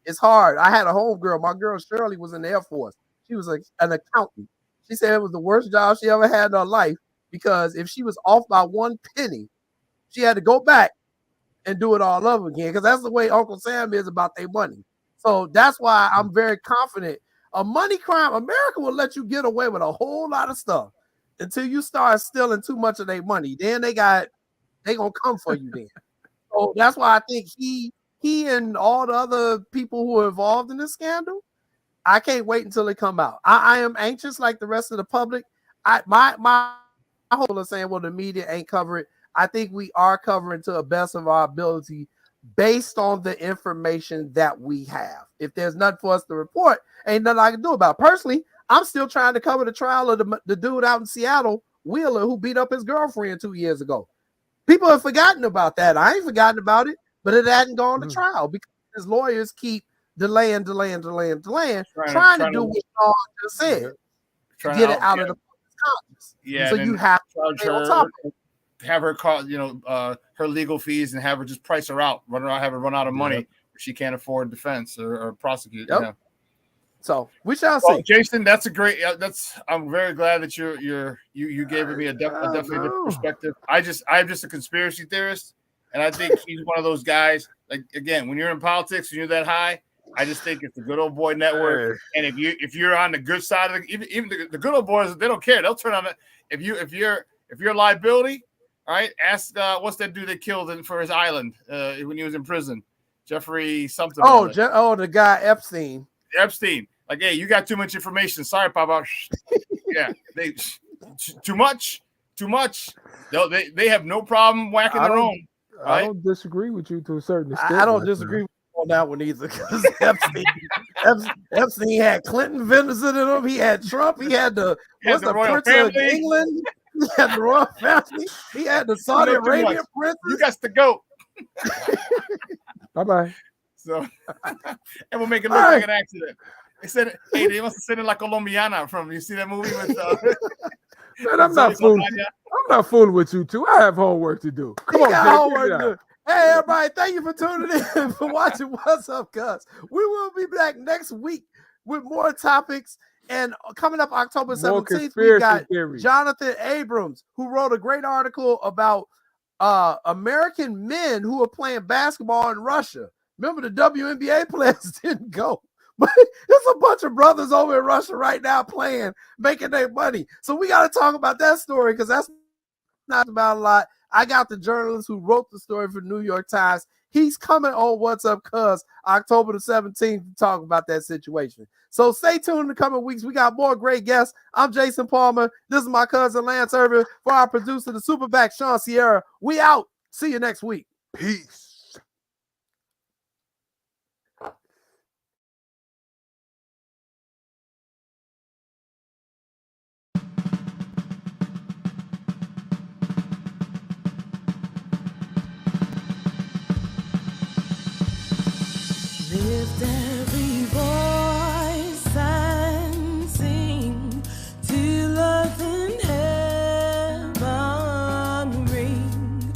It's hard. I had a homegirl. My girl Shirley was in the Air Force. She was an accountant. She said it was the worst job she ever had in her life, because if she was off by one penny, she had to go back and do it all over again, because that's the way Uncle Sam is about their money. So that's why I'm very confident. A money crime, America will let you get away with a whole lot of stuff until you start stealing too much of their money. Then they gonna come for you then. So that's why I think he and all the other people who are involved in this scandal, I can't wait until they come out. I am anxious, like the rest of the public. My whole is saying, well, the media ain't covering it. I think we are covering to the best of our ability based on the information that we have. If there's nothing for us to report, ain't nothing I can do about it. Personally, I'm still trying to cover the trial of the dude out in Seattle, Wheeler, who beat up his girlfriend 2 years ago. People have forgotten about that. I ain't forgotten about it, but it hadn't gone to trial because his lawyers keep delaying, trying to do what Sean just said, to get it out of the Congress. Yeah, so you have to stay on top of it. Have her call, her legal fees, and have her just price her out, have her run out of money. She can't afford defense or prosecute. Yep. Yeah. So we shall see. Jason, that's a great. I'm very glad that you gave me a definitely different perspective. I'm just a conspiracy theorist, and I think he's one of those guys. Like, again, when you're in politics and you're that high, I just think it's the Good Old Boy Network. And if you're on the good side of even the Good Old Boys, they don't care. They'll turn on it. If you're a liability, all right. Ask what's that dude they killed for his island when he was in prison, Jeffrey something. The guy Epstein. Like, hey, you got too much information. Sorry, Papa. Yeah, they too much. They have no problem whacking their own. Right? I don't disagree with you to a certain extent. I don't disagree with you on that one either, because Epstein had Clinton visiting him. He had Trump. He had the Prince of England. He had the royal family. He had the Saudi Arabian prince. You got to go. Bye-bye. So, and we'll make it look like an accident. They said, hey, they must have said it like Colombiana from, you see that movie with Man, I'm not fooling with you two. I have homework to do. Come on, homework to do. Hey, everybody, thank you for tuning in, for watching What's Up, Cuz. We will be back next week with more topics. And coming up October 17th, we got Jonathan Abrams, who wrote a great article about American men who are playing basketball in Russia. Remember, the WNBA players didn't go. But there's a bunch of brothers over in Russia right now playing, making their money. So we got to talk about that story, because that's not about a lot. I got the journalist who wrote the story for the New York Times. He's coming on What's Up, Cuz, October the 17th to talk about that situation. So stay tuned in the coming weeks. We got more great guests. I'm Jason Palmer. This is my cousin Lance Irvin. For our producer, the Superback, Sean Sierra. We out. See you next week. Peace. Lift every voice and sing till earth and heaven ring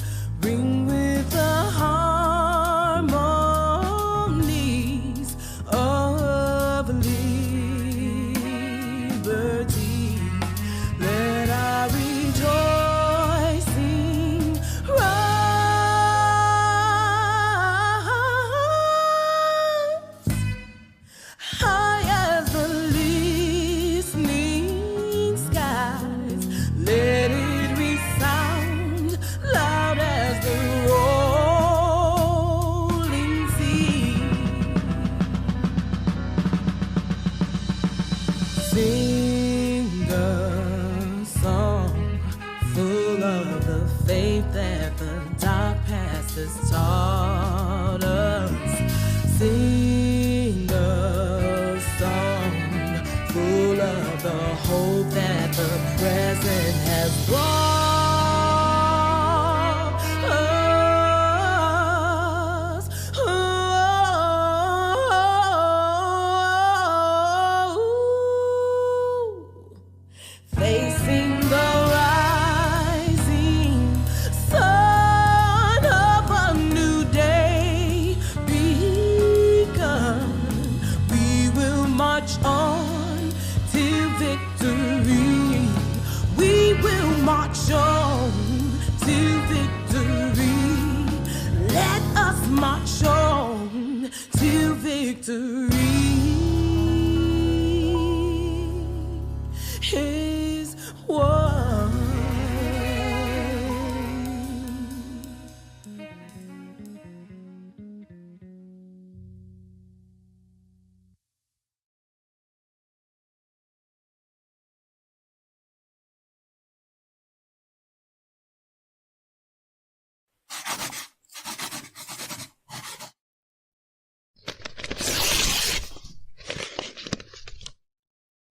with the harmonies of liberty. Let our rejoicing rise high as the listening skies. Let it resound loud as the rolling sea. Sing a song full of the faith that the dark past has taught us. Sing a song full of the hope that the present has brought us. Facing the rising sun of a new day begun, we will march on till victory. We will march on.